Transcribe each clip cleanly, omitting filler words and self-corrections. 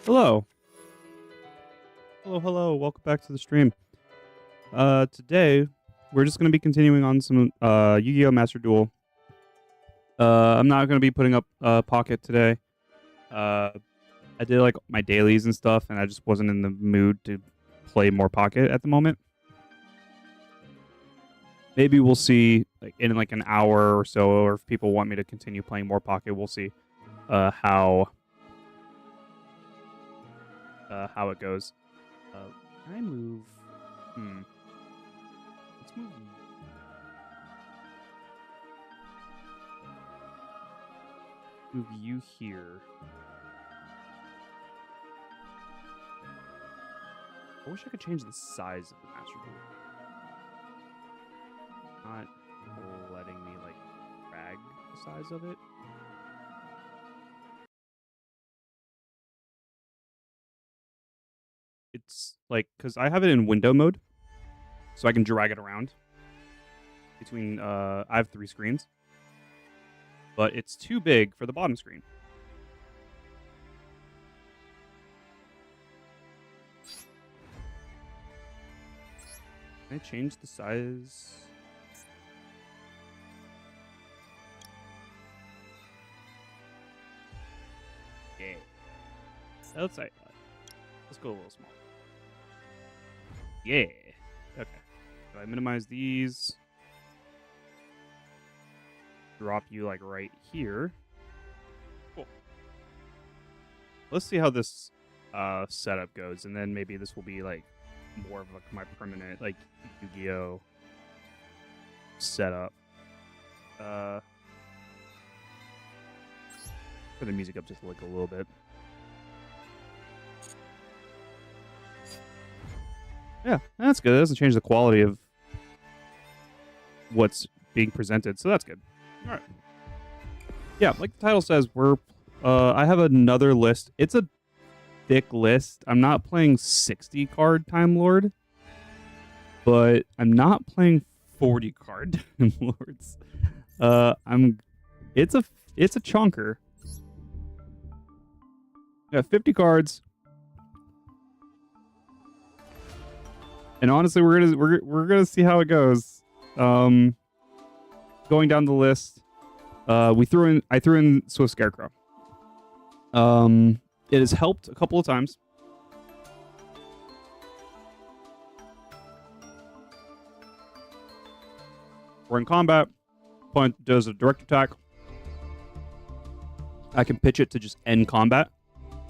Hello. Hello, hello. Welcome back to the stream. Today we're just going to be continuing on some Yu-Gi-Oh! Master Duel. I'm not going to be putting up Pocket today. I did like my dailies and stuff, and I just wasn't in the mood to play more Pocket at the moment. Maybe we'll see like in like an hour or so, or if people want me to continue playing more Pocket, we'll see how it goes. Can I move? Let's move. Move you here. I wish I could change the size of the Master Duel. Not letting me like drag the size of it. It's like, because I have it in window mode, so I can drag it around between, I have 3 screens, but it's too big for the bottom screen. Can I change the size? Yeah. Let's go a little small. Yeah. Okay. So I minimize these. Drop you like right here. Cool. Let's see how this setup goes, and then maybe this will be like more of like my permanent like Yu-Gi-Oh setup. Put the music up just like a little bit. Yeah, that's good. It doesn't change the quality of what's being presented, so that's good. All right. Yeah, like the title says, I have another list. It's a thick list. I'm not playing 60 card Time Lord, but I'm not playing 40 card Time Lords. It's a chunker. Yeah, 50 cards. And honestly, we're gonna see how it goes. Going down the list, I threw in Swift Scarecrow. It has helped a couple of times. We're in combat. Opponent does a direct attack. I can pitch it to just end combat,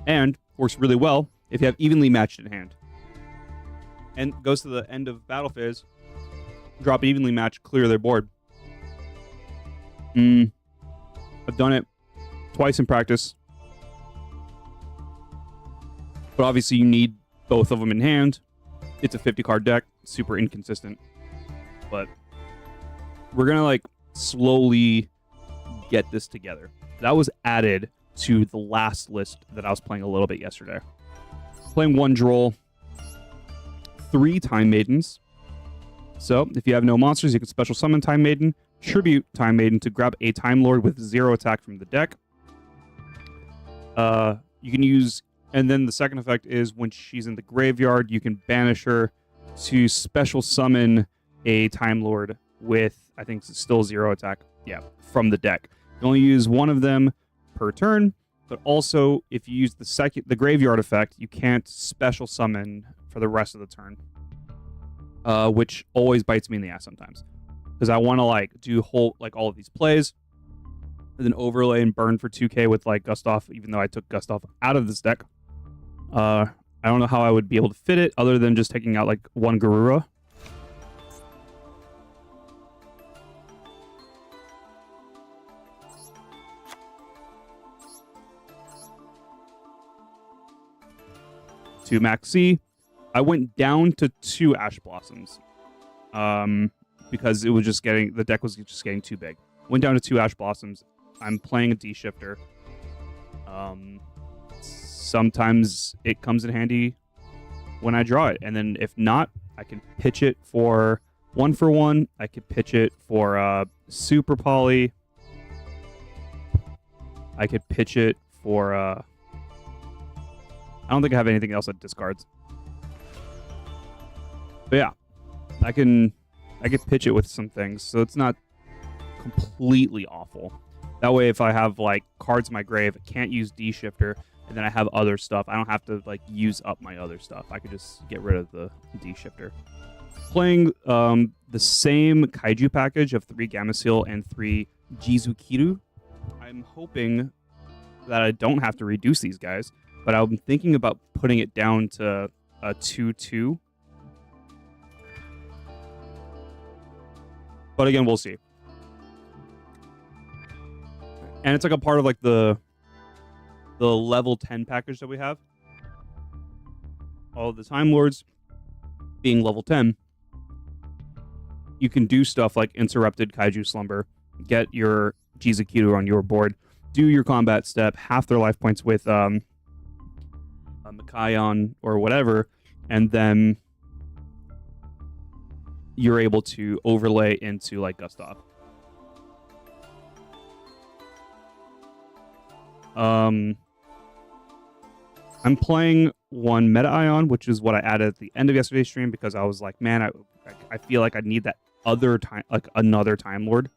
and works really well if you have evenly matched in hand. And goes to the end of battle phase. Drop evenly matched, clear their board. I've done it twice in practice. But obviously you need both of them in hand. It's a 50 card deck. Super inconsistent. But we're going to like slowly get this together. That was added to the last list that I was playing a little bit yesterday. Playing 1 Droll. 3 Time Maidens. So, if you have no monsters, you can special summon Time Maiden, tribute Time Maiden to grab a Time Lord with 0 attack from the deck. You can use, and then the second effect is when she's in the graveyard, you can banish her to special summon a Time Lord with, I think it's still 0 attack, yeah, from the deck. You can only use 1 of them per turn, but also if you use the graveyard effect, you can't special summon for the rest of the turn, which always bites me in the ass sometimes, because I want to like do all of these plays, and then overlay and burn for 2k with like Gustav, even though I took Gustav out of this deck. I don't know how I would be able to fit it other than just taking out like 1 Garura. Two Maxi. I went down to 2 Ash Blossoms because it was just the deck was just getting too big. Went down to 2 Ash Blossoms. I'm playing a D-Shifter. Sometimes it comes in handy when I draw it, and then if not, I can pitch it for 1-for-1. I could pitch it for Super Poly. I could pitch it for I don't think I have anything else that discards. But yeah, I can pitch it with some things, so it's not completely awful. That way, if I have like cards in my grave, I can't use D Shifter, and then I have other stuff, I don't have to like use up my other stuff. I could just get rid of the D Shifter. Playing the same Kaiju package of 3 Gameciel and 3 Jizukiru. I'm hoping that I don't have to reduce these guys, but I'm thinking about putting it down to a 2/2. But again, we'll see. And it's like a part of like the level 10 package that we have. All of the Time Lords being level 10. You can do stuff like Interrupted Kaiju Slumber, get your Jizukiru on your board, do your combat step, half their life points with a Mikayon or whatever, and then you're able to overlay into like Gustav. I'm playing one Meta Ion, which is what I added at the end of yesterday's stream because I was like, man, I feel like I need that other time, like another Time Lord,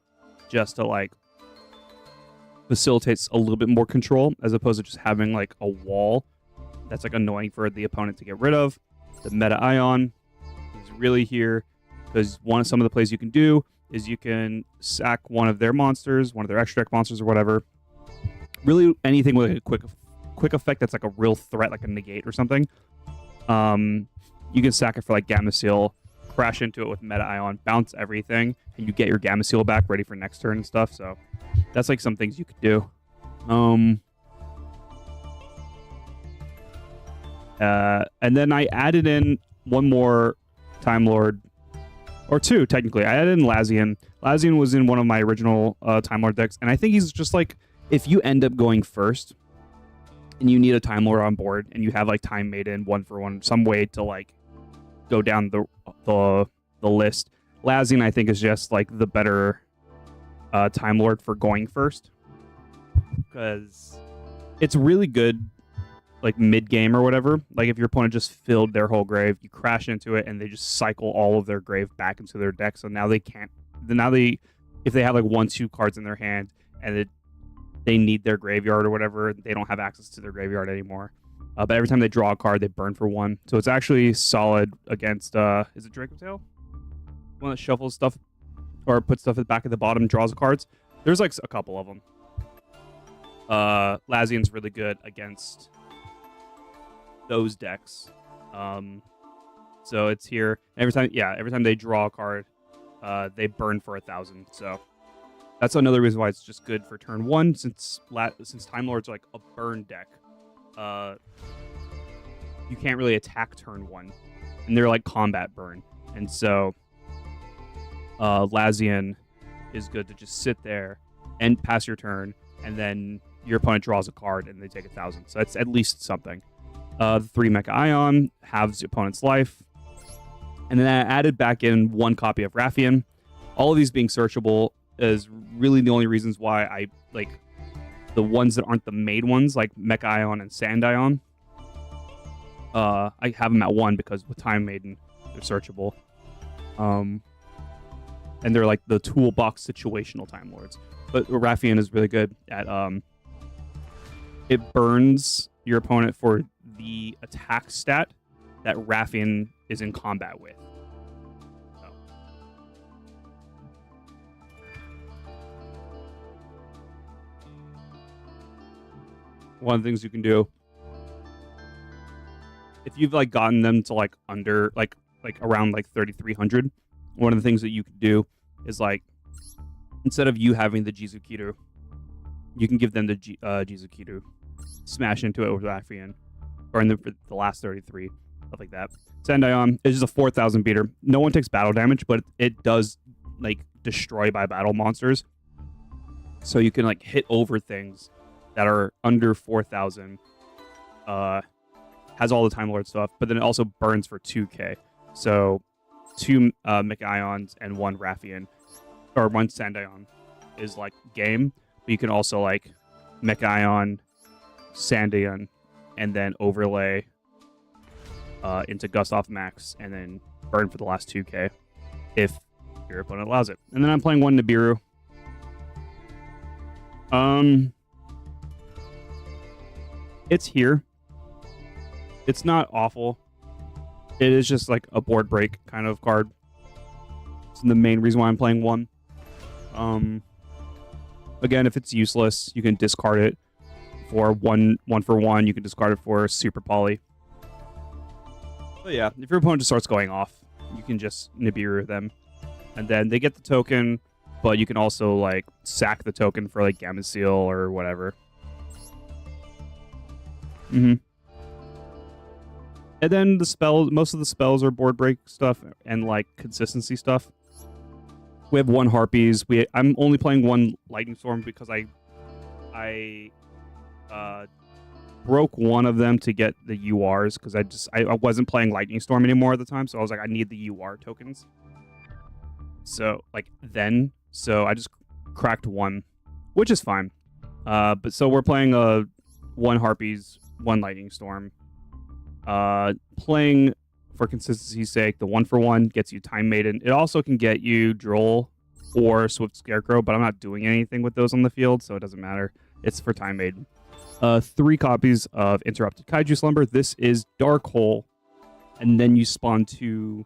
just to like facilitates a little bit more control as opposed to just having like a wall that's like annoying for the opponent to get rid of. The Meta Ion is really here because some of the plays you can do is you can sack one of their monsters, one of their extra deck monsters or whatever. Really anything with a quick effect that's like a real threat, like a negate or something. You can sack it for like Gameciel, crash into it with Meta Ion, bounce everything, and you get your Gameciel back ready for next turn and stuff. So that's like some things you could do. And then I added in one more Time Lord, or two technically. I added in Lazian. Lazian was in one of my original Time Lord decks, and I think he's just like, if you end up going first and you need a Time Lord on board and you have like Time Maiden 1-for-1, some way to like go down the list, Lazian I think is just like the better Time Lord for going first, because it's really good like mid game or whatever. Like if your opponent just filled their whole grave, you crash into it and they just cycle all of their grave back into their deck, so now they can't, if they have like 1-2 cards in their hand and they need their graveyard or whatever, they don't have access to their graveyard anymore. But every time they draw a card, they burn for 1. So it's actually solid against, is it Draco Tail? One that shuffles stuff or puts stuff at the back of the bottom, draws cards. There's like a couple of them. Lazian's really good against those decks. So it's here. Every time they draw a card, they burn for 1,000. So that's another reason why it's just good for turn 1, since Time Lord's like a burn deck. You can't really attack turn 1, and they're like combat burn, and so Lazian is good to just sit there and pass your turn, and then your opponent draws a card and they take 1,000. So that's at least something. The 3 Mecha Ion halves the opponent's life, and then I added back in 1 copy of Raffian. All of these being searchable is really the only reasons why I like the ones that aren't the made ones, like Mecha Ion and Sand Ion. I have them at 1 because with Time Maiden, they're searchable. And they're like the toolbox situational Time Lords. But Raffian is really good at it burns your opponent for the attack stat that Raffian is in combat with. One of the things you can do, if you've like gotten them to like under like around like 3,300, one of the things that you could do is like, instead of you having the Jizukiru, you can give them the Jizukiru, smash into it with Raffian, burn them for the last 33, stuff like that. Sandion is just a 4,000 beater. No one takes battle damage, but it does like destroy by battle monsters. So you can like hit over things that are under 4,000. Has all the Time Lord stuff, but then it also burns for 2k. So 2 Mecha Ions and 1 Raffian, or 1 Sandion is like game. But you can also like Mecha Ion, Sandion, and then overlay into Gustav Max, and then burn for the last 2k if your opponent allows it. And then I'm playing one Nibiru. It's here. It's not awful. It is just like a board break kind of card. It's the main reason why I'm playing one. Again, if it's useless, you can discard it for one for one. You can discard it for super poly. But yeah, if your opponent just starts going off, you can just Nibiru them. And then they get the token, but you can also like sack the token for like Gamma Seal or whatever. And then the spells, most of the spells are board break stuff and like consistency stuff. We have one Harpies. I'm only playing one Lightning Storm because I broke one of them to get the URs because I wasn't playing Lightning Storm anymore at the time, so I was like, I need the UR tokens. So so I just cracked one, which is fine. But so we're playing one Harpies, one Lightning Storm. Playing for consistency's sake, the 1-for-1 gets you Time Maiden. It also can get you Droll or Swift Scarecrow, but I'm not doing anything with those on the field, so it doesn't matter. It's for Time Maiden. 3 copies of Interrupted Kaiju Slumber. This is Dark Hole, and then you spawn 2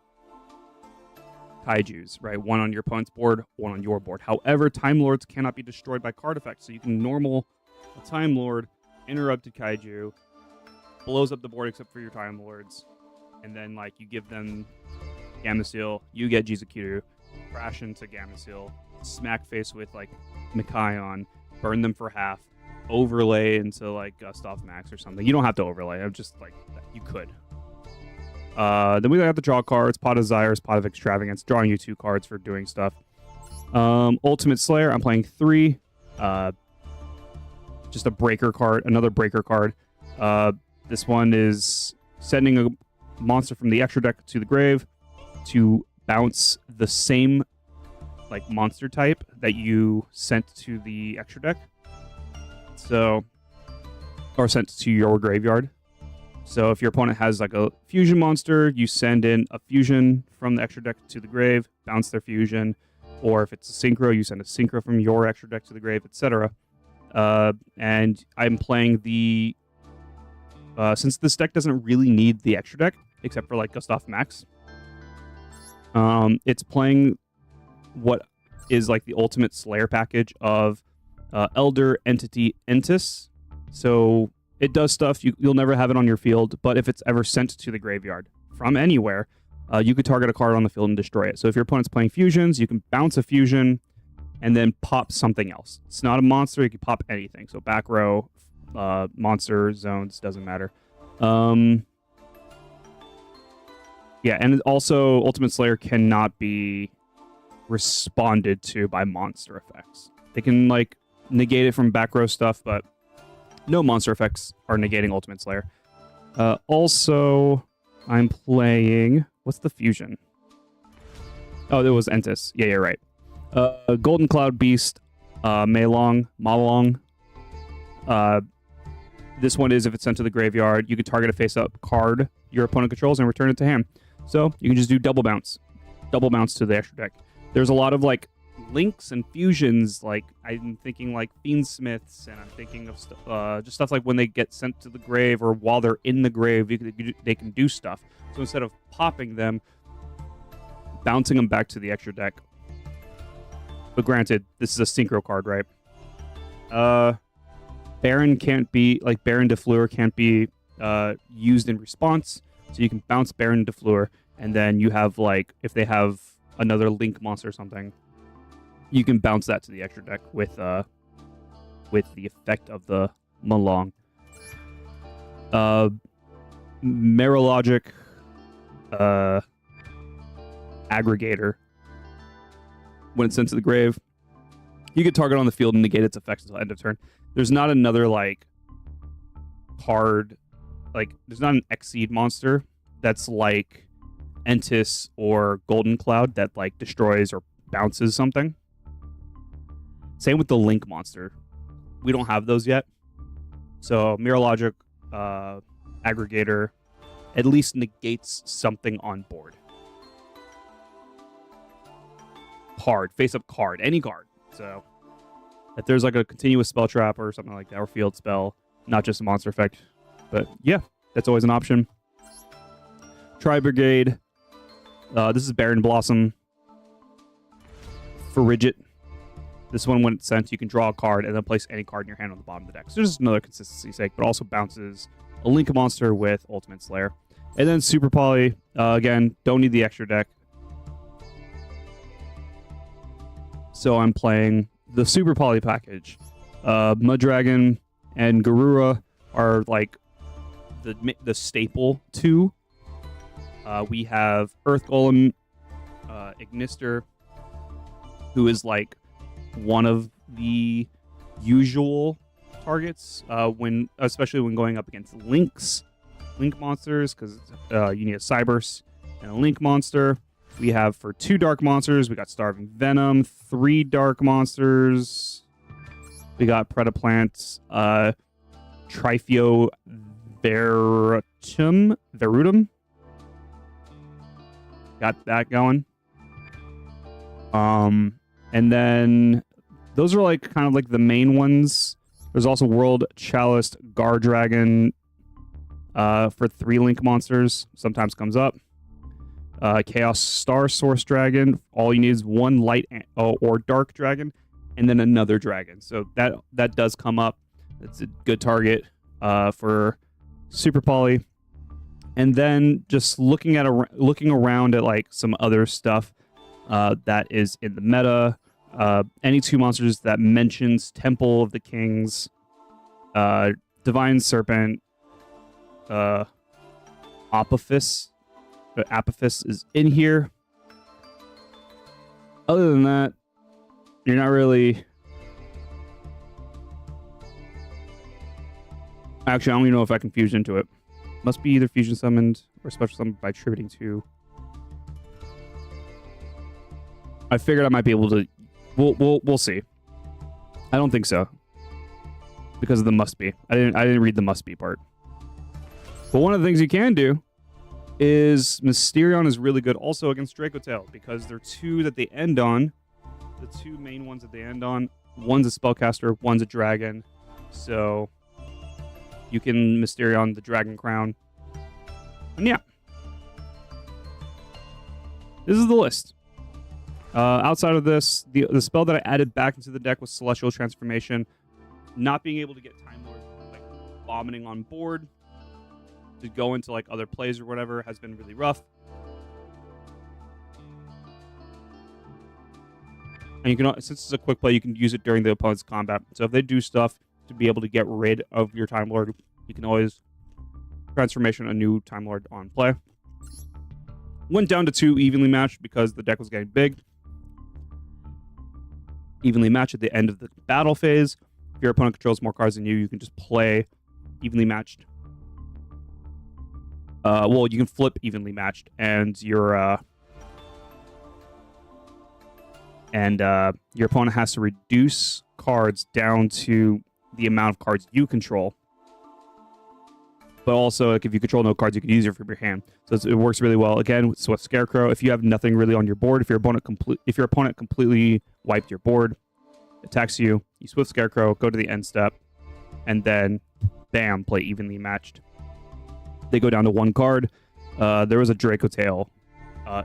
Kaijus, right? One on your opponent's board, one on your board. However, Time Lords cannot be destroyed by card effects, so you can normal a Time Lord, Interrupted Kaiju, blows up the board except for your Time Lords, and then like you give them Gamma Seal, you get Jizukiru, crash into Gamma Seal, smack face with like Mikai on, burn them for half, overlay into like Gustav Max or something. You don't have to overlay. I'm just like, you could. Then we got the draw cards, Pot of Zyres, Pot of Extravagance, drawing you 2 cards for doing stuff. Ultimate Slayer, I'm playing 3. Just a breaker card, another breaker card. This one is sending a monster from the extra deck to the grave to bounce the same like monster type that you sent to the extra deck. So, or sent to your graveyard. So if your opponent has like a fusion monster, you send in a fusion from the extra deck to the grave, bounce their fusion. Or if it's a synchro, you send a synchro from your extra deck to the grave, etc. And I'm playing the... since this deck doesn't really need the extra deck, except for like Gustav Max, it's playing what is like the ultimate Slayer package of Elder, Entity, Entis. So it does stuff. You'll never have it on your field, but if it's ever sent to the graveyard from anywhere, you could target a card on the field and destroy it. So if your opponent's playing fusions, you can bounce a fusion and then pop something else. It's not a monster. You can pop anything. So back row, monster, zones, doesn't matter. Yeah, and also Ultimate Slayer cannot be responded to by monster effects. They can like negate it from back row stuff, but no monster effects are negating Ultimate Slayer. Also, I'm playing... What's the fusion? Oh, there was Entis. Yeah, you're right. Golden Cloud Beast, Malong. This one is if it's sent to the graveyard, you can target a face-up card your opponent controls and return it to hand. So you can just do double bounce to the extra deck. There's a lot of like links and fusions. Like I'm thinking like Fiendsmiths, and I'm thinking of just stuff like when they get sent to the grave or while they're in the grave, they can do stuff. So instead of popping them, bouncing them back to the extra deck. But granted, this is a synchro card, right? Baron can't be, like Baron de Fleur can't be used in response. So you can bounce Baron de Fleur, and then you have like, if they have another Link monster or something, you can bounce that to the extra deck with the effect of the Malong. Merologic Aggregator. When it's sent to the grave, you can target on the field and negate its effects until end of turn. There's not another like card, like there's not an Exceed monster that's like Entis or Golden Cloud that like destroys or bounces something. Same with the Link monster. We don't have those yet. So Mirror Logic, aggregator at least negates something on board. Card, face up card, any card. So if there's like a continuous spell trap or something like that, or field spell, not just a monster effect. But yeah, that's always an option. Tri Brigade. This is Baron Blossom. Frigid. This one, when it's sent, you can draw a card and then place any card in your hand on the bottom of the deck. So just another consistency's sake, but also bounces a Link monster with Ultimate Slayer. And then Super Poly. Again, don't need the extra deck. So I'm playing the Super Poly package. Mud Dragon and Garura are like the staple two. We have Earth Golem, Ignister, who is like one of the usual targets especially when going up against Link monsters, because you need a Cyberse and a Link monster. We have for 2 dark monsters, we got Starving Venom. 3 dark monsters, we got Predaplant, Trifio Verutum. Got that going. And then those are like kind of like the main ones. There's also World Chalice Gar Dragon for 3 Link monsters. Sometimes comes up. Chaos Star Source Dragon. All you need is 1 light or dark dragon, and then another dragon. So that does come up. It's a good target for Super Poly. And then just looking around at like some other stuff that is in the meta. Any 2 monsters that mentions Temple of the Kings, Divine Serpent, Apophis. Apophis is in here. Other than that, you're not really... Actually, I don't even know if I can fusion into it. Must be either fusion summoned or special summoned by attributing to. I figured I might be able to... We'll see. I don't think so, because of the must be. I didn't read the must be part. But one of the things you can do is Mysterion is really good also against Dracotail, because they're 2 that they end on. The 2 main ones that they end on. One's a spellcaster, one's a dragon. So you can Mysterion the Dragon Crown. And yeah. This is the list. Outside of this, the spell that I added back into the deck was Celestial Transformation. Not being able to get Time Lord like vomiting on board to go into like other plays or whatever has been really rough. And you can, since it's a quick play, you can use it during the opponent's combat. So if they do stuff to be able to get rid of your Time Lord, you can always transformation a new Time Lord on play. Went down to 2 evenly matched because the deck was getting big. Evenly matched at the end of the battle phase. If your opponent controls more cards than you, you can just play evenly matched. Well, you can flip evenly matched, and your opponent has to reduce cards down to the amount of cards you control. But also, like, if you control no cards, you can use it from your hand. So it works really well. Again, so with Scarecrow, if you have nothing really on your board, if your opponent completely wiped your board, attacks you, you Swift Scarecrow, go to the end step, and then, bam, play evenly matched. They go down to 1 card. There was a Dracotail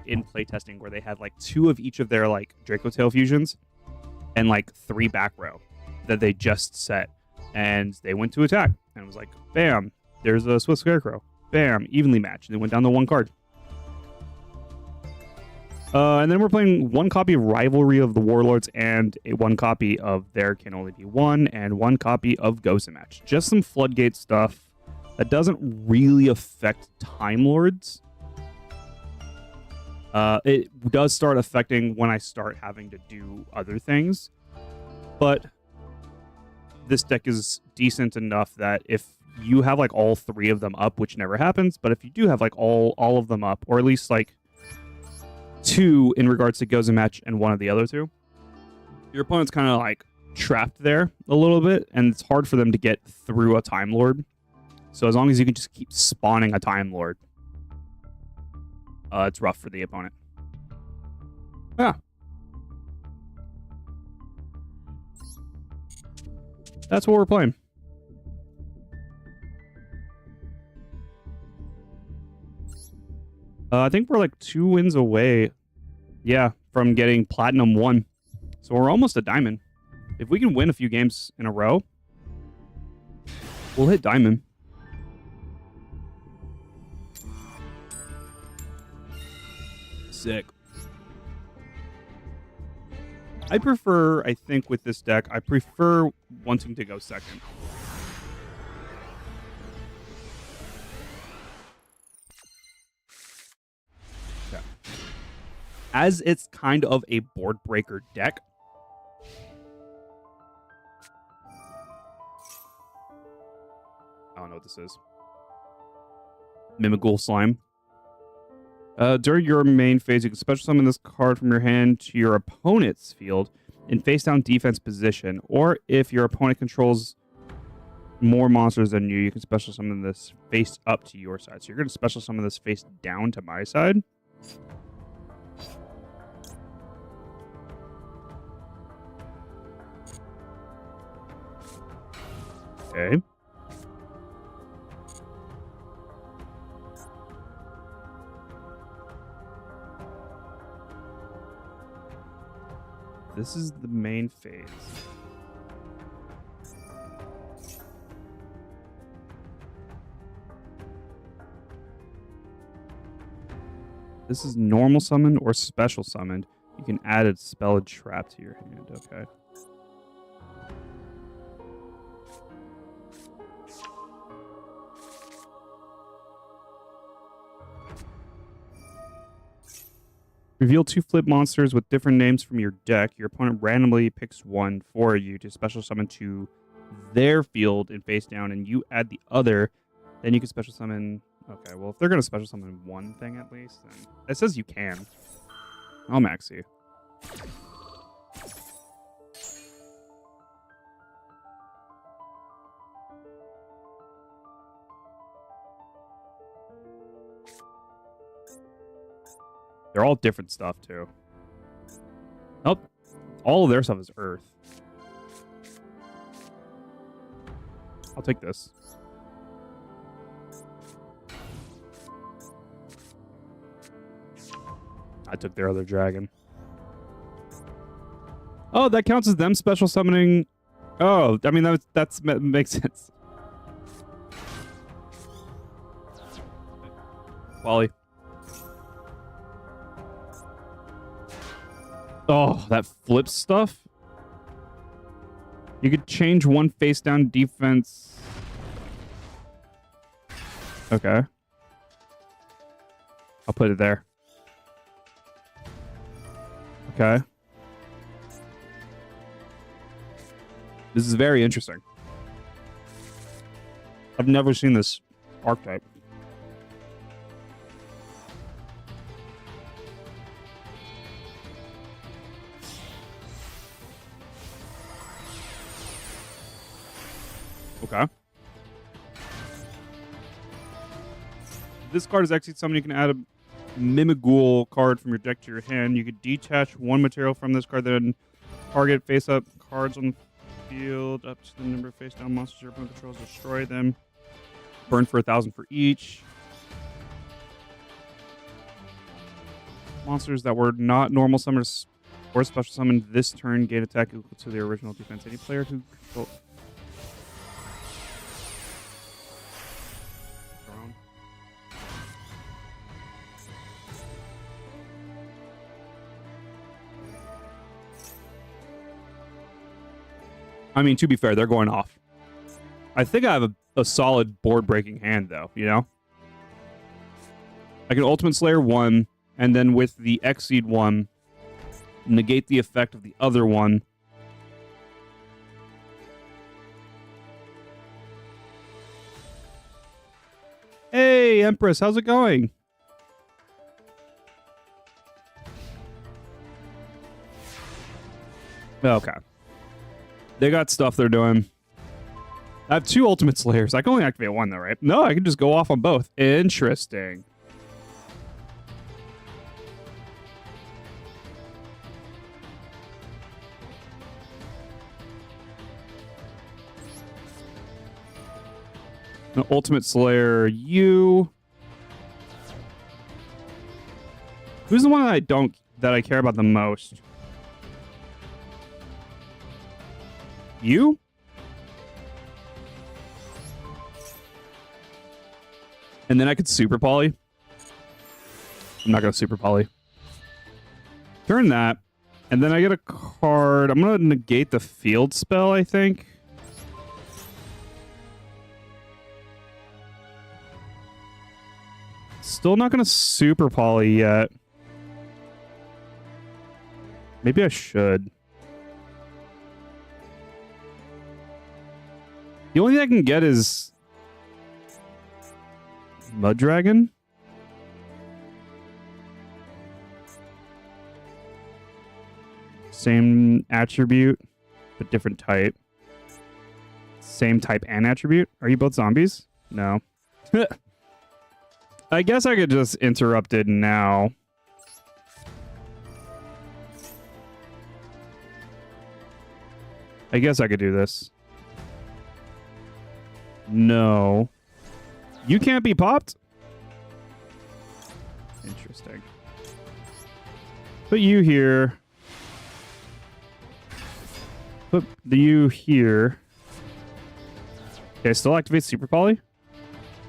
in playtesting where they had like 2 of each of their like Dracotail fusions and like 3 back row that they just set, and they went to attack, and it was like, bam. There's a Swift Scarecrow. Bam, evenly matched. They went down to 1 card. And then we're playing 1 copy of Rivalry of the Warlords and 1 copy of There Can Only Be One and 1 copy of Ghost and Match. Just some Floodgate stuff that doesn't really affect Time Lords. It does start affecting when I start having to do other things. But this deck is decent enough that if you have like all 3 of them up, which never happens, but if you do have like all of them up, or at least like 2 in regards to Goes and Match and 1 of the other 2, your opponent's kind of like trapped there a little bit, and it's hard for them to get through a Time Lord. So as long as you can just keep spawning a Time Lord, it's rough for the opponent. Yeah. That's what we're playing. I think we're like 2 wins away. Yeah, from getting Platinum 1. So we're almost a Diamond. If we can win a few games in a row, we'll hit Diamond. Sick. I think with this deck, I prefer wanting to go second. Okay. As it's kind of a board breaker deck, I don't know what this is. Mimighoul Slime. During your main phase, you can special summon this card from your hand to your opponent's field in face-down defense position. Or if your opponent controls more monsters than you, you can special summon this face up to your side. So you're going to special summon this face down to my side. Okay. This is the main phase. This is normal summon or special summoned. You can add a spell trap to your hand. Okay. Reveal 2 flip monsters with different names from your deck. Your opponent randomly picks one for you to special summon to their field and face down, and you add the other. Then you can special summon... Okay, well, if they're going to special summon one thing at least, then... It says you can. I'll max you. They're all different stuff, too. Nope. All of their stuff is Earth. I'll take this. I took their other dragon. Oh, that counts as them special summoning. Oh, I mean, that makes sense. Wally. Oh, that flips stuff. You could change one face down defense. Okay. I'll put it there. Okay. This is very interesting. I've never seen this archetype. Okay. This card is execute summon. You can add a Mimighoul card from your deck to your hand. You could detach one material from this card, then target face-up cards on the field up to the number of face-down monsters your opponent controls. Destroy them. Burn for 1,000 for each. Monsters that were not normal summoners or special summoned this turn gain attack equal to the original defense. Any player who controls... I mean, to be fair, they're going off. I think I have a solid board-breaking hand, though, you know? I can Ultimate Slayer 1, and then with the Exceed 1, negate the effect of the other one. Hey, Empress, how's it going? Okay. They got stuff they're doing. I have 2 Ultimate Slayers. I can only activate 1, though, right? No, I can just go off on both. Interesting. The Ultimate Slayer, you. Who's the one that I care about the most? You? And then I could Super Poly. I'm not going to Super Poly. Turn that. And then I get a card. I'm going to negate the field spell, I think. Still not going to Super Poly yet. Maybe I should. The only thing I can get is Mud Dragon. Same attribute, but different type. Same type and attribute. Are you both zombies? No. I guess I could just interrupt it now. I guess I could do this. No. You can't be popped? Interesting. Put you here. Put you here. Okay, still activate Super Poly?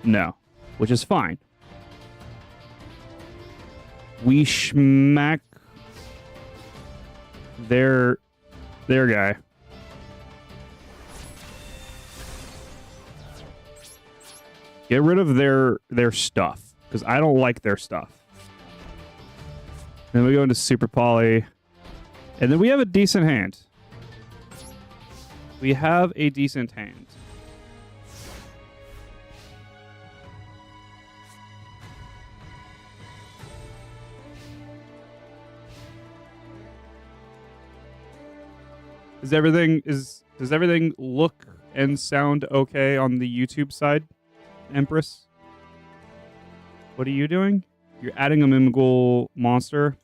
No. Which is fine. We schmack their guy. Get rid of their stuff, because I don't like their stuff. Then we go into Super Poly, and then we have a decent hand. We have a decent hand. Does everything look and sound okay on the YouTube side, Empress? What are you doing? You're adding a mimical monster.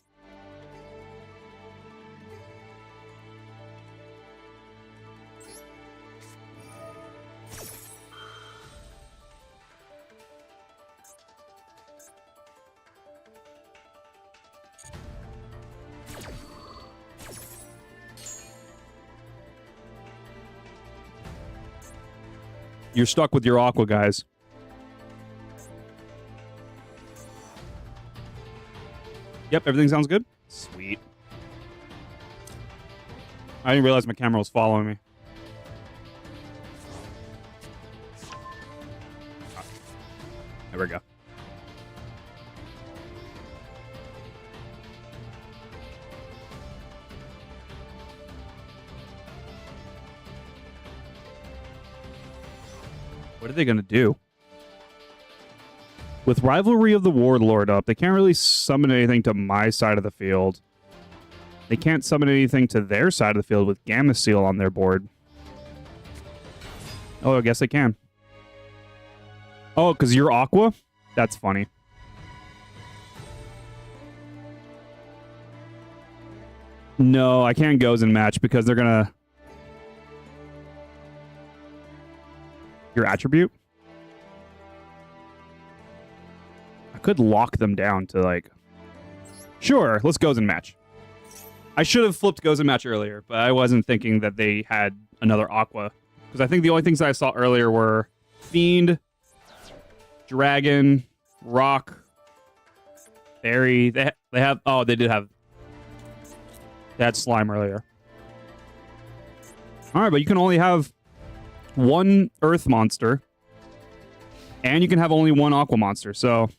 You're stuck with your Aqua, guys. Yep, everything sounds good. Sweet. I didn't realize my camera was following me. There we go. What are they going to do? With Rivalry of the Warlord up, they can't really summon anything to my side of the field. They can't summon anything to their side of the field with Gamma Seal on their board. Oh, I guess they can. Oh, because you're Aqua? That's funny. No, I can't Gozen match because they're going to... Your attribute? I could lock them down to, like... Sure, let's Gozen match. I should have flipped Gozen match earlier, but I wasn't thinking that they had another Aqua. Because I think the only things that I saw earlier were Fiend, Dragon, Rock, Fairy. They have... Oh, they did have... They had Slime earlier. Alright, but you can only have one Earth monster. And you can have only one Aqua monster, so...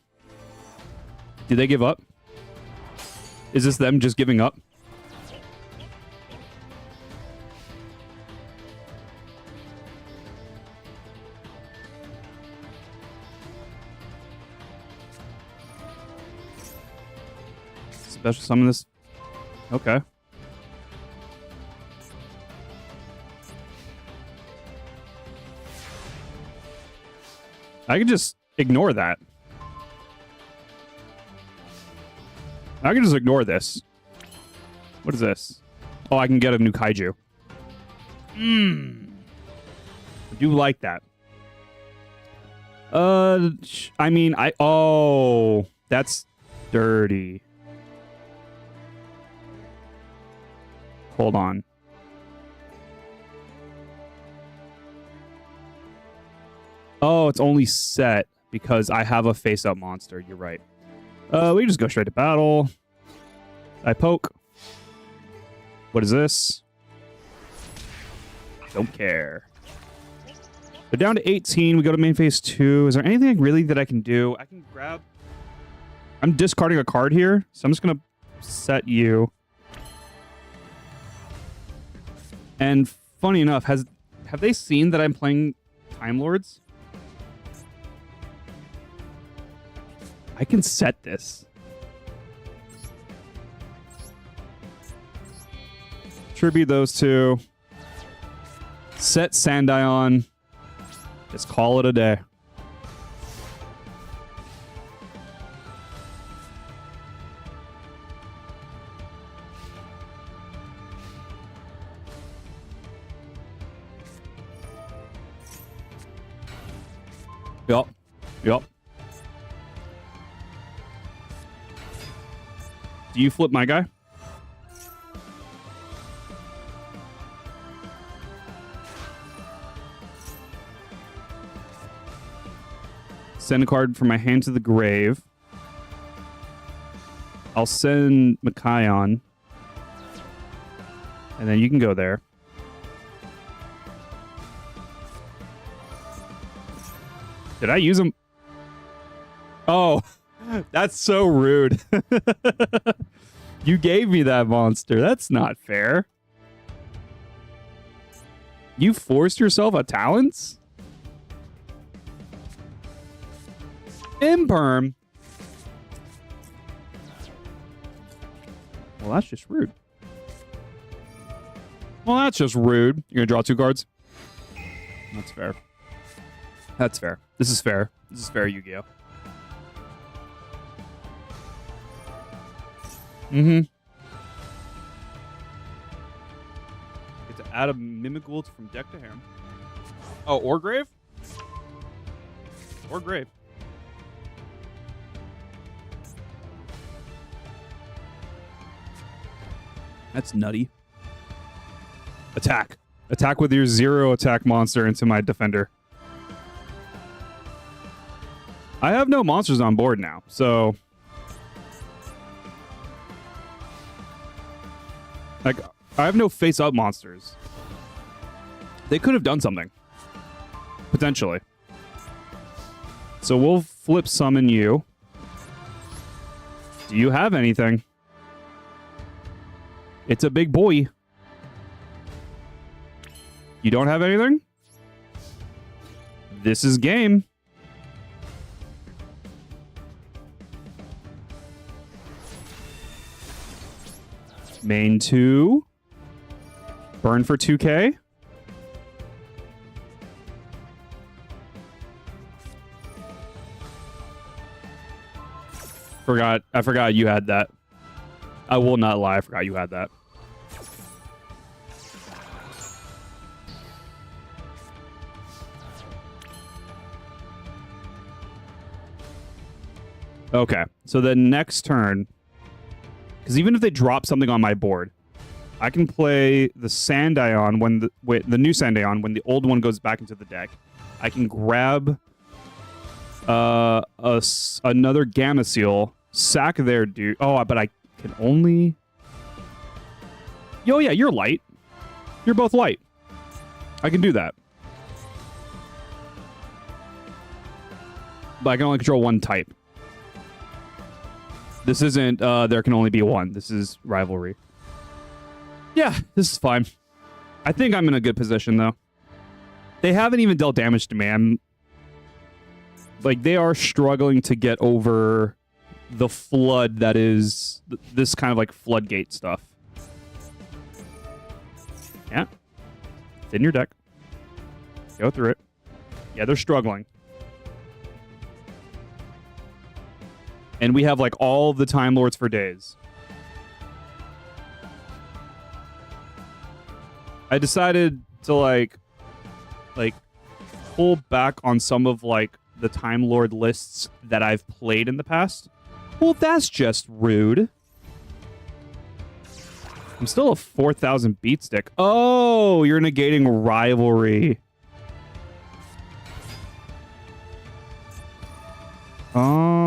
Did they give up? Is this them just giving up? Special summon this. Okay. I can just ignore that. I can just ignore this. What is this? Oh, I can get a new kaiju. I do like that. I mean, oh, that's dirty. Hold on. Oh, it's only set because I have a face-up monster. You're right. We just go straight to battle. I poke. What is this? Don't care. They're down to 18. We go to main phase 2. Is there anything really that I can do? I can grab... I'm discarding a card here, so I'm just going to set you. And funny enough, have they seen that I'm playing Time Lords? I can set this. Tribute those two. Set Sandion. Just call it a day. Yup. Yup. Do you flip my guy? Send a card from my hand to the grave. I'll send Machion. And then you can go there. Did I use him? Oh, that's so rude. You gave me that monster. That's not fair. You forced yourself a Talons? Imperm. Well, that's just rude. Well, that's just rude. You're gonna draw 2 cards? That's fair. That's fair. This is fair. This is fair, Yu-Gi-Oh! Mm-hmm. Get to add a Mimigold from deck to hand. Oh, or Grave? Or Grave. That's nutty. Attack. Attack with your 0 attack monster into my defender. I have no monsters on board now, so... Like, I have no face-up monsters. They could have done something. Potentially. So we'll flip summon you. Do you have anything? It's a big boy. You don't have anything? This is game. Main 2. Burn for 2k. I forgot you had that. I will not lie, I forgot you had that. Okay, so the next turn, because even if they drop something on my board, I can play the Sandion when the new Sandion when the old one goes back into the deck. I can grab another Gamma Seal, sack their dude. Oh, but I can only. Yo, yeah, you're light. You're both light. I can do that. But I can only control one type. This isn't, there can only be one. This is Rivalry. Yeah, this is fine. I think I'm in a good position, though. They haven't even dealt damage to me. Like, they are struggling to get over the flood that is this kind of, like, floodgate stuff. Yeah. It's in your deck. Go through it. Yeah, they're struggling. And we have like all the Time Lords for days. I decided to like pull back on some of like the Time Lord lists that I've played in the past. Well, that's just rude. I'm still a 4,000 beat stick. Oh, you're negating rivalry. Oh.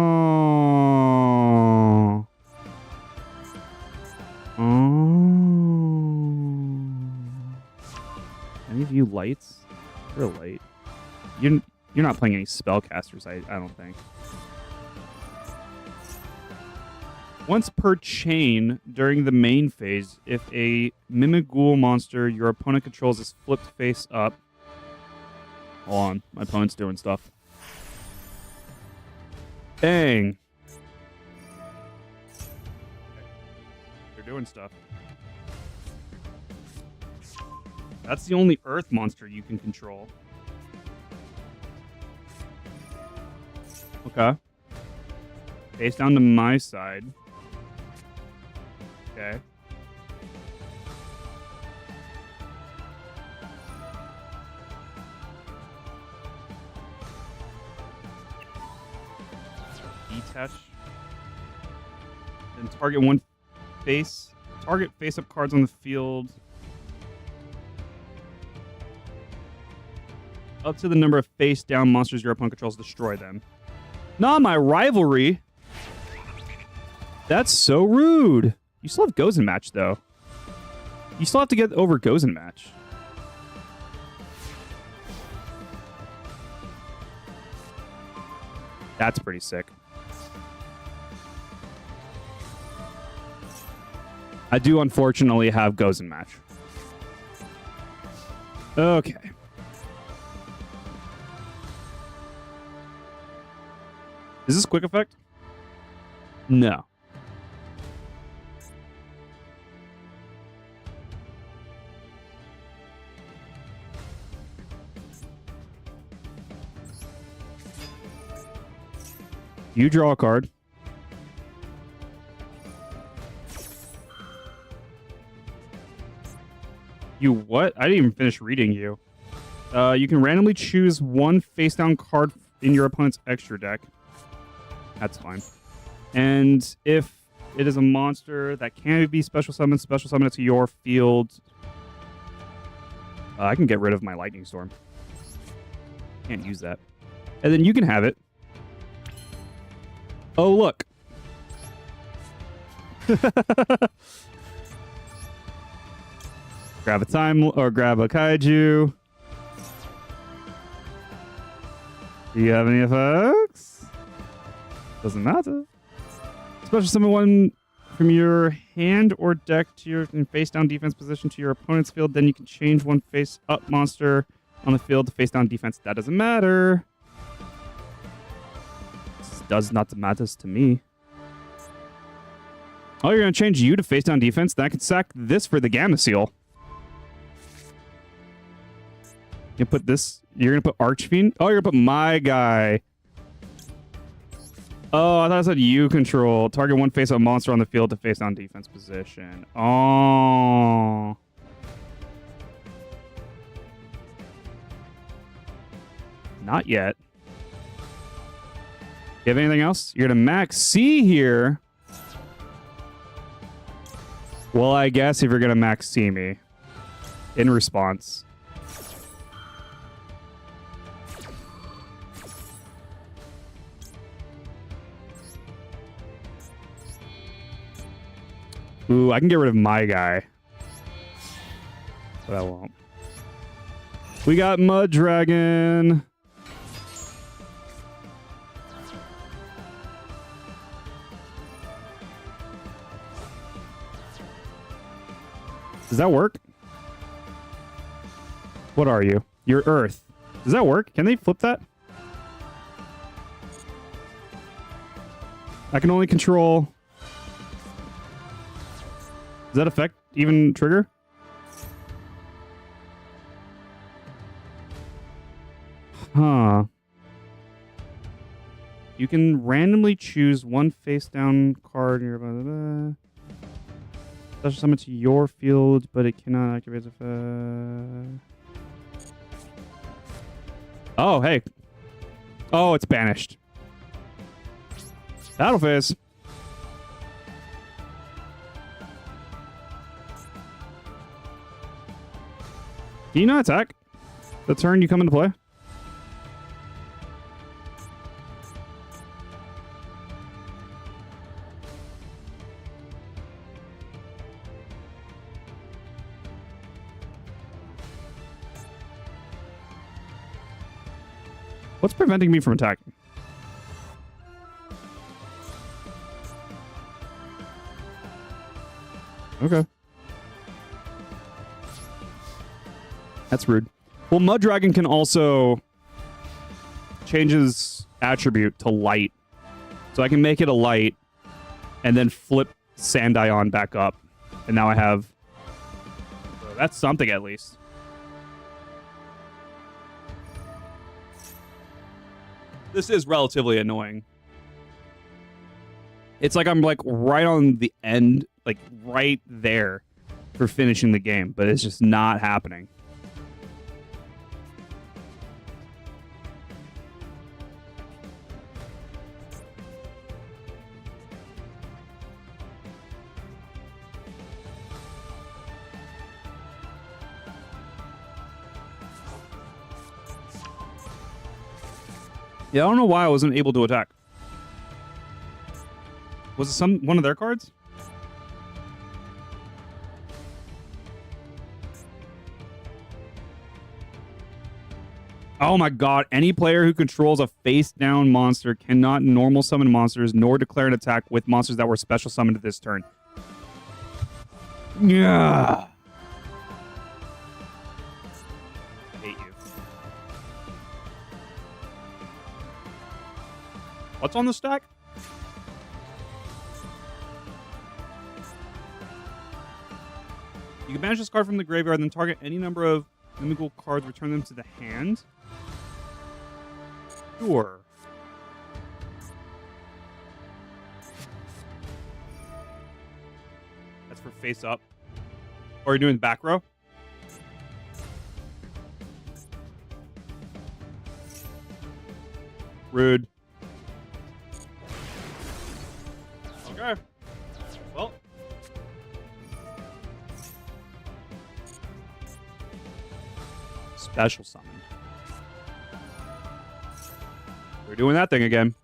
Any of you lights? You're a light. You're not playing any spellcasters, I don't think. Once per chain during the main phase, if a Mimighoul monster your opponent controls is flipped face up. Hold on, my opponent's doing stuff. Dang. They're doing stuff. That's the only earth monster you can control. Okay. Face down to my side. Okay. Detach. Then target one face. Target face-up cards on the field. Up to the number of face-down monsters your opponent controls, destroy them. Not my rivalry. That's so rude. You still have Gozen Match, though. You still have to get over Gozen Match. That's pretty sick. I do, unfortunately, have Gozen Match. Okay. Is this quick effect? No. You draw a card. You what? I didn't even finish reading you. You can randomly choose one face-down card in your opponent's extra deck. That's fine. And if it is a monster that can be special summon it to your field. I can get rid of my Lightning Storm. Can't use that. And then you can have it. Oh, look. Grab a grab a kaiju. Do you have any effects? Doesn't matter. Special summon one from your hand or deck to your face-down defense position to your opponent's field. Then you can change one face-up monster on the field to face-down defense. That doesn't matter. This does not matter to me. Oh, you're going to change you to face-down defense? Then I can sack this for the Gamma Seal. You put this. You're gonna put Archfiend. Oh, you're gonna put my guy. Oh, I thought I said you control. Target one face-up monster on the field to face down defense position. Oh. Not yet. You have anything else? You're gonna max C here. Well, I guess if you're gonna max C me. In response. Ooh, I can get rid of my guy. But I won't. We got Mud Dragon. Does that work? What are you? You're Earth. Does that work? Can they flip that? I can only control... Does that affect even trigger? Huh. You can randomly choose one face down card nearby. Blah, blah, blah. Special summon to your field, but it cannot activate if. Oh, hey. Oh, it's banished. Battle phase. Do you not attack the turn you come into play? What's preventing me from attacking? Okay. That's rude. Well, Mud Dragon can also change his attribute to light. So I can make it a light and then flip Sandion back up. And now I have... So that's something at least. This is relatively annoying. It's like I'm like right on the end, like right there for finishing the game, but it's just not happening. Yeah, I don't know why I wasn't able to attack. Was it one of their cards? Oh my god, any player who controls a face-down monster cannot normal summon monsters nor declare an attack with monsters that were special summoned this turn. Yeah. I hate you. What's on the stack? You can banish this card from the graveyard and then target any number of mimical cards, return them to the hand. Sure. That's for face up. Or are you doing back row? Rude. Okay. Well. Special summon. We're doing that thing again.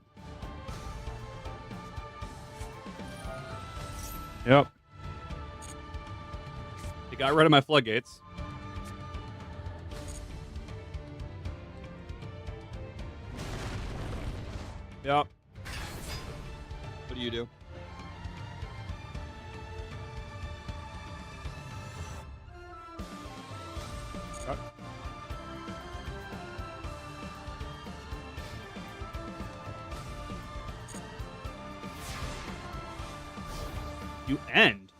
Yep. They got rid of my floodgates. Yep. What do you do? Yep. You end.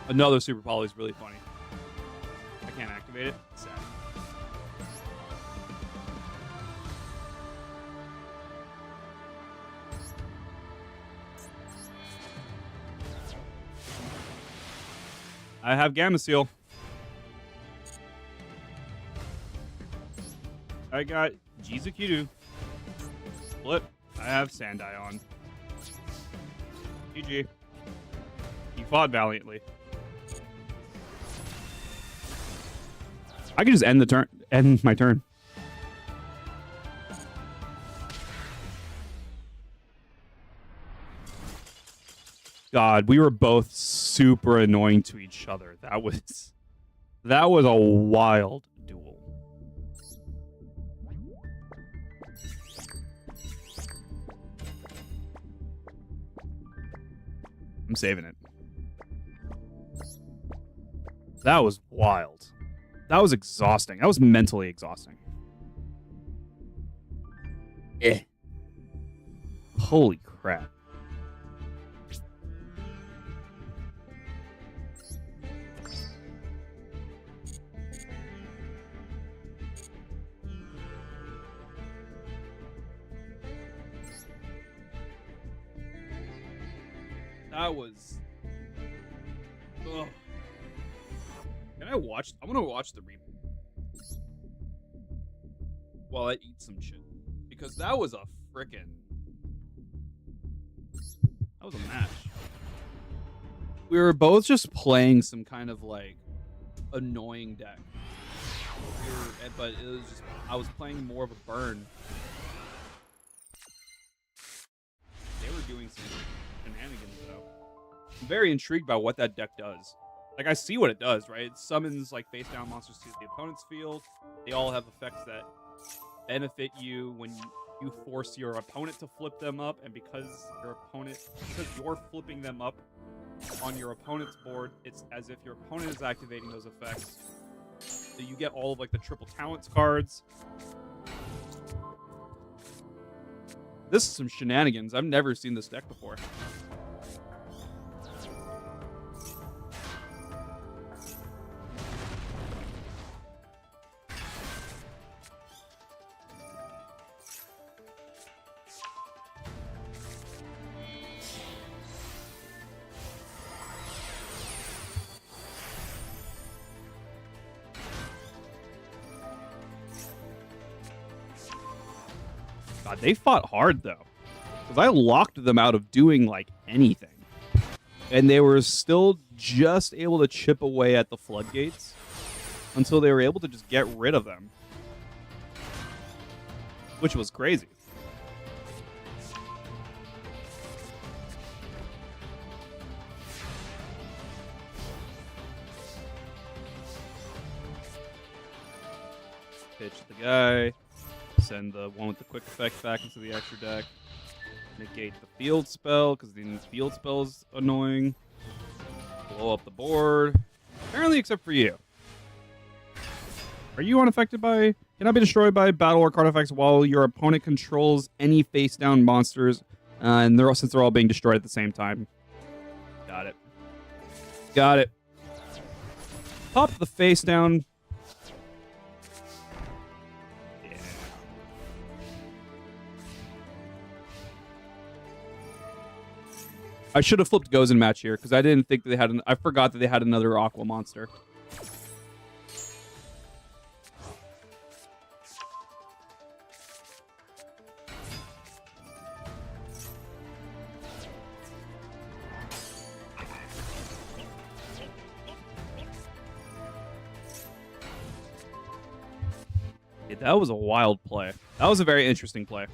Another Super Poly is really funny. I can't activate it. Sad. I have Gamma Seal. I got Jizukidu. Split. I have Sandion. GG. You fought valiantly. I can just end my turn. God, we were both super annoying to each other. That was a wild duel. I'm saving it. That was wild. That was exhausting. That was mentally exhausting. Holy crap. That was. Ugh. Can I watch? I want to watch the replay while I eat some shit because that was a frickin'. That was a match. We were both just playing some kind of like annoying deck. But it was just I was playing more of a burn. They were doing some shenanigans though. I'm very intrigued by what that deck does. Like I see what it does, right? It summons like face down monsters to the opponent's field. They all have effects that benefit you when you force your opponent to flip them up, and because you're flipping them up on your opponent's board, it's as if your opponent is activating those effects. So you get all of like the triple talents cards. This is some shenanigans. I've never seen this deck before. God, they fought hard though, because I locked them out of doing like anything, and they were still just able to chip away at the floodgates until they were able to just get rid of them, which was crazy. Pitch the guy. Send the one with the quick effect back into the extra deck. Negate the field spell, because the field spell is annoying. Blow up the board. Apparently, except for you. Are you unaffected by... Cannot be destroyed by battle or card effects while your opponent controls any face-down monsters, and since they're all being destroyed at the same time. Got it. Got it. Pop the face-down... I should have flipped Gozen match here because I didn't think that they had. I forgot that they had another Aqua monster. Yeah, that was a wild play. That was a very interesting play.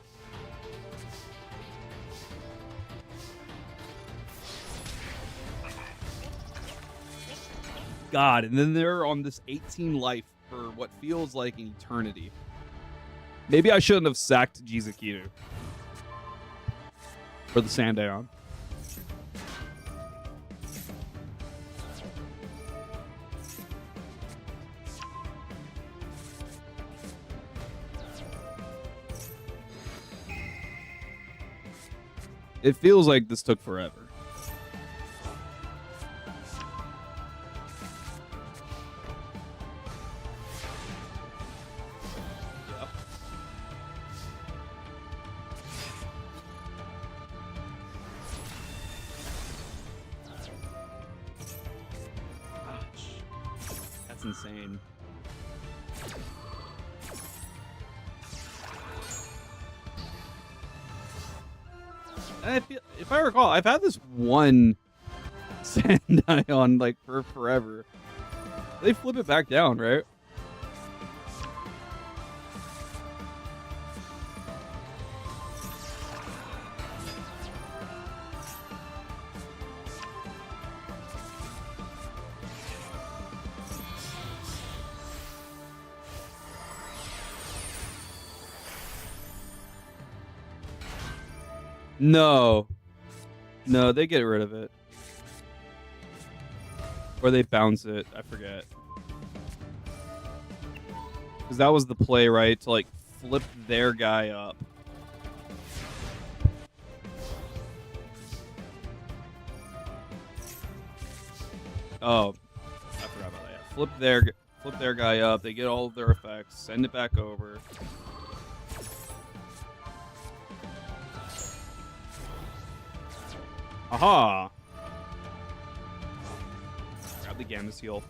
God, and then they're on this 18 life for what feels like an eternity. Maybe I shouldn't have sacked Jizukiru for the Sandaeon. It feels like this took forever. Insane. And I feel, if I recall, I've had this one Sandaeon like for forever. They flip it back down, right? No. No, they get rid of it. Or they bounce it. I forget. Because that was the play, right? To, like, flip their guy up. Oh. I forgot about that. Yeah. Flip their guy up. They get all of their effects. Send it back over. Aha! Gamma Seal.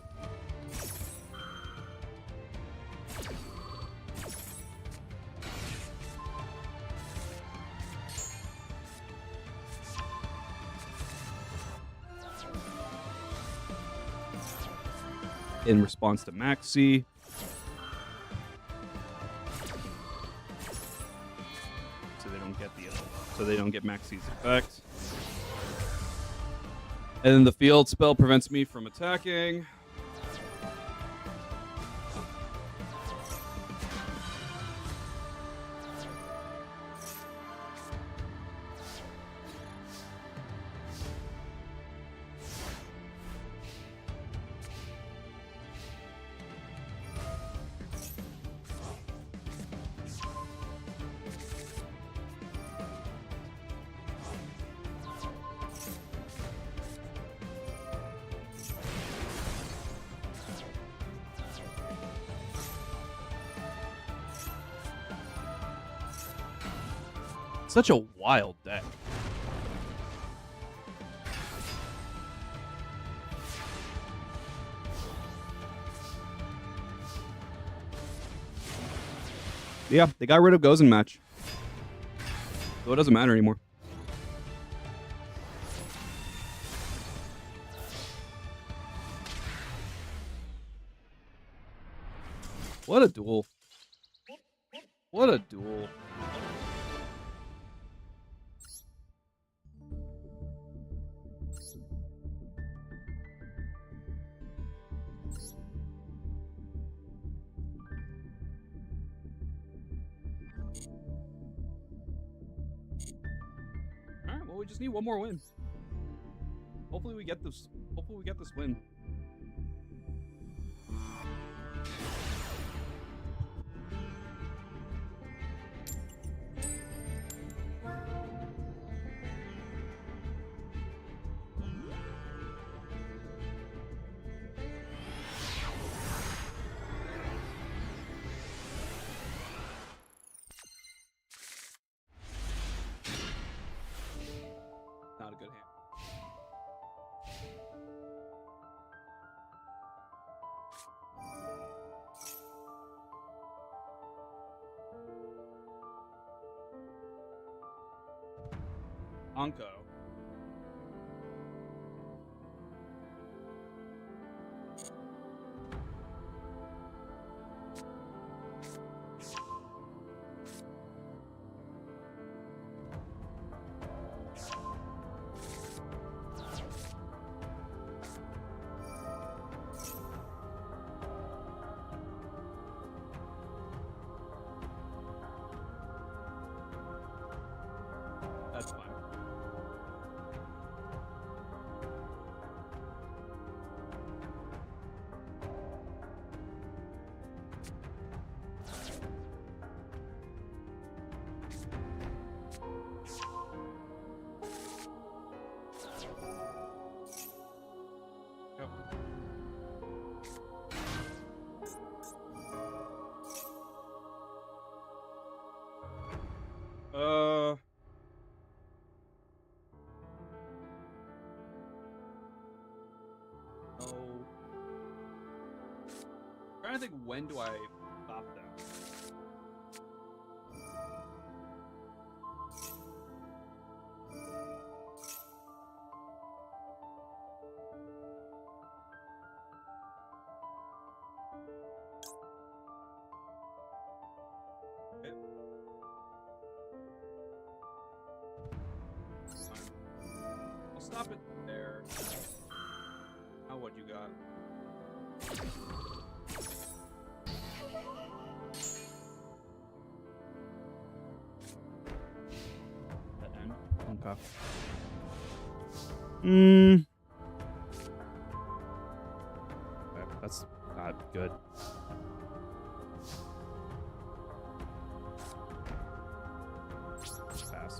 In response to Maxi. So they don't get Maxi's effect. And then the field spell prevents me from attacking. Such a wild deck. Yeah, they got rid of Gozen Match. So it doesn't matter anymore. What a duel. What a duel. Alright, well, we just need one more win. Hopefully we get this. Hopefully we get this win. Not a good hand. Anko. That's fine. Go. Oh. I'm trying to think, when do I stop that? Okay. I'll stop it there. Now what you got? That end? Okay. Okay, that's not good. Pass.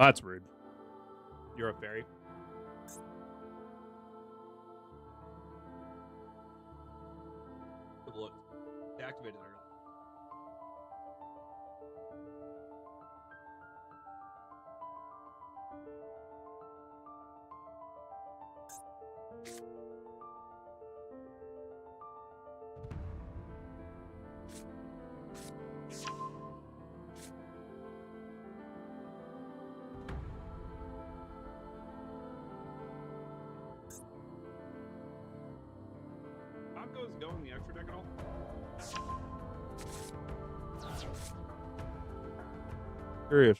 Oh, that's rude. You're a fairy. Look, they activated early. Conco's going the extra deck at all? Curious.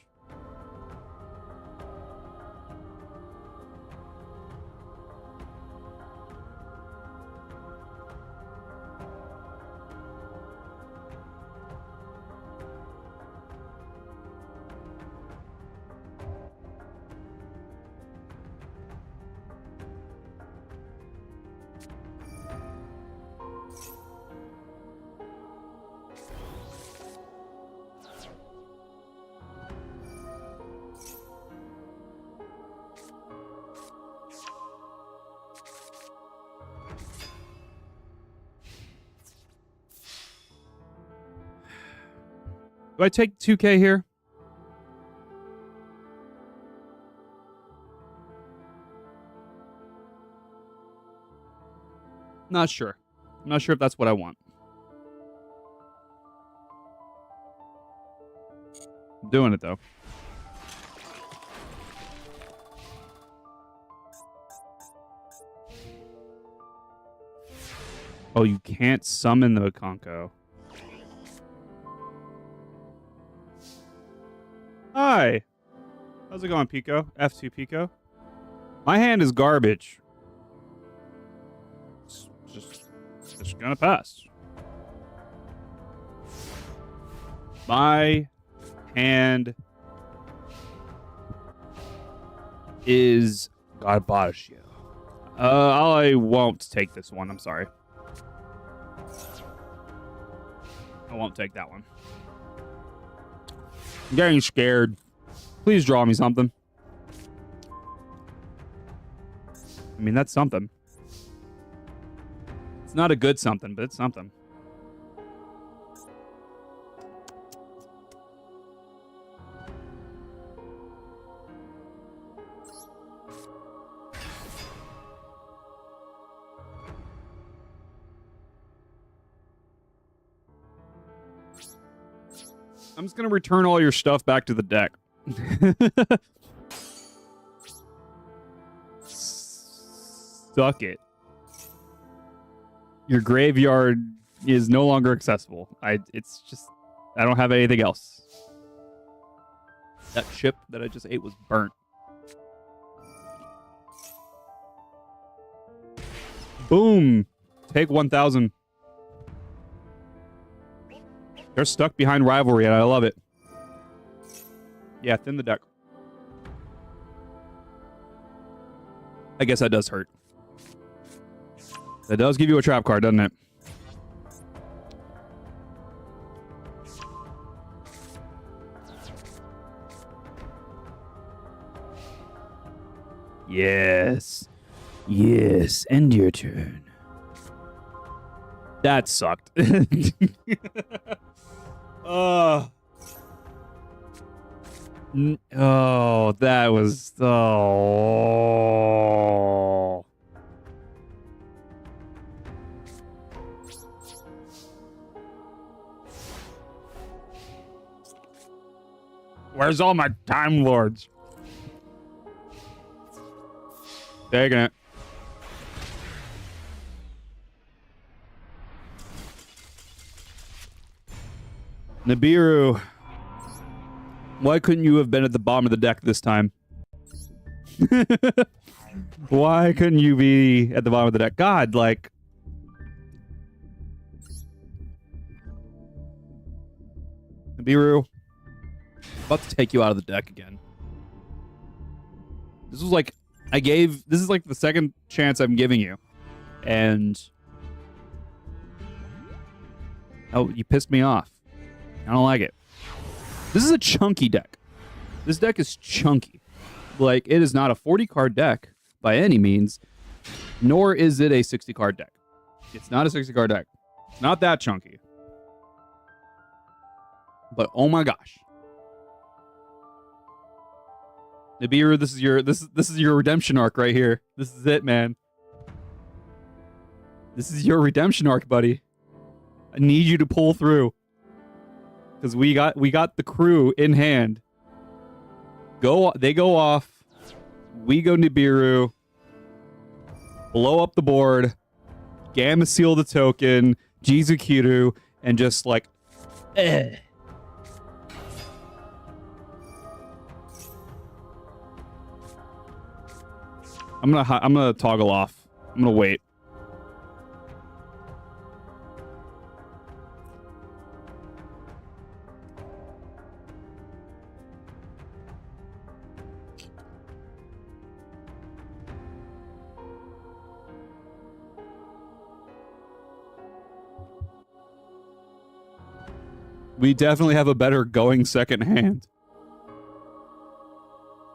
Do I take 2K here? Not sure. I'm not sure if that's what I want. I'm doing it, though. Oh, you can't summon the Conco. Hi. How's it going, Pico? F2 Pico. My hand is garbage. It's just gonna pass. My hand is garbage. I won't take this one. I'm sorry. I won't take that one. I'm getting scared. Please draw me something. I mean, that's something. It's not a good something, but it's something. I'm just going to return all your stuff back to the deck. Suck it. Your graveyard is no longer accessible. It's just, I don't have anything else. That chip that I just ate was burnt. Boom. Take 1,000. They're stuck behind Rivalry, and I love it. Yeah, thin the deck. I guess that does hurt. That does give you a trap card, doesn't it? Yes. Yes, end your turn. That sucked. Oh, that was... Oh. Where's all my Time Lords? Taking it. Nibiru, why couldn't you have been at the bottom of the deck this time? Why couldn't you be at the bottom of the deck? God, like... Nibiru, about to take you out of the deck again. This was like... This is like the second chance I'm giving you. And... Oh, you pissed me off. I don't like it. This is a chunky deck. This deck is chunky. Like, it is not a 40-card deck by any means, nor is it a 60-card deck. It's not a 60-card deck. It's not that chunky. But oh my gosh. Nibiru, this is your redemption arc right here. This is it, man. This is your redemption arc, buddy. I need you to pull through. Because we got the crew in hand. They go off. We go Nibiru. Blow up the board. Gamma seal the token. Jizukiru. And just like... I'm gonna toggle off. I'm gonna wait. We definitely have a better going second hand.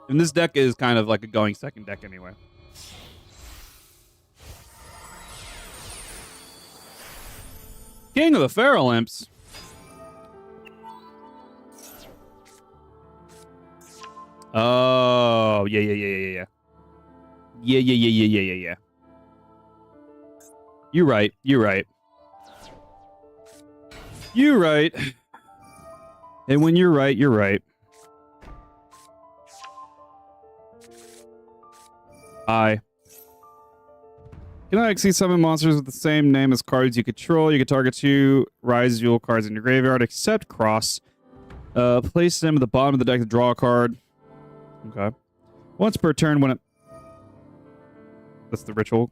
And this deck is kind of like a going second deck anyway. King of the Feral Imps. Oh, yeah. Yeah. You're right. And when you're right, you're right. Can I exceed summon monsters with the same name as cards you control? You can target 2 Rise Duel cards in your graveyard, except Cross. Place them at the bottom of the deck to draw a card. Okay. Once per turn when it... That's the ritual.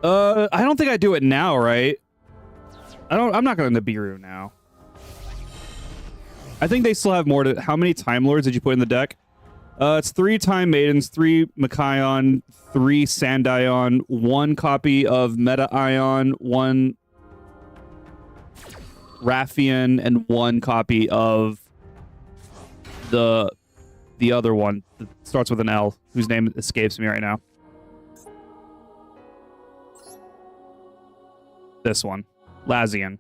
I don't think I do it now, right? I'm not going to Nibiru now. I think they still have more to... How many Time Lords did you put in the deck? It's 3 Time Maidens, 3 Makayon, 3 Sandion, 1 copy of Meta Ion, 1 Raffian, and 1 copy of the other one that starts with an L, whose name escapes me right now. This one. Lazian.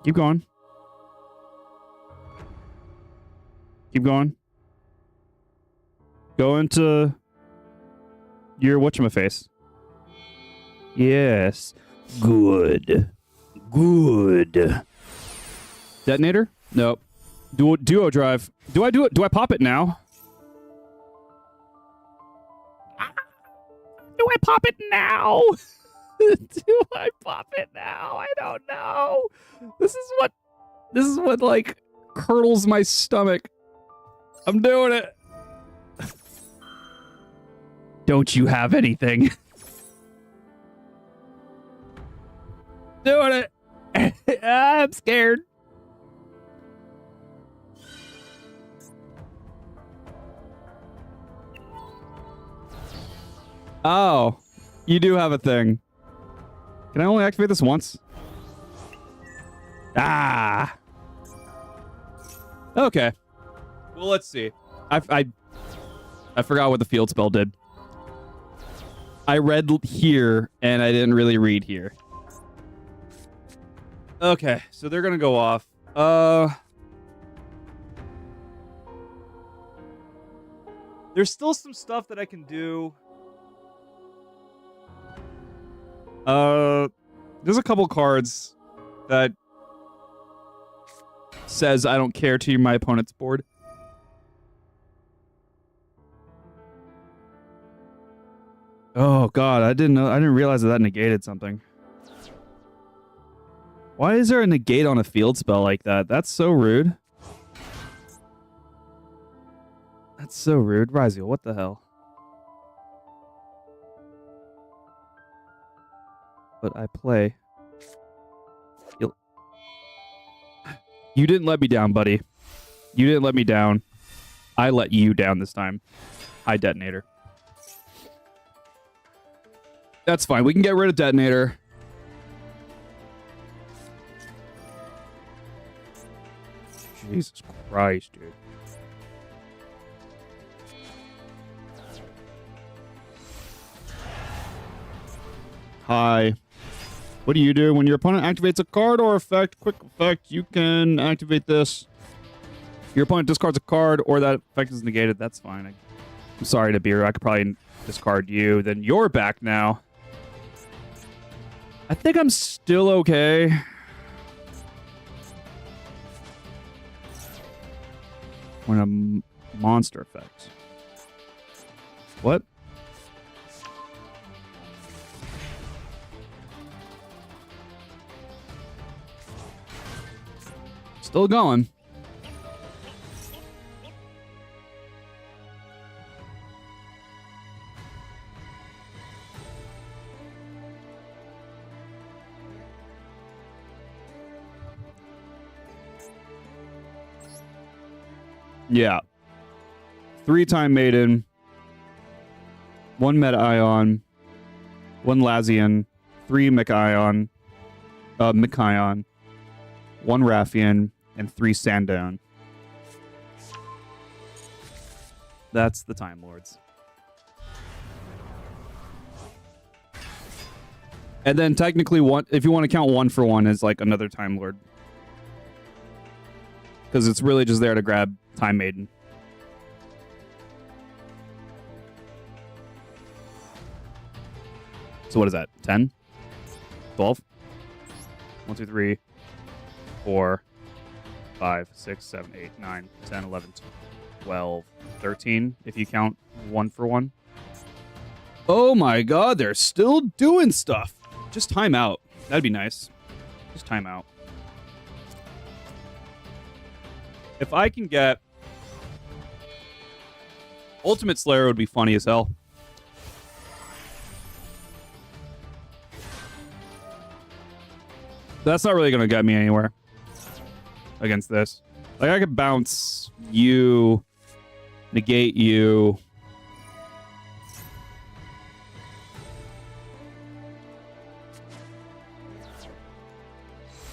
Keep going. Keep going. Go into your whatchamaface. Yes. Good. Detonator? Nope. Duo drive. Do I do it? Do I pop it now? Do I pop it now? Do I pop it now? I don't know. This is what like curdles my stomach. I'm doing it. Don't you have anything? Doing it. I'm scared. Oh, you do have a thing. Can I only activate this once? Ah. Okay. Well, let's see. I forgot what the field spell did. I read here, and I didn't really read here. Okay, so they're gonna go off. There's still some stuff that I can do. There's a couple cards that says I don't care to my opponent's board. Oh god, I didn't realize that negated something. Why is there a negate on a field spell like that? That's so rude. That's so rude. Rizio, what the hell? But I play. You didn't let me down, buddy. You didn't let me down. I let you down this time. Hi, Detonator. That's fine. We can get rid of Detonator. Jesus Christ, dude. Hi. What do you do? When your opponent activates a card or effect, quick effect, you can activate this. Your opponent discards a card or that effect is negated. That's fine. I'm sorry, Nibiru. I could probably discard you. Then you're back now. I think I'm still okay. When a monster effect. What? Still going. Yeah. 3-time Maiden. 1 Meta Ion. 1 Lazian. 3 Mechaion. 1 Raffian. And 3 Sandown. That's the Time Lords. And then technically, one, if you want to count 1 for 1, is like another Time Lord. Because it's really just there to grab Time Maiden. So what is that? 10? 12? 1, 2, 3, 4, 5, 6, 7, 8, 9, 10, 11, 12, 13, if you count 1 for 1. Oh my god, they're still doing stuff. Just time out. That'd be nice. Just time out. If I can get... Ultimate Slayer would be funny as hell. That's not really going to get me anywhere against this. Like, I could bounce you, negate you.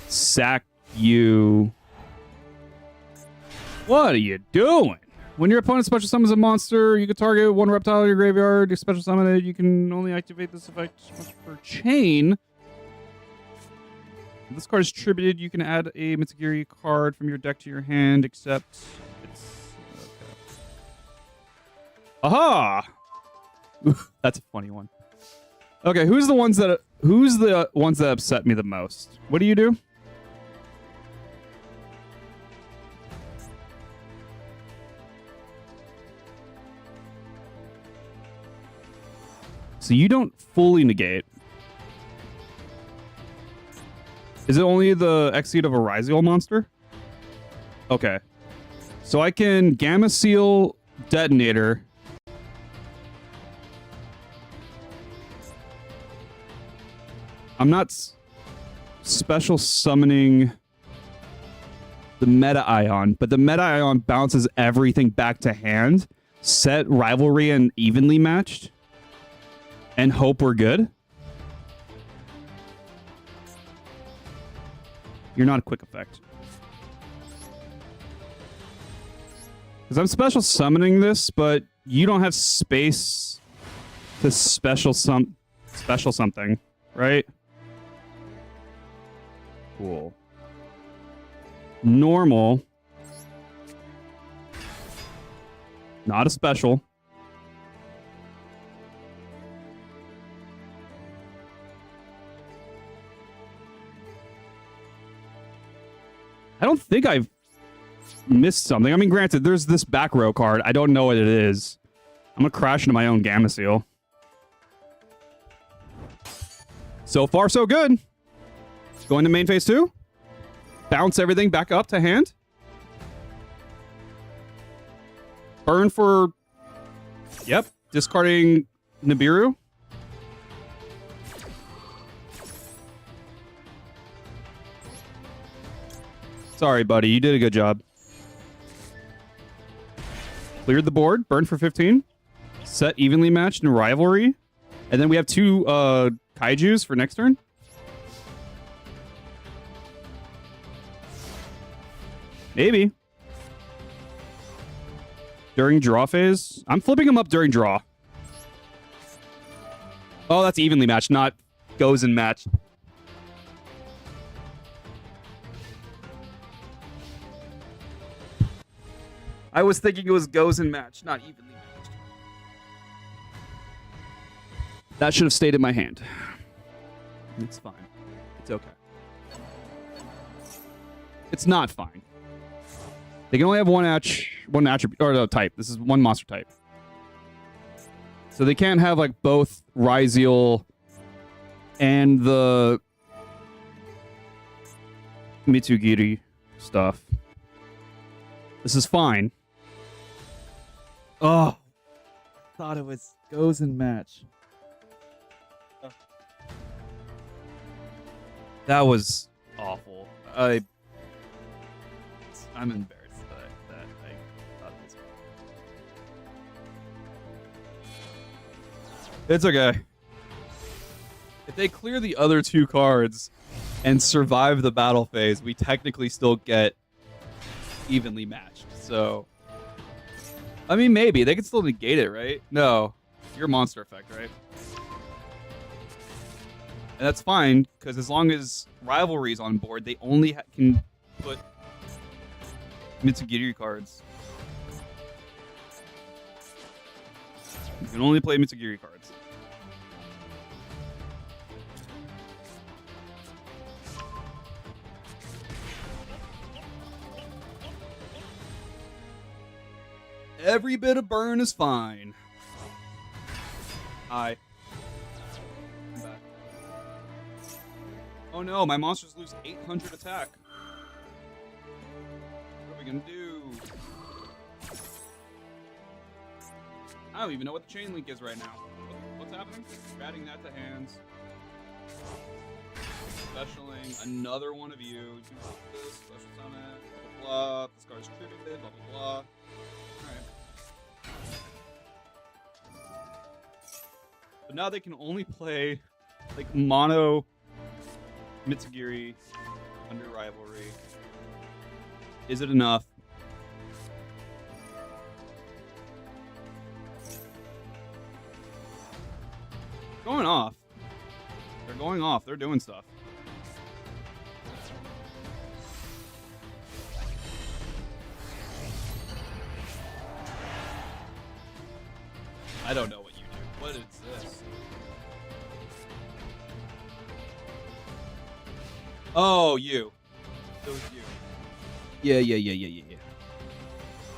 Sack you. What are you doing? When your opponent special summons a monster, you can target 1 reptile in your graveyard. You special summon it. You can only activate this effect once per chain. If this card is tributed, you can add a Mitsugiri card from your deck to your hand, except it's... Okay. Aha! That's a funny one. Okay, who's the ones that upset me the most? What do you do? So you don't fully negate. Is it only the Exceed of a Ryziel monster? Okay. So I can Gamma Seal Detonator. I'm not special summoning the Meta Ion, but the Meta Ion bounces everything back to hand. Set Rivalry and evenly matched. And hope we're good? You're not a quick effect. Because I'm special summoning this, but you don't have space to special something, right? Cool. Normal. Not a special. I don't think I've missed something. I mean, granted, there's this back row card. I don't know what it is. I'm going to crash into my own Gamma Seal. So far, so good. Going to main phase 2. Bounce everything back up to hand. Burn for... Yep. Discarding Nibiru. Sorry, buddy. You did a good job. Cleared the board. Burn for 15. Set evenly matched in Rivalry. And then we have 2 Kaijus for next turn. Maybe. During draw phase? I'm flipping him up during draw. Oh, that's evenly matched, not goes and matched. I was thinking it was goes and matched, not evenly matched. That should have stayed in my hand. It's fine. It's okay. It's not fine. They can only have one attribute, or no, type. This is one monster type. So they can't have like both Ryziel and the Mitsugiri stuff. This is fine. Oh, thought it was goes and match. That was awful. I'm embarrassed that I thought this. It's okay. If they clear the other two cards and survive the battle phase, we technically still get evenly matched. So, I mean, maybe they could still negate it, right? No, your monster effect, right? And that's fine because as long as Rivalry's on board, they only can put Mitsugiri cards. You can only play Mitsugiri cards. Every bit of burn is fine. Hi. I'm back. Oh no, my monsters lose 800 attack. What are we gonna do? I don't even know what the chain link is right now. What's happening? We're adding that to hands. Specialing another one of you. Do this, special summon, blah blah blah. This card's tributed, blah blah blah. Alright. But now they can only play like mono Mitsugiri under Rivalry. Is it enough? Going off. They're going off. They're doing stuff. I don't know what you do. What is this? Oh, you. It was you. Yeah.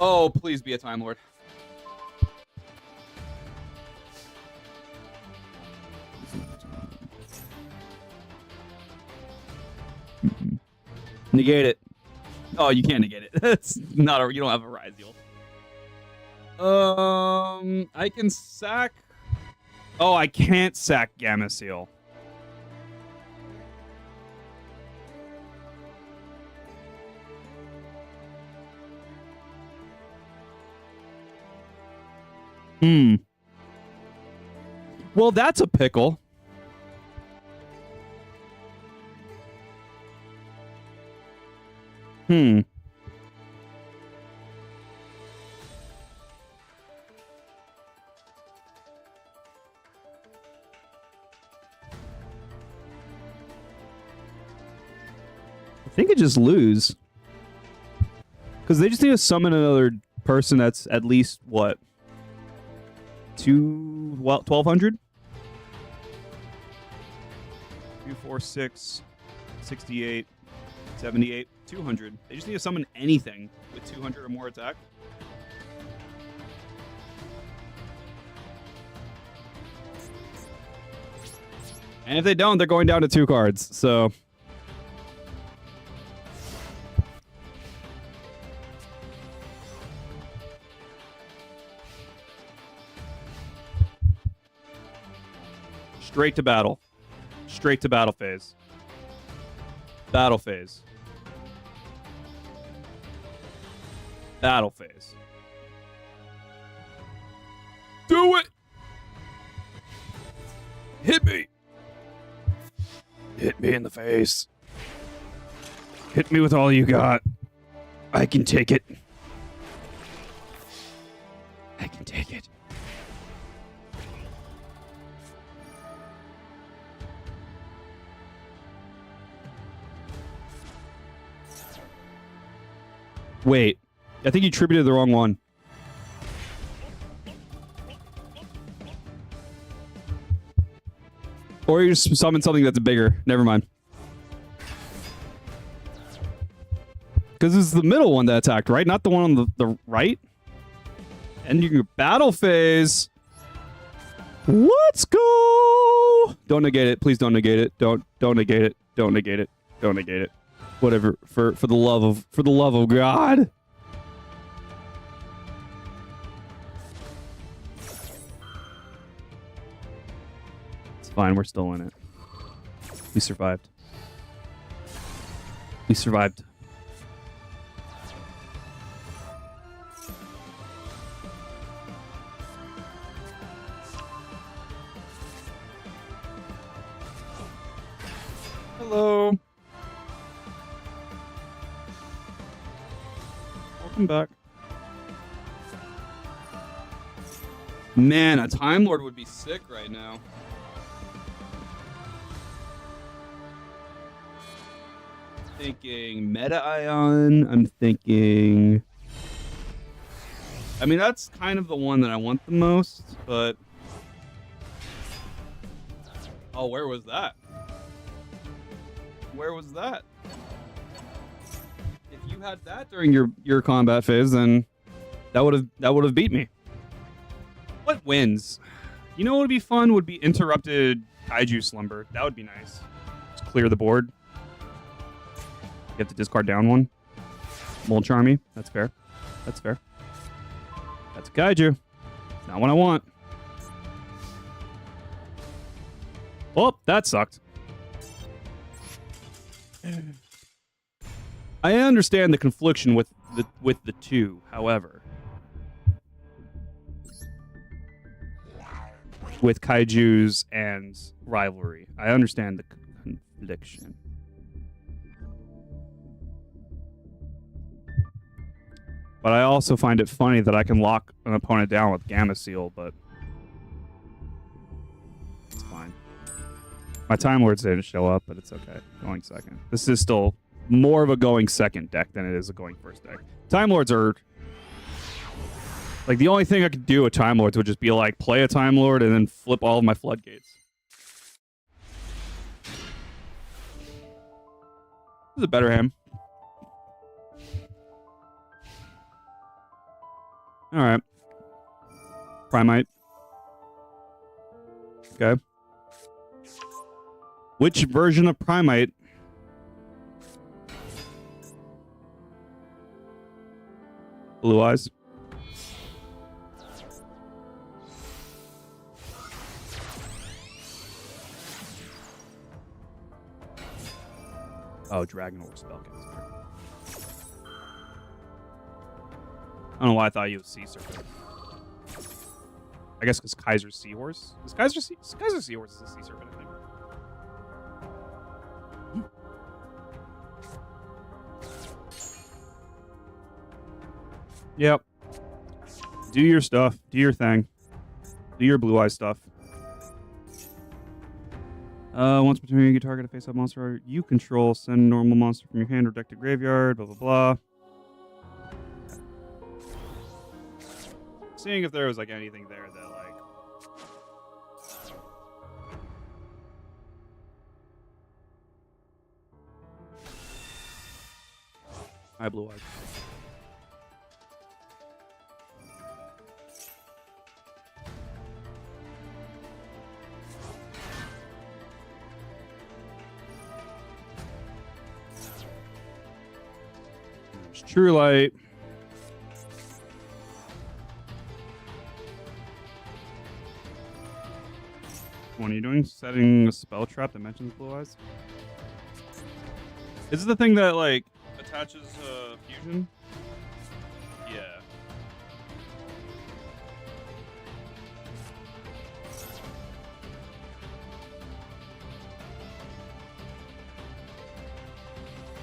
Oh, please be a Time Lord. Negate it. Oh, you can't negate it. It's not a. You don't have a Ryziel. I can sack. Oh, I can't sack Gamma Seal. Well, that's a pickle. I think it just lose. Because they just need to summon another person that's at least, what? 1,200? 2, 4, 6, 68, 78, 200. They just need to summon anything with 200 or more attack. And if they don't, they're going down to 2 cards, so... Straight to battle. Straight to battle phase. Battle phase. Battle phase. Do it! Hit me! Hit me in the face. Hit me with all you got. I can take it. Wait. I think you tributed the wrong one. Or you just summon something that's bigger. Never mind. Because it's the middle one that attacked, right? Not the one on the right? And you can battle phase. Let's go! Don't negate it. Please don't negate it. Don't negate it. Don't negate it. Don't negate it. Whatever. For the love of God. It's fine. We're still in it. We survived. We survived. Hello. Welcome back. Man, a Time Lord would be sick right now. Thinking Meta Ion. I'm thinking... I mean, that's kind of the one that I want the most, but... Oh, where was that? Where was that? If you had that during your combat phase, then that would have beat me. What wins? You know what would be fun? Would be interrupted Kaiju Slumber. That would be nice. Just clear the board. You have to discard down one. Mold Charmy. That's fair. That's fair. That's a Kaiju. Not what I want. Oh, that sucked. I understand the confliction with the two, however. With kaijus and rivalry. I understand the confliction. But I also find it funny that I can lock an opponent down with Gamma Seal, but it's fine. My Time Lords didn't show up, but it's okay. Going second. This is still more of a going second deck than it is a going first deck. Time Lords are... Like, the only thing I could do with Time Lords would just be, like, play a Time Lord and then flip all of my floodgates. This is a better hand. Alright. Primite. Okay. Which version of Primite? Blue Eyes. Oh, Dragon Orc Spellcaster. I don't know why I thought you was Sea Serpent. I guess because Kaiser's Seahorse? Is Kaiser Seahorse is a Sea Serpent, I think. Yep. Do your stuff. Do your thing. Do your Blue Eye stuff. Once per turn, you can target a face-up monster you control. Send a normal monster from your hand or deck to graveyard. Blah, blah, blah. Seeing if there was, like, anything there that, like... Hi, Blue Eyes. True Light. What are you doing? Setting a spell trap that mentions Blue Eyes? Is this the thing that, like, attaches fusion? Yeah.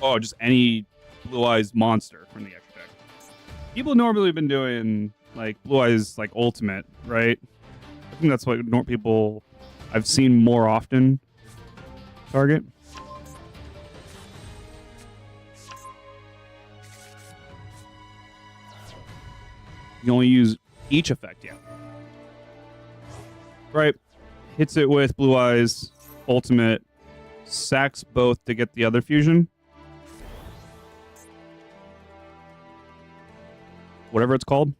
Oh, just any Blue Eyes monster from the extra deck. People normally have been doing like Blue Eyes like ultimate, right? I think that's what people I've seen more often target. You only use each effect, yeah. Right. Hits it with Blue Eyes, ultimate, sacks both to get the other fusion. Whatever it's called.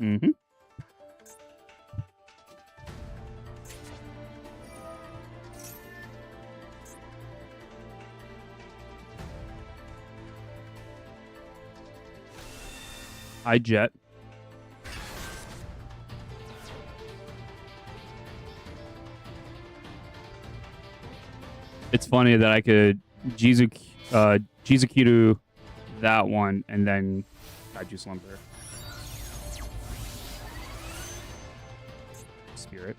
Mm-hmm. High jet. It's funny that I could Jizukiru that one and then Kaiju Slumber. Spirit.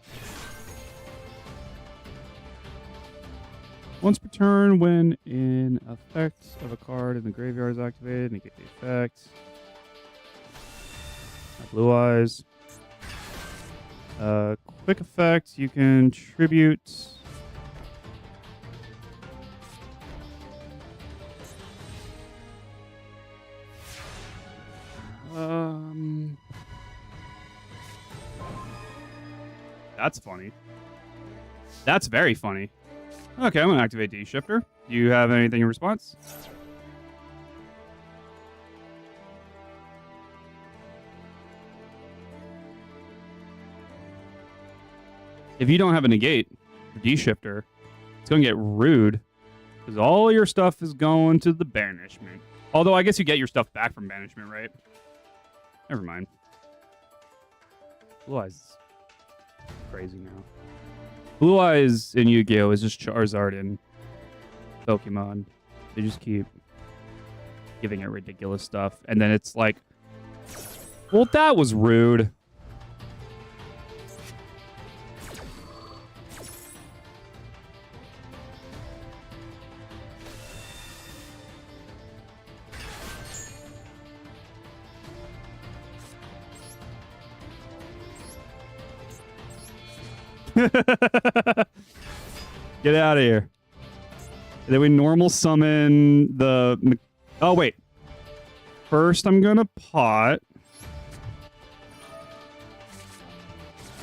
Once per turn, when an effect of a card in the graveyard is activated, negate the effect. Blue Eyes. Quick effect, you can tribute. That's funny. That's very funny. Okay, I'm going to activate D-Shifter. Do you have anything in response? If you don't have a negate for D-Shifter, it's going to get rude because all your stuff is going to the banishment. Although I guess you get your stuff back from banishment, right? Never mind. Blue Eyes is crazy now. Blue Eyes in Yu-Gi-Oh! Is just Charizard in Pokemon. They just keep giving it ridiculous stuff. And then it's like, well, that was rude. Get out of here. And then we normal summon the... Oh, wait. First, I'm going to pot.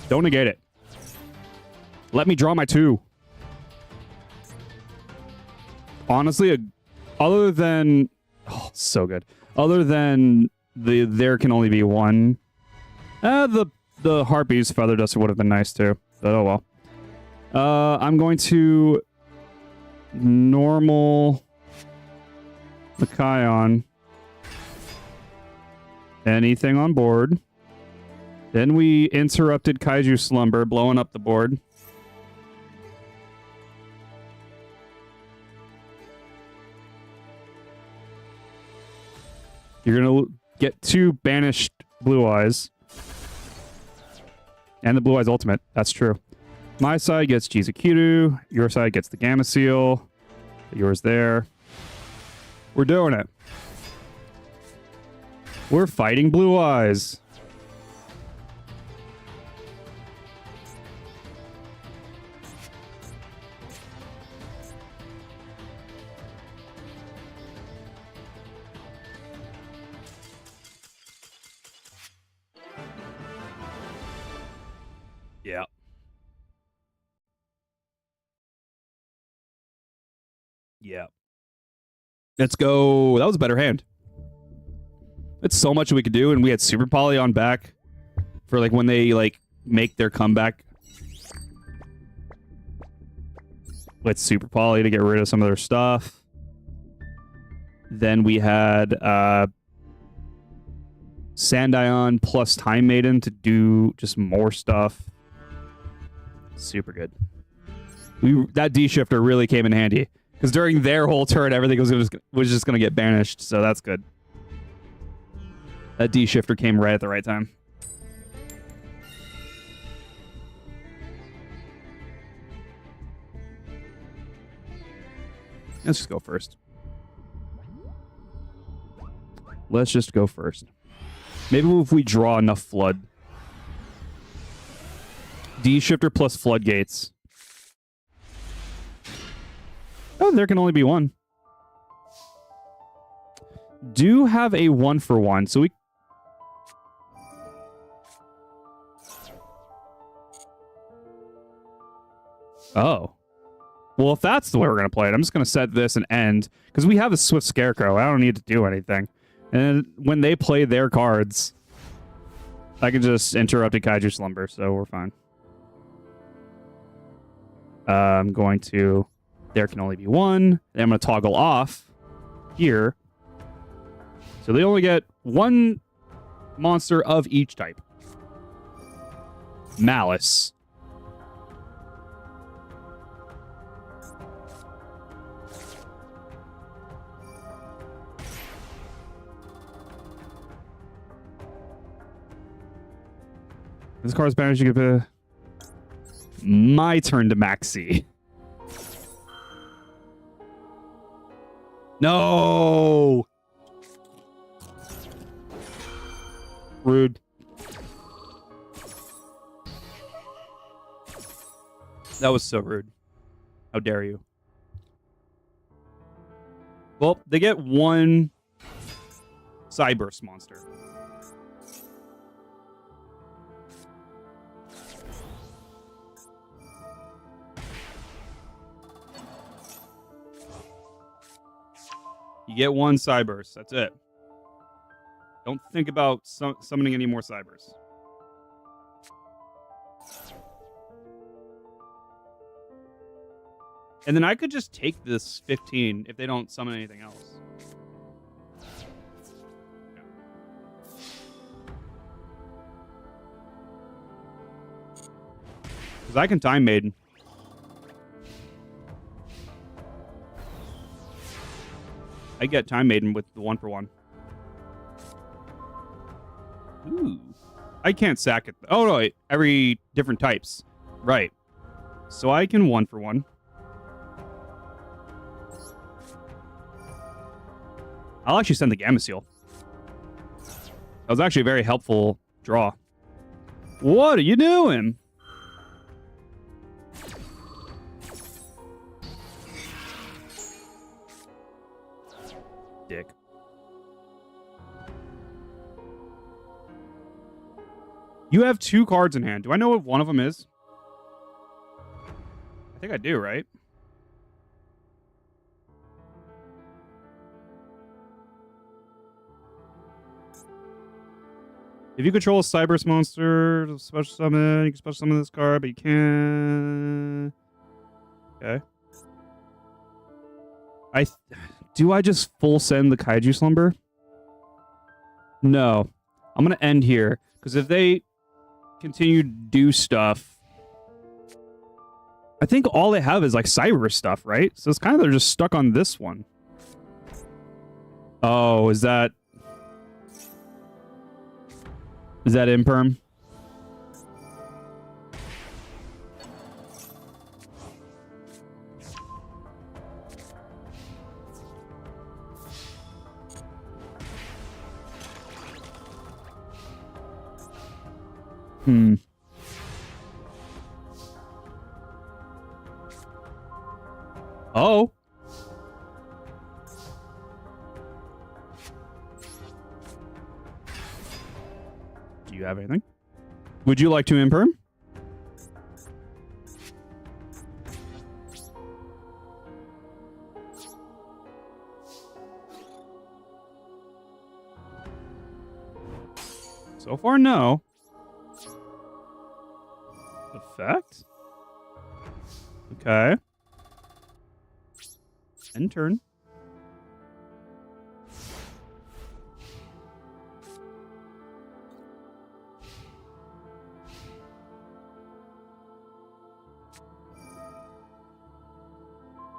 Don't negate it. Let me draw my 2. Honestly, other than... Oh, so good. Other than there can only be one. The Harpy's Feather Duster would have been nice too, but oh well. I'm going to normal the Kion. Anything on board. Then we interrupted Kaiju Slumber, blowing up the board. You're going to get 2 banished Blue Eyes. And the Blue Eyes Ultimate. That's true. My side gets Jizukiru. Your side gets the Gamma Seal. Yours there. We're doing it. We're fighting Blue Eyes. Yeah. Yeah. Let's go. That was a better hand. It's so much we could do, and we had Super Poly on back for like when they like make their comeback with Super Poly to get rid of some of their stuff. Then we had Sandion plus Time Maiden to do just more stuff. Super good. That D-Shifter really came in handy. Because during their whole turn, everything was just going to get banished. So that's good. That D-Shifter came right at the right time. Let's just go first. Let's just go first. Maybe if we draw enough Flood, D shifter plus floodgates. Oh, there can only be one. Do have a 1-for-1, so we... Oh. Well, if that's the way we're going to play it, I'm just going to set this and end. Because we have a Swift Scarecrow. I don't need to do anything. And when they play their cards, I can just interrupt a Kaiju Slumber, so we're fine. I'm going to... There can only be one. And I'm going to toggle off here. So they only get one monster of each type. Malice. This card's banished. You give my turn to Maxi. No. Rude. That was so rude. How dare you? Well, they get one Cyburst monster. You get one Cyburst. That's it. Don't think about summoning any more Cybers. And then I could just take this 15 if they don't summon anything else. Because I can Time Maiden. I get Time Maiden with the 1-for-1. Ooh. I can't sack it. Oh, no, wait. Every different types. Right. So I can 1-for-1. I'll actually send the Gamma Seal. That was actually a very helpful draw. What are you doing? Dick. You have 2 cards in hand. Do I know what one of them is? I think I do, right? If you control a Cyberse monster, special summon, you can special summon this card, but you can't... Okay. Do I just full send the Kaiju Slumber? No. I'm going to end here, because if they continue to do stuff, I think all they have is like Cyber stuff, right? So it's kind of they're just stuck on this one. Oh, is that imperm? Oh. Do you have anything? Would you like to imperm? So far, no. Effect? Okay. End turn.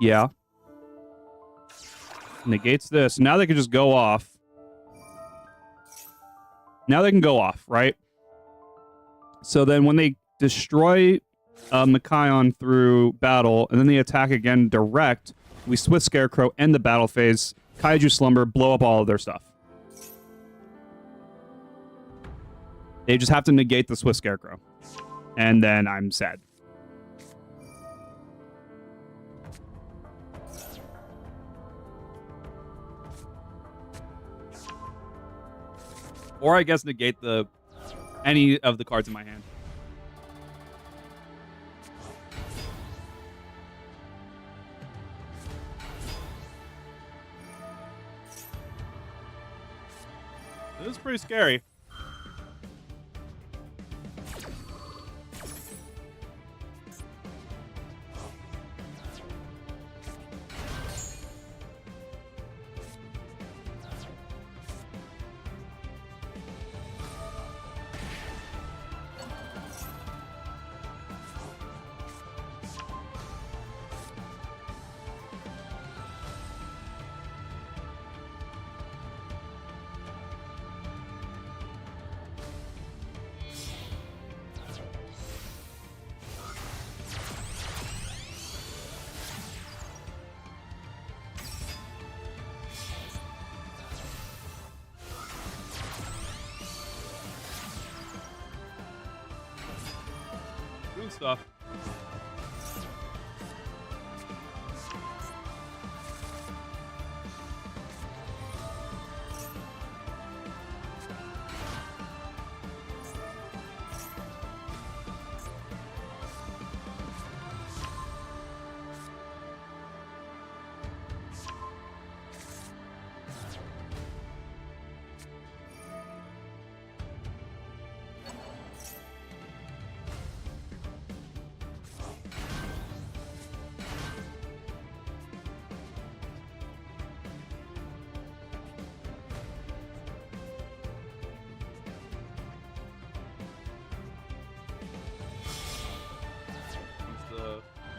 Yeah. Negates this. Now they can just go off. Now they can go off, right? So then when they destroy Mikaon through battle, and then they attack again direct, we Swift Scarecrow end the battle phase, Kaiju Slumber, blow up all of their stuff. They just have to negate the Swift Scarecrow. and then I'm sad. Or I guess negate any of the cards in my hand. This is pretty scary. Doing stuff.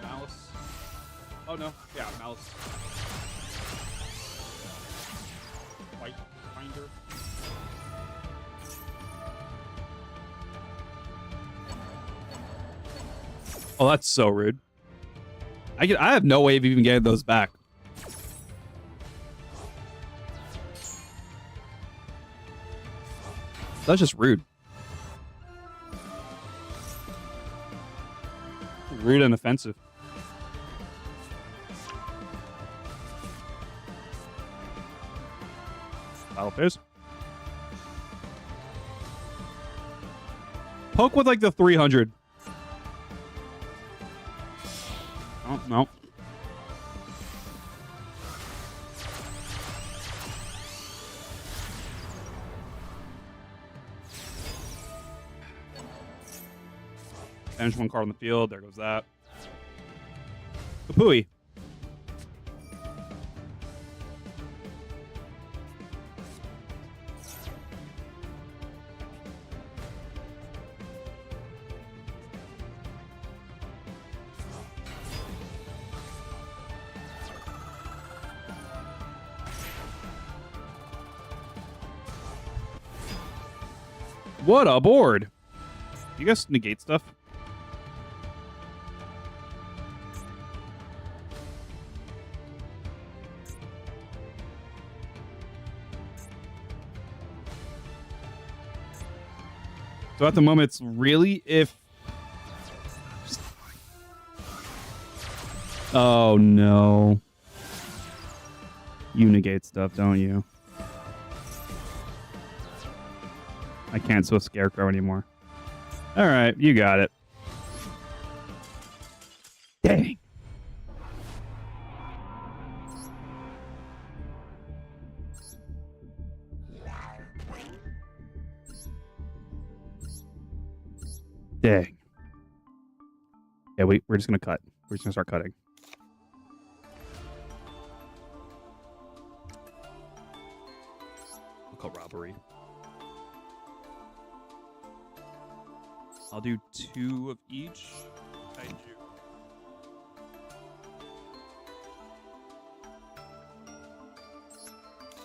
Mouse. Oh no, yeah, mouse. White finder. Oh, that's so rude. I have no way of even getting those back. That's just rude. Rude and offensive. Battle Fizz. Poke with like the 300. Oh, no. Banish one card on the field. There goes that. Kapui. What a board. You guys negate stuff? So at the moment, it's really if... Oh, no. You negate stuff, don't you? I can't so Scarecrow anymore. All right, you got it. Dang. Dang. Yeah, we're just gonna cut. We're just gonna start cutting. We'll call robbery. I'll do 2 of each. Kaiju.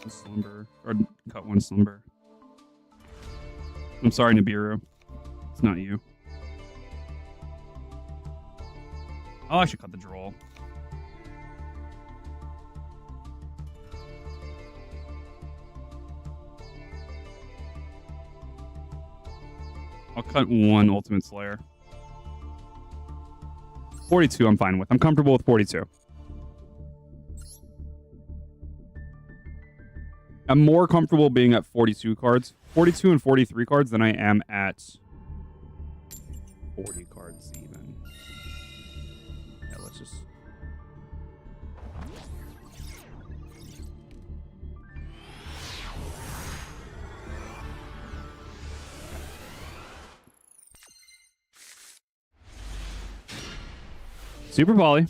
Slumber. Or cut 1 slumber. I'm sorry, Nibiru. It's not you. Oh, I should cut the droll. I'll cut 1 Ultimate Slayer. 42 I'm fine with. I'm comfortable with 42. I'm more comfortable being at 42 cards. 42 and 43 cards than I am at 40 cards even. Yeah, let's just... Super Poly.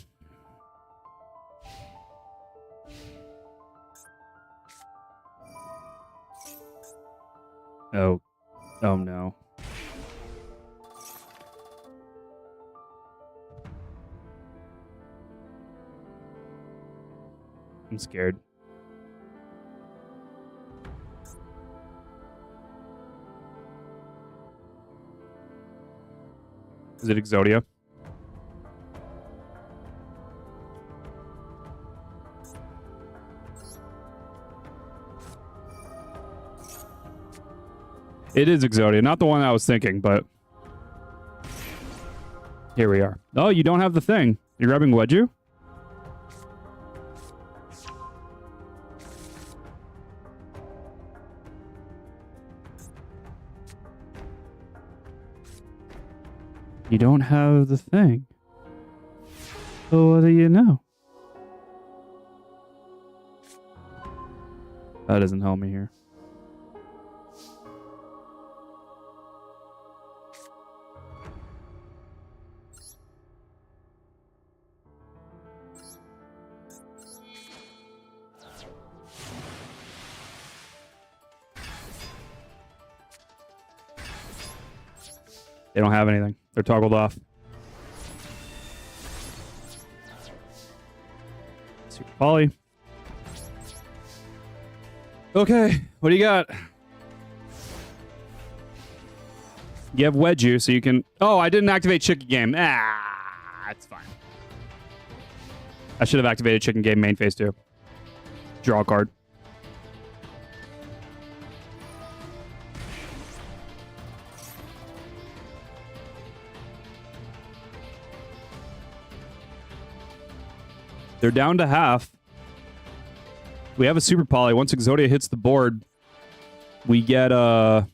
Oh. Oh no. I'm scared. Is it Exodia? It is Exodia, not the one I was thinking, but here we are. Oh, you don't have the thing. You're grabbing Wedju? You don't have the thing. So what do you know? That doesn't help me here. They don't have anything. They're toggled off. Super Poly. Okay, what do you got? You have Wedju, so you can... Oh, I didn't activate Chicken Game. Ah, it's fine. I should have activated Chicken Game main phase too. Draw a card. They're down to half. We have a Super Poly. Once Exodia hits the board, we get a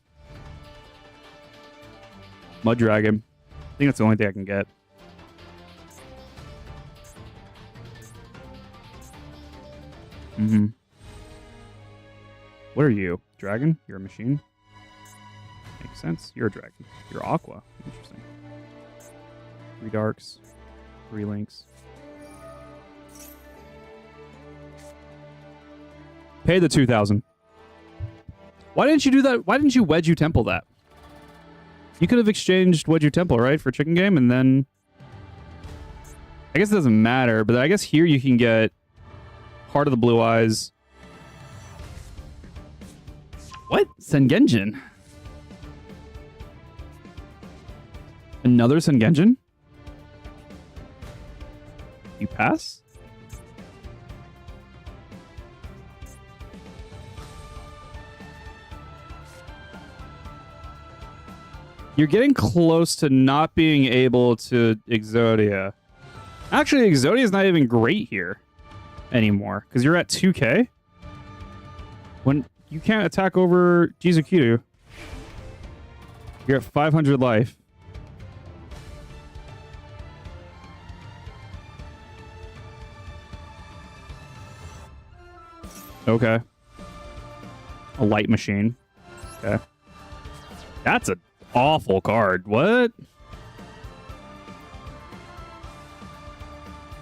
Mud Dragon. I think that's the only thing I can get. Mm-hmm. What are you? Dragon? You're a machine? Makes sense. You're a dragon. You're Aqua. Interesting. 3 darks. 3 links. Pay the 2,000. Why didn't you do that? Why didn't you Wedju Temple that? You could have exchanged Wedju Temple, right, for Chicken Game, and then... I guess it doesn't matter, but I guess here you can get Heart of the Blue Eyes. What? Sengenjin? Another Sengenjin? You pass? You're getting close to not being able to Exodia. Actually, Exodia is not even great here anymore because you're at 2k. When you can't attack over Jizukiru, you're at 500 life. Okay. A light machine. Okay. That's a awful card. What?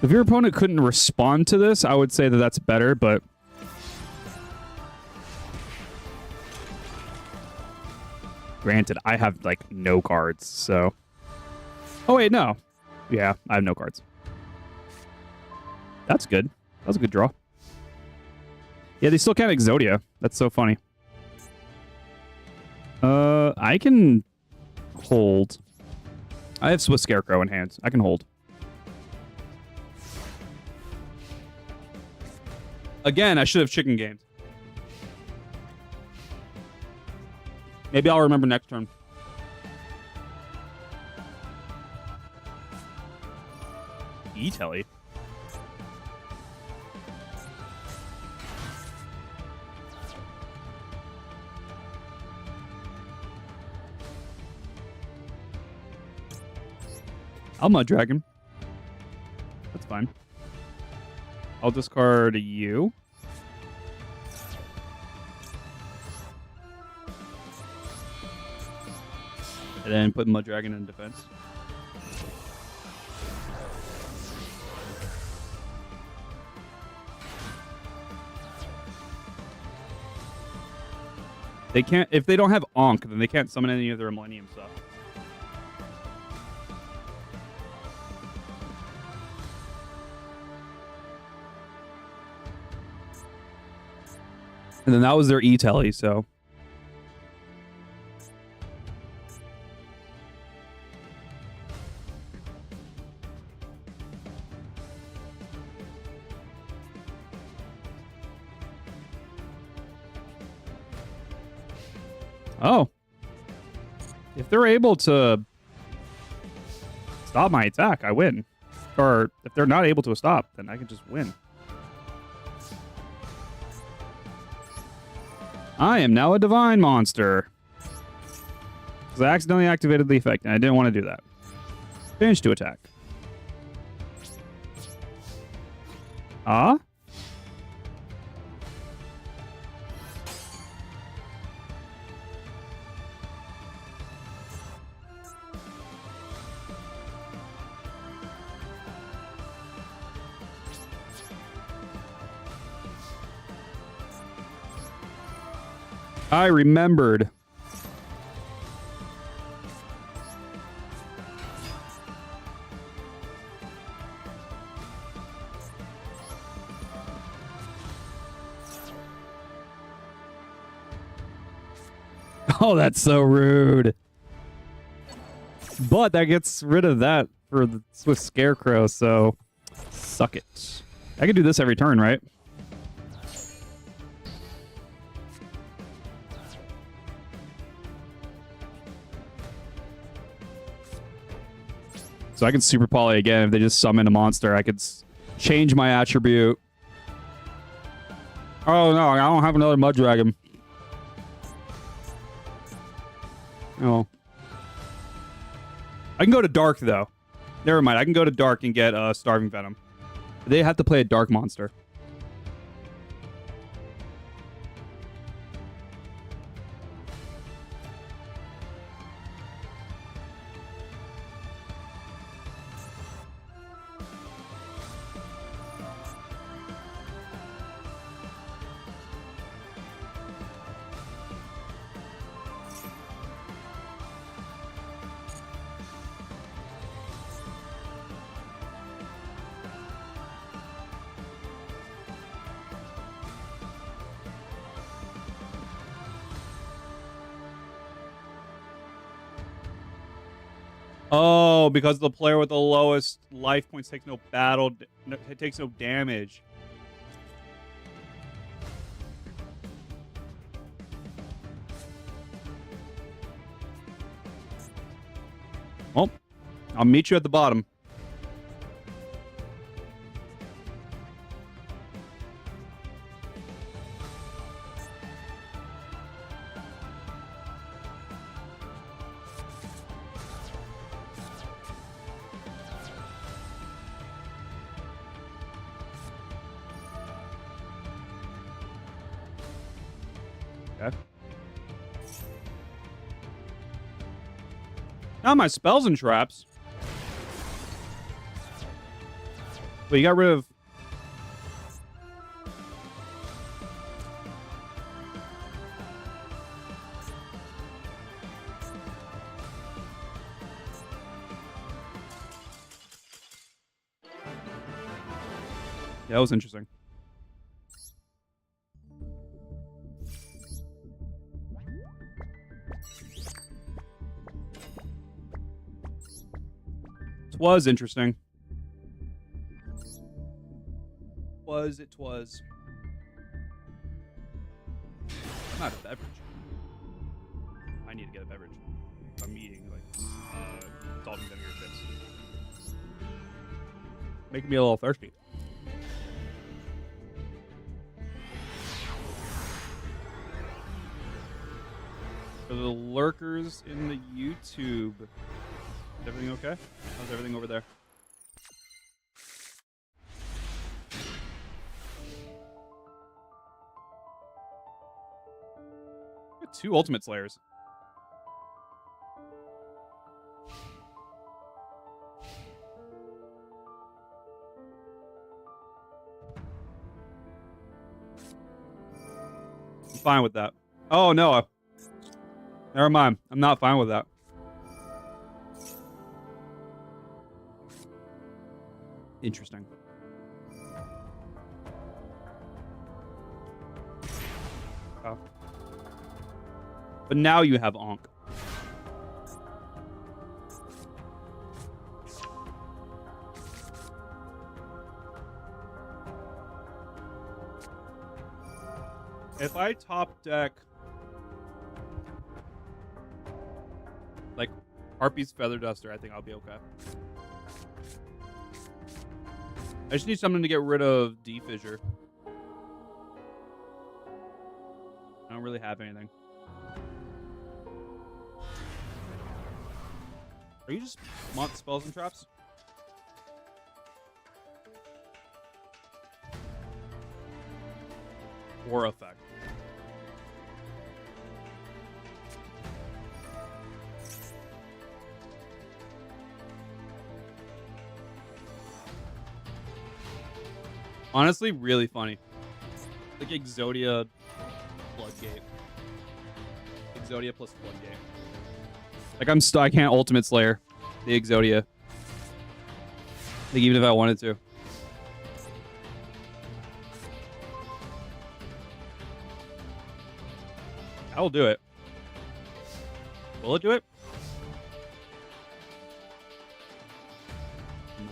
If your opponent couldn't respond to this, I would say that that's better, but... Granted, I have, like, no cards, so... Oh, wait, no. Yeah, I have no cards. That's good. That was a good draw. Yeah, they still can't Exodia. That's so funny. I can... hold. I have Swiss Scarecrow in hand. I can hold. Again, I should have Chicken Gamed. Maybe I'll remember next turn. E-Telly. I'll Mud Dragon. That's fine. I'll discard you. And then put Mud Dragon in defense. They can't, if they don't have Ankh, then they can't summon any of their Millennium stuff. And then that was their E-Telly, so. Oh. If they're able to stop my attack, I win. Or if they're not able to stop, then I can just win. I am now a divine monster. Because I accidentally activated the effect, and I didn't want to do that. Finish to attack. Ah? I remembered. Oh, that's so rude. But that gets rid of that for the Swift Scarecrow, so suck it. I can do this every turn, right? So I can Super Poly again if they just summon a monster. I could change my attribute. Oh no, I don't have another Mud Dragon. Oh. I can go to Dark, though. Never mind. I can go to Dark and get Starving Venom. They have to play a Dark monster. Oh, because the player with the lowest life points takes no battle, it takes no damage. Well, I'll meet you at the bottom. Okay. Now my spells and traps. But you got rid of... Yeah, that was interesting. It was interesting. It was. I'm out of beverage. I need to get a beverage. I'm eating, like, salt and vinegar chips. Making me a little thirsty. For the lurkers in the YouTube, is everything okay? How's everything over there? Got 2 Ultimate Slayers. I'm fine with that. Oh, no. Never mind. I'm not fine with that. Interesting. Oh. But now you have Onk. If I top deck like Harpy's Feather Duster, I think I'll be okay. I just need something to get rid of D-Fissure. I don't really have anything. Are you just want spells and traps? Or effect. Honestly, really funny. Like Exodia Floodgate. Exodia plus Floodgate. Like I can't Ultimate Slayer the Exodia. Like even if I wanted to. I will do it. Will it do it? Not.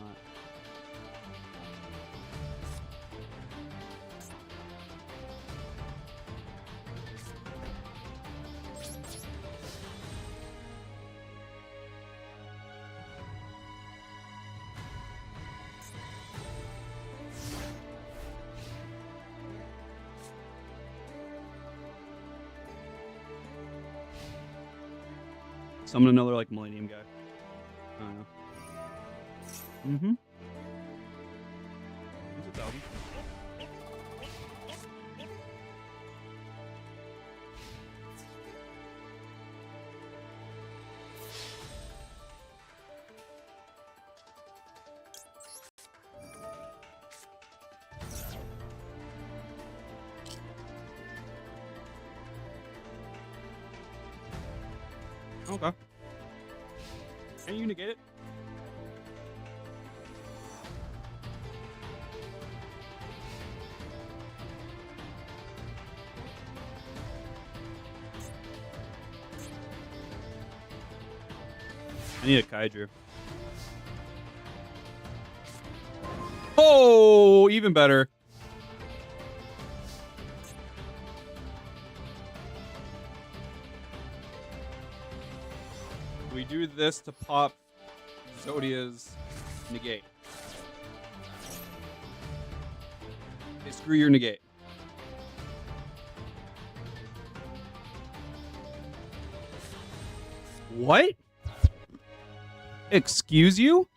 Summon another like Millennium guy. I don't know. Mm-hmm. It's 1,000. Okay. Can you negate it? I need a Kaiju. Oh, even better. We do this to pop Zodia's negate. Okay, screw your negate. What? Excuse you?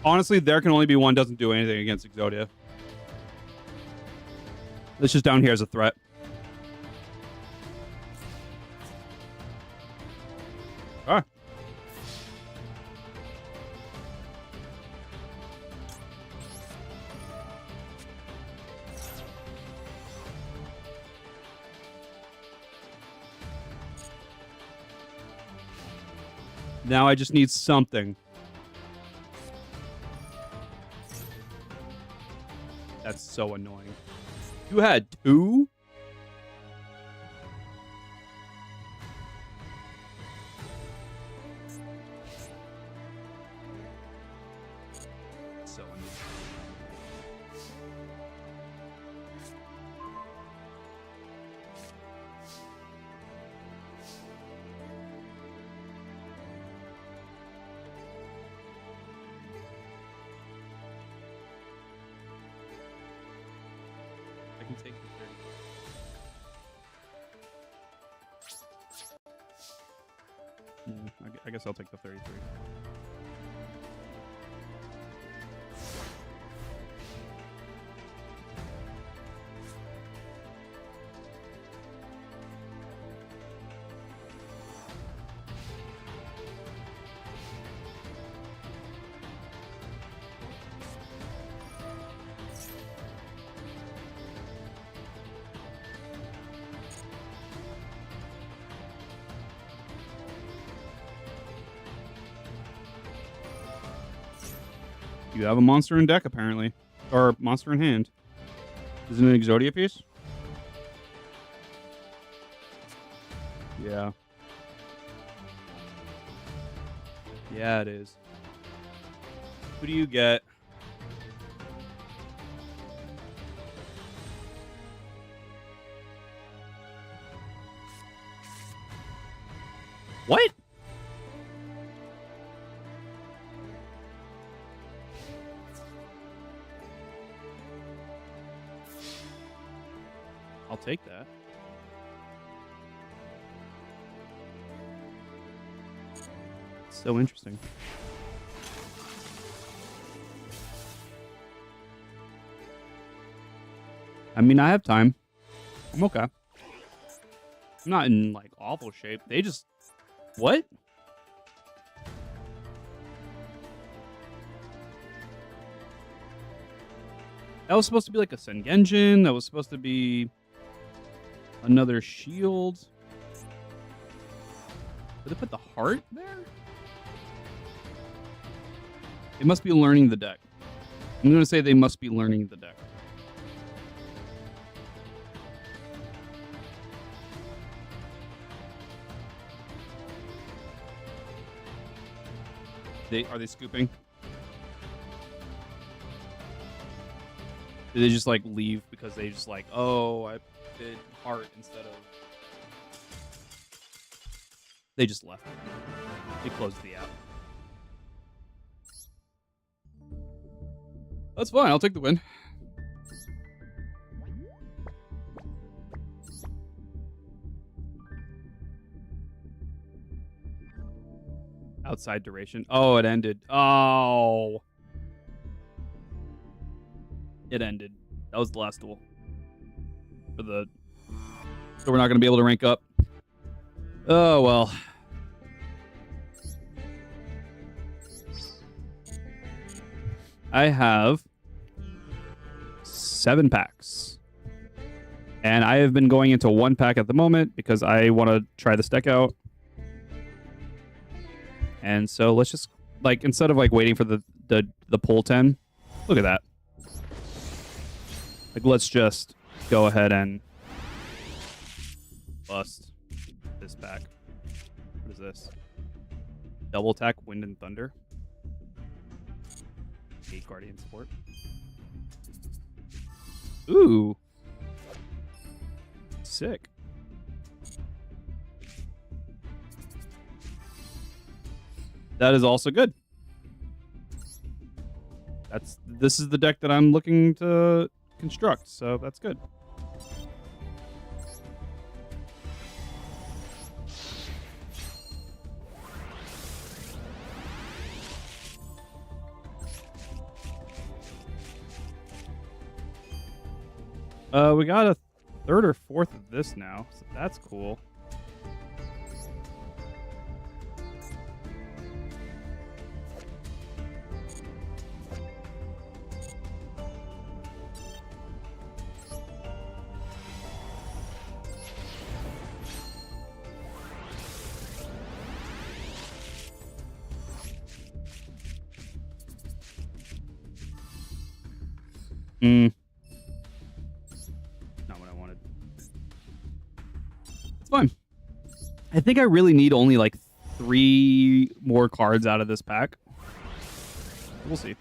Honestly, there can only be one doesn't do anything against Exodia. This just down here as a threat. Now I just need something. That's so annoying. You had 2? So annoying. I can take the 30. I guess I'll take the 33. You have a monster in deck, apparently. Or monster in hand. Is it an Exodia piece? Yeah. Yeah, it is. Who do you get? What? I'll take that. So interesting. I mean, I have time. I'm okay. I'm not in, like, awful shape. They just... What? That was supposed to be like a Sengenjin. That was supposed to be another shield. Did they put the heart there? They must be learning the deck. I'm going to say they must be learning the deck. Are they scooping? Did they just like leave because they just like, oh, I did heart instead of... They just left. They closed the app. That's fine. I'll take the win. Outside duration. Oh, it ended. Oh. It ended. That was the last duel. So we're not going to be able to rank up. Oh, well. I have 7 packs. And I have been going into 1 pack at the moment because I want to try this deck out. And so let's just, like, instead of, like, waiting for the pull 10, look at that. Like, let's just go ahead and bust this pack. What is this? Double attack, Wind and Thunder. 8 Guardian support. Ooh. Sick. That is also good. This is the deck that I'm looking to construct, so that's good. We got a 3rd or 4th of this now, so that's cool. Not what I wanted. It's fine. I think I really need only like 3 more cards out of this pack. We'll see.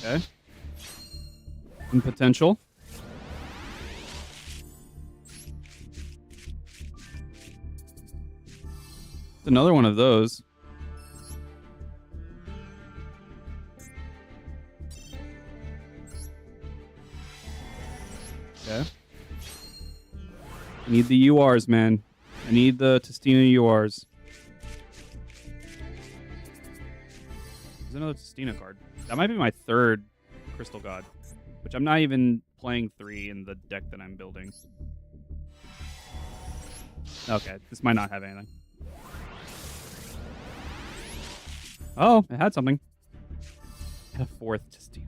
Okay. And potential. It's another one of those. Okay. I need the URs, man. I need the Testina URs. There's another Testina card. That might be my 3rd Crystal God, which I'm not even playing 3 in the deck that I'm building. Okay, this might not have anything. Oh, it had something. It had a 4th Testina.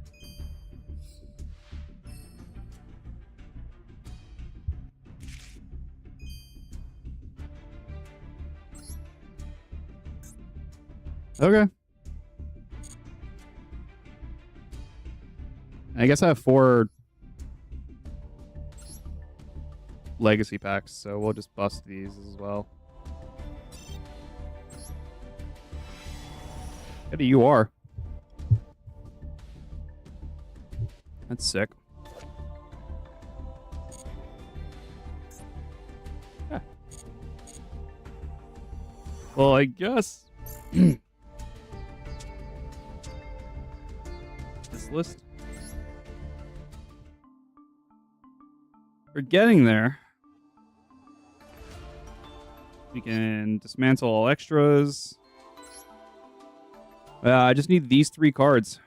Okay. I guess I have 4 legacy packs, so we'll just bust these as well. Get a UR. That's sick. Yeah. Well, I guess this list. We're getting there. We can dismantle all extras. I just need these 3 cards.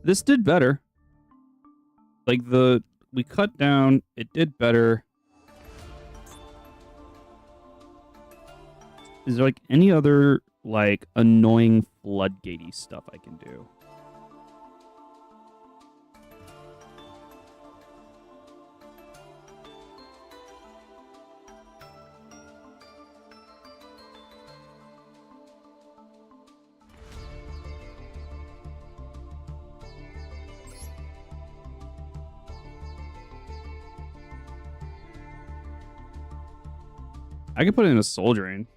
This did better. Like we cut down, it did better. Is there like any other like annoying floodgatey stuff I can do? I can put it in a Soul Drain.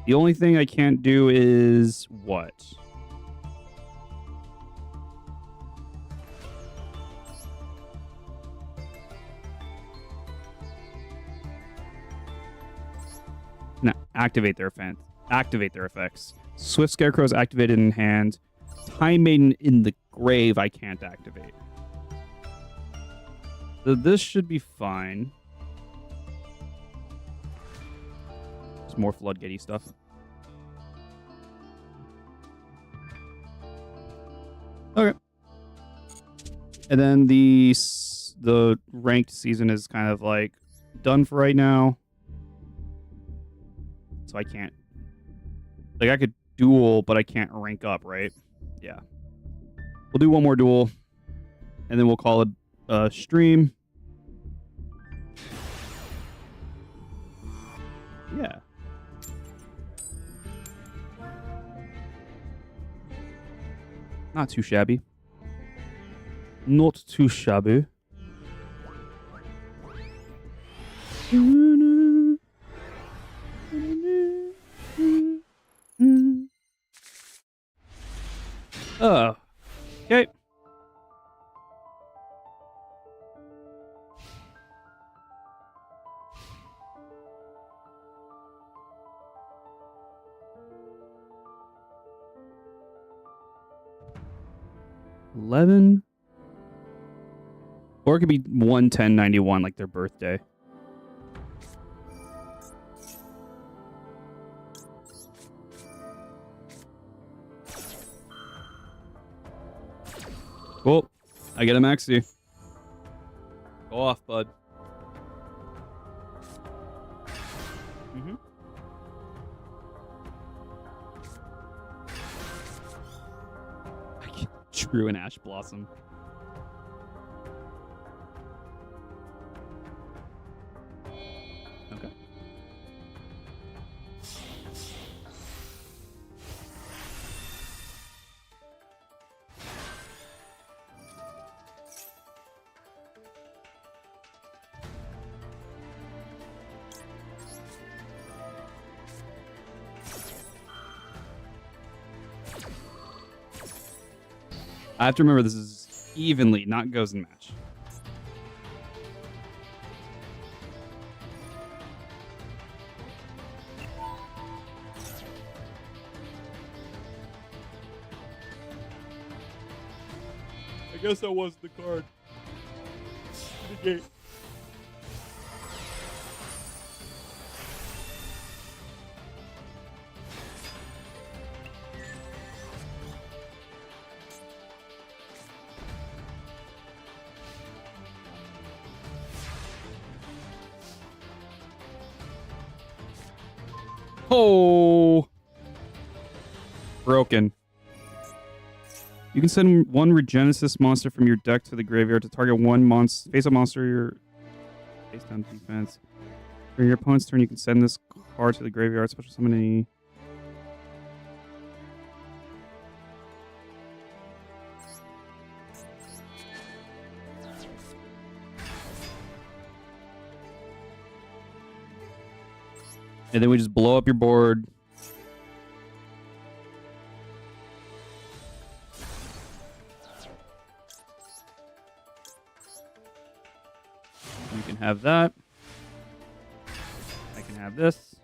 The only thing I can't do is what? No, activate their effects. Activate their effects. Swift Scarecrow is activated in hand. Time Maiden in the grave I can't activate. So this should be fine. There's more floodgatey stuff. Okay. And then the ranked season is kind of like done for right now. So I can't. Like I could duel, but I can't rank up, right? Yeah. We'll do one more duel. And then we'll call it a stream. Yeah. Not too shabby. Not too shabby. Oh. Okay. $11, or it could be 1/10/91, like their birthday. Cool. I get a maxi. Go off, bud. Mm-hmm. True and Ash Blossom. Okay. I have to remember this is evenly, not goes and match. I guess that was the card. Negate. Oh, broken. You can send one Regenesis monster from your deck to the graveyard to target one monster. Face a monster your face down defense. During your opponent's turn, you can send this card to the graveyard. Special summon any. And then we just blow up your board. You can have that. I can have this.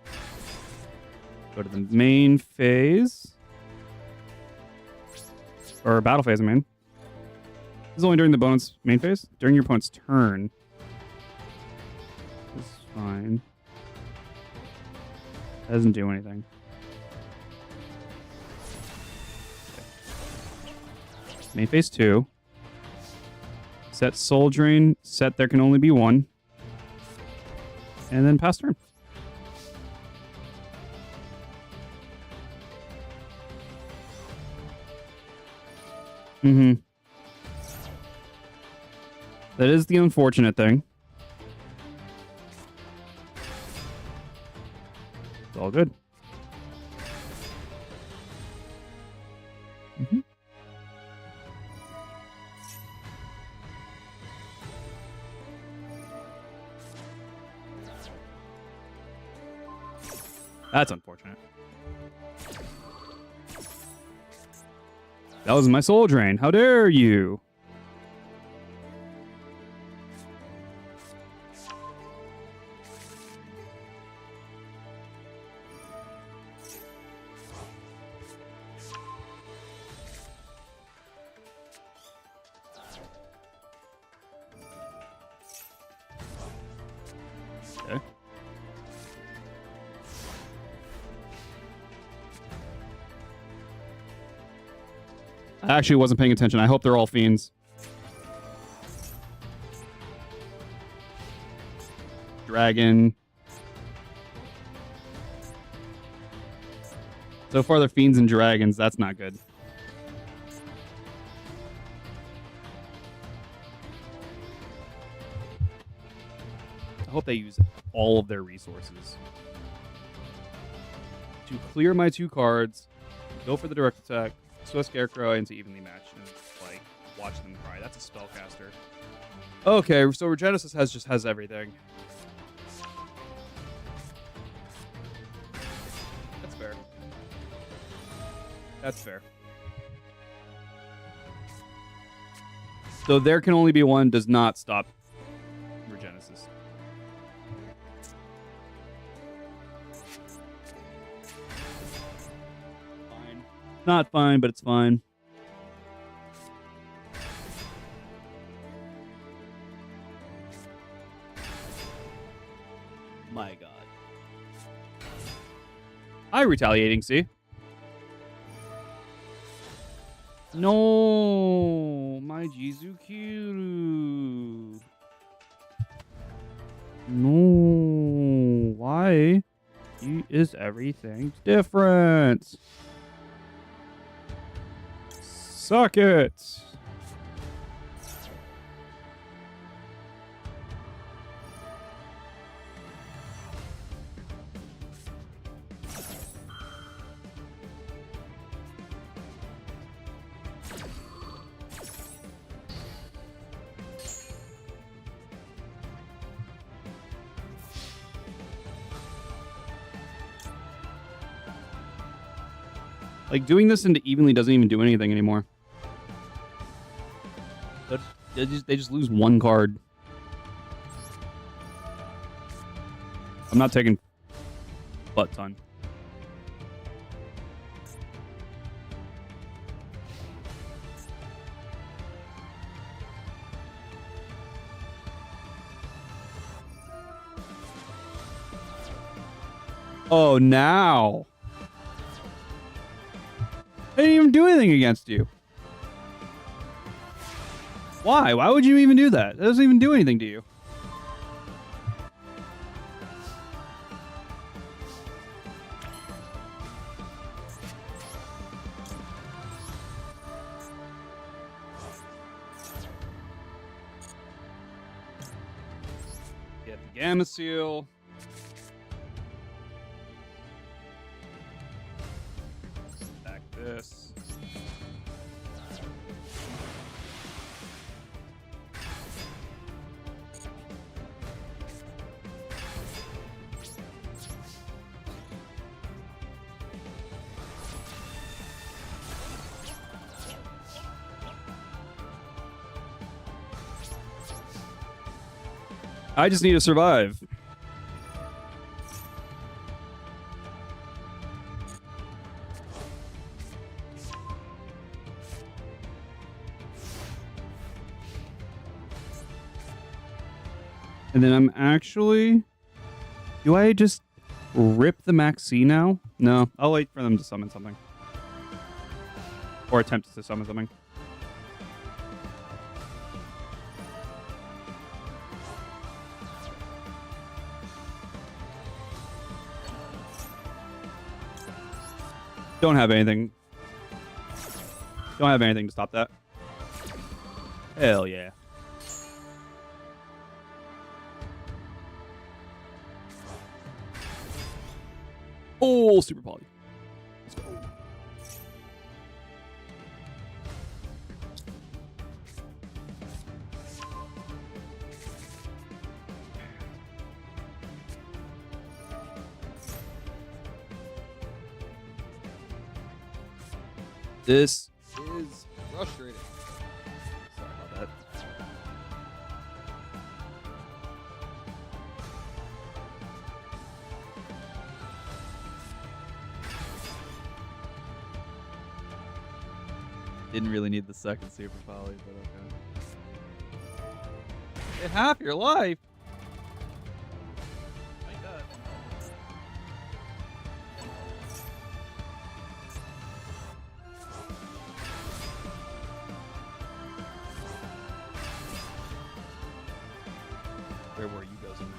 Go to the main phase. Or battle phase, I mean. This is only during the opponent's main phase. During your opponent's turn. This is fine. Doesn't do anything. Main phase 2. Set Soul Drain. Set there can only be one. And then pass turn. Mm-hmm. That is the unfortunate thing. It's all good. Mm-hmm. That's unfortunate. That was my Soul Drain. How dare you? Okay. I actually wasn't paying attention. I hope they're all fiends. Dragon. So far, they're fiends and dragons. That's not good. I hope they use all of their resources to clear my 2 cards, go for the direct attack, Swiss Scarecrow into evenly matched, and like watch them cry. That's a spellcaster. Okay, so Regenesis has everything. That's fair. That's fair. So there can only be one does not stop Regenesis. Fine. Not fine, but it's fine. My God. Hi, retaliating, see? No, my Jizukiru. No, why is everything different? Suck it. Like, doing this into evenly doesn't even do anything anymore. They just lose one card. I'm not taking butt ton. Oh, now. I didn't even do anything against you. Why? Why would you even do that? It doesn't even do anything to you. Get the Gamma Seal. Back this. I just need to survive. And then I'm actually... Do I just rip the Maxi now? No, I'll wait for them to summon something. Or attempt to summon something. Don't have anything. Don't have anything to stop that. Hell yeah. Oh, Super Poly. Let's go. This is frustrating. Sorry about that. Didn't really need the second Super Poly, but okay. Get half your life. Like that. Where were you guys in that?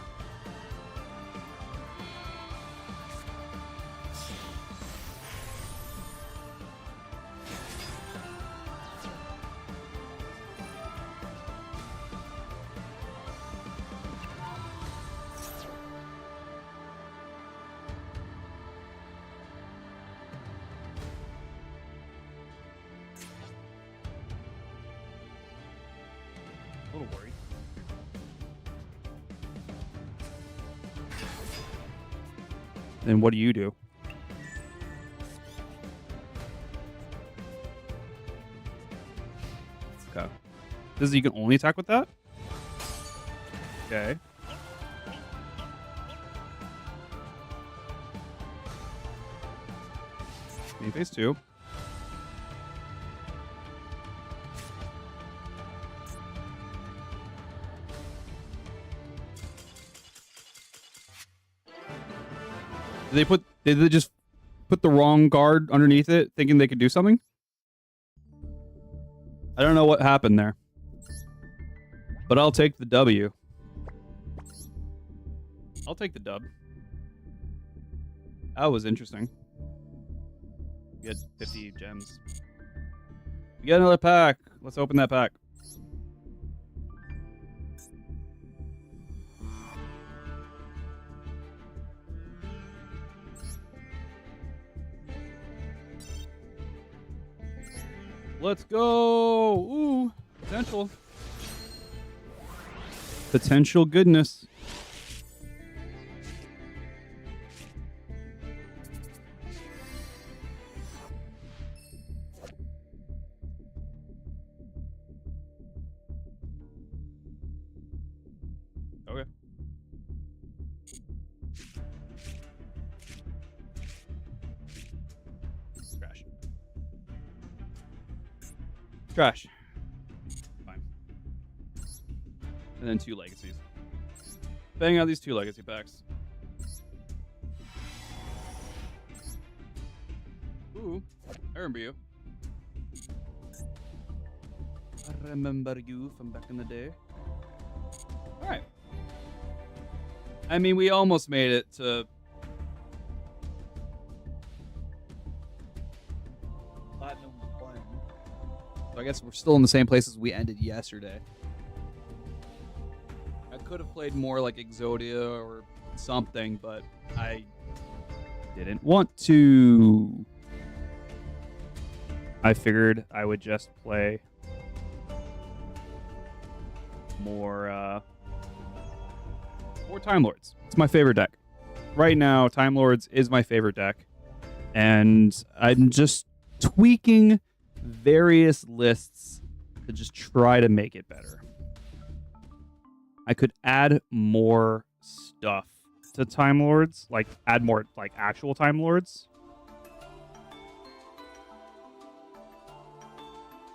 A little worried. Then what do you do? Okay. This is, you can only attack with that? Okay. Main phase 2. Did they just put the wrong guard underneath it, thinking they could do something? I I don't know what happened there. But I'll take the W. I'll take the dub. That was interesting. We get 50 gems. We get another pack. Let's open that pack. Let's go. Ooh, potential. Potential goodness. Okay. Trash. Trash. Fine. And then 2 legacies. Bang out these 2 legacy packs. Ooh, I remember you. I remember you from back in the day. Alright. I mean, we almost made it to... Platinum 1. So I guess we're still in the same place as we ended yesterday. I could have played more like Exodia or something, but I didn't want to. I figured I would just play more Time Lords. It's my favorite deck. Right now, Time Lords is my favorite deck. And I'm just tweaking various lists to just try to make it better. I could add more stuff to Time Lords, like add more like actual Time Lords.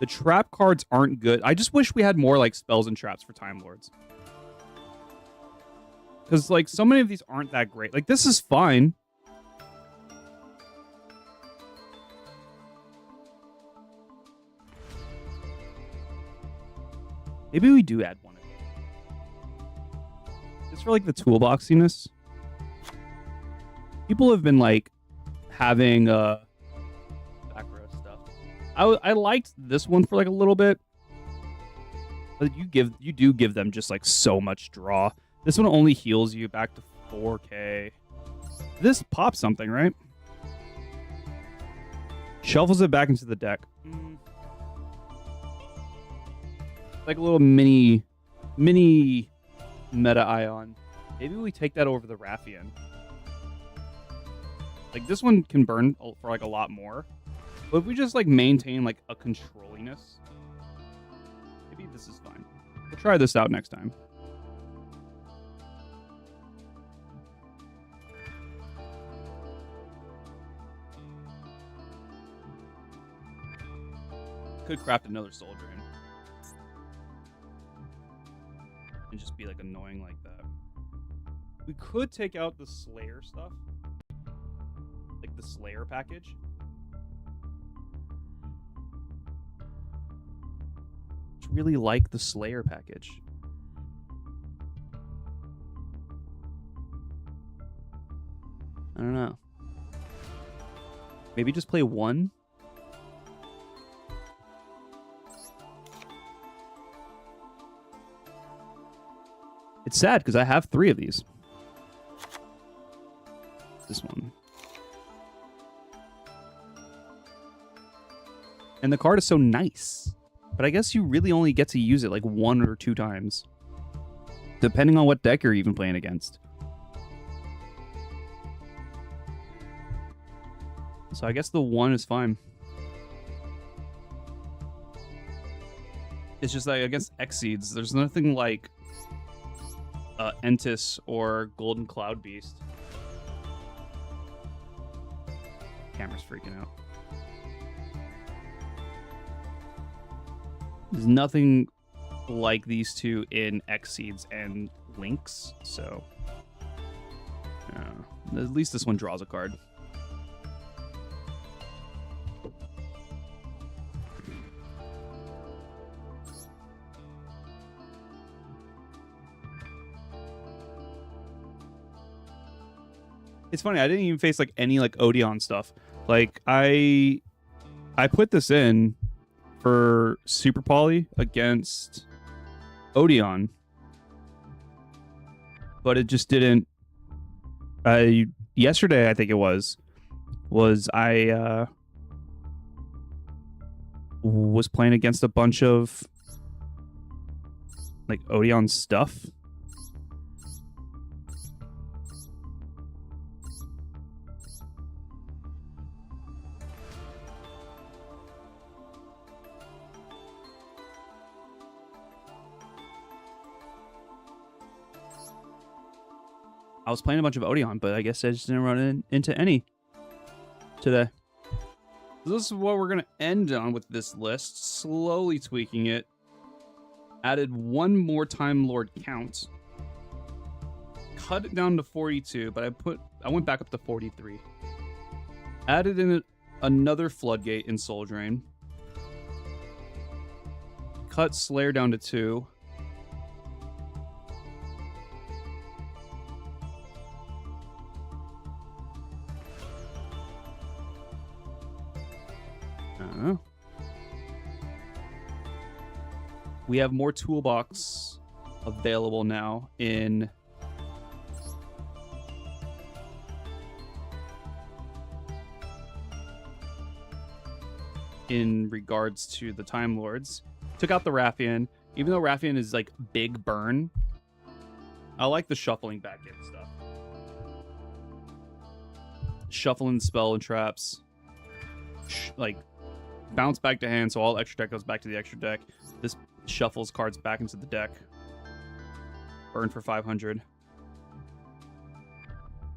The trap cards aren't good. I just wish we had more like spells and traps for Time Lords. Because like so many of these aren't that great. Like this is fine. Maybe we do add one of these. Just for like the toolboxiness. People have been like having back row stuff. I liked this one for like a little bit. But you do give them just like so much draw. This one only heals you back to 4K. This pops something, right? Shuffles it back into the deck. Like a little mini meta ion. Maybe we take that over the Rathian. Like this one can burn for like a lot more. But if we just like maintain like a controlliness, maybe this is fine. We'll try this out next time. Could craft another Soul Drain. And just be like annoying like that. We could take out the Slayer stuff. Like the Slayer package. I really like the Slayer package. I don't know. Maybe just play one. It's sad because I have 3 of these. This one. And the card is so nice. But I guess you really only get to use it like 1 or 2 times. Depending on what deck you're even playing against. So I guess the 1 is fine. It's just like against Exceeds, there's nothing like Entis or Golden Cloud Beast. Camera's freaking out. There's nothing like these two in Exceeds and Lynx, so at least this one draws a card. It's funny. I didn't even face like any like Odeon stuff. Like I put this in for Super Poly against Odeon, but it just didn't. Yesterday I think it was I was playing against a bunch of like Odeon stuff. I was playing a bunch of Odeon, but I guess I just didn't run into any today. So this is what we're going to end on with this list. Slowly tweaking it. Added one more Time Lord count. Cut it down to 42, but I went back up to 43. Added in another Floodgate in Soul Drain. Cut Slayer down to 2. We have more toolbox available now in regards to the Time Lords. Took out the Rathian. Even though Rathian is like big burn, I like the shuffling back in stuff. Shuffling spell and traps. Like bounce back to hand, so all extra deck goes back to the extra deck. This shuffles cards back into the deck. Burn for 500.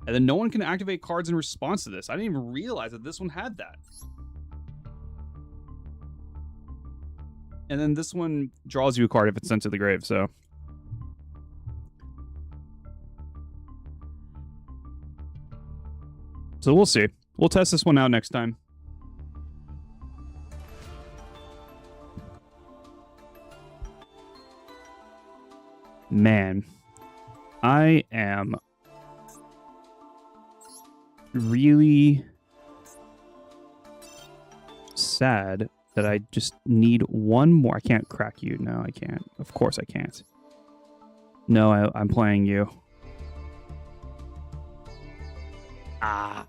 And then no one can activate cards in response to this. I didn't even realize that this one had that. And then this one draws you a card if it's sent to the grave, so. So we'll see. We'll test this one out next time. Man, I am really sad that I just need one more. I can't crack you. No, I can't. Of course I can't. No, I'm playing you. Ah.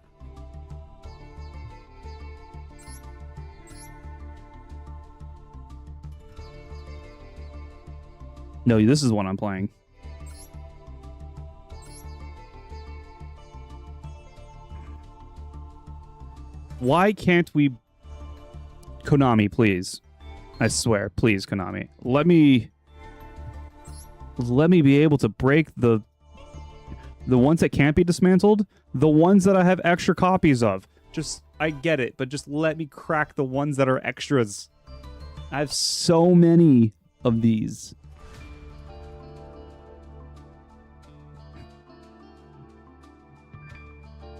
No, this is the one I'm playing. Why can't we... Konami, please. I swear, please, Konami. Let me be able to break the ones that can't be dismantled, the ones that I have extra copies of. Just, I get it, but just let me crack the ones that are extras. I have so many of these.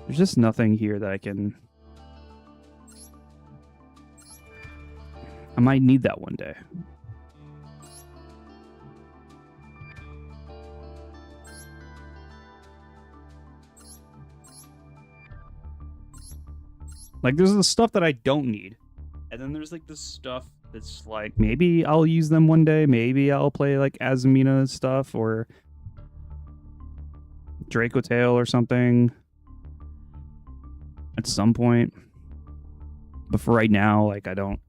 There's just nothing here that I can... I might need that one day. Like, there's the stuff that I don't need. And then there's, like, the stuff that's, like, maybe I'll use them one day. Maybe I'll play, like, Azumina stuff or Draco Tail or something at some point. But for right now, like, I don't...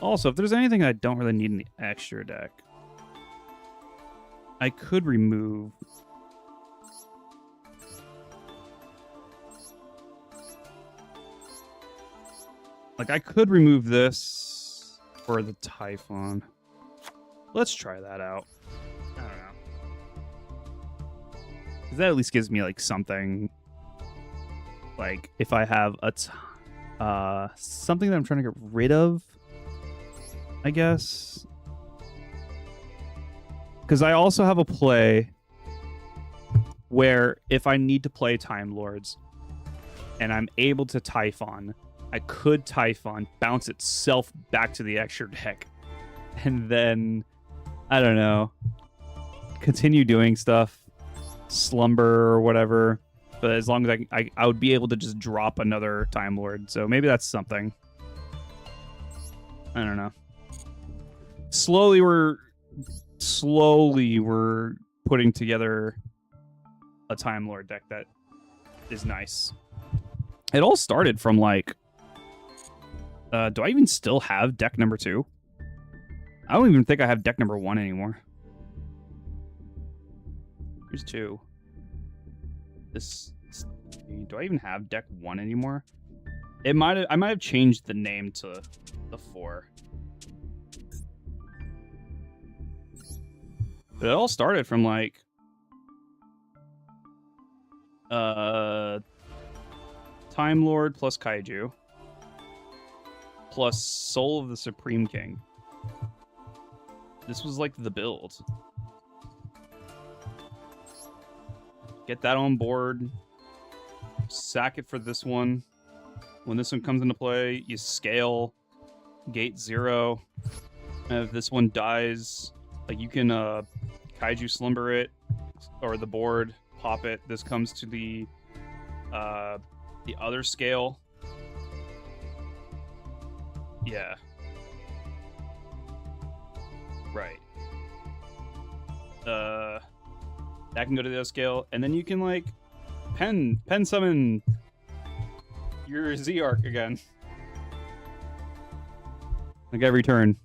Also, if there's anything I don't really need in the extra deck, I could remove... Like, I could remove this for the Typhon. Let's try that out. I don't know. 'Cause that at least gives me, like, something. Like, if I have a... something that I'm trying to get rid of, I guess. Because I also have a play where if I need to play Time Lords and I'm able to Typhon, I could Typhon, bounce itself back to the extra deck. And then, I don't know. continue doing stuff, slumber or whatever. But as long as I would be able to just drop another Time Lord. So maybe that's something. I don't know. Slowly we're putting together a Time Lord deck that is nice. It all started from like, do I even still have deck number 2? I don't even think I have deck number 1 anymore. Here's 2. Do I even have deck 1 anymore? I might have changed the name to the 4. But it all started from like Time Lord plus Kaiju plus Soul of the Supreme King. This was like the build. Get that on board. Sack it for this one. When this one comes into play, you scale gate 0. And if this one dies, like you can Kaiju Slumber it or the board, pop it. This comes to the other scale. Yeah. Right. That can go to the other scale, and then you can like pen summon your Z-Arc again. Like every turn.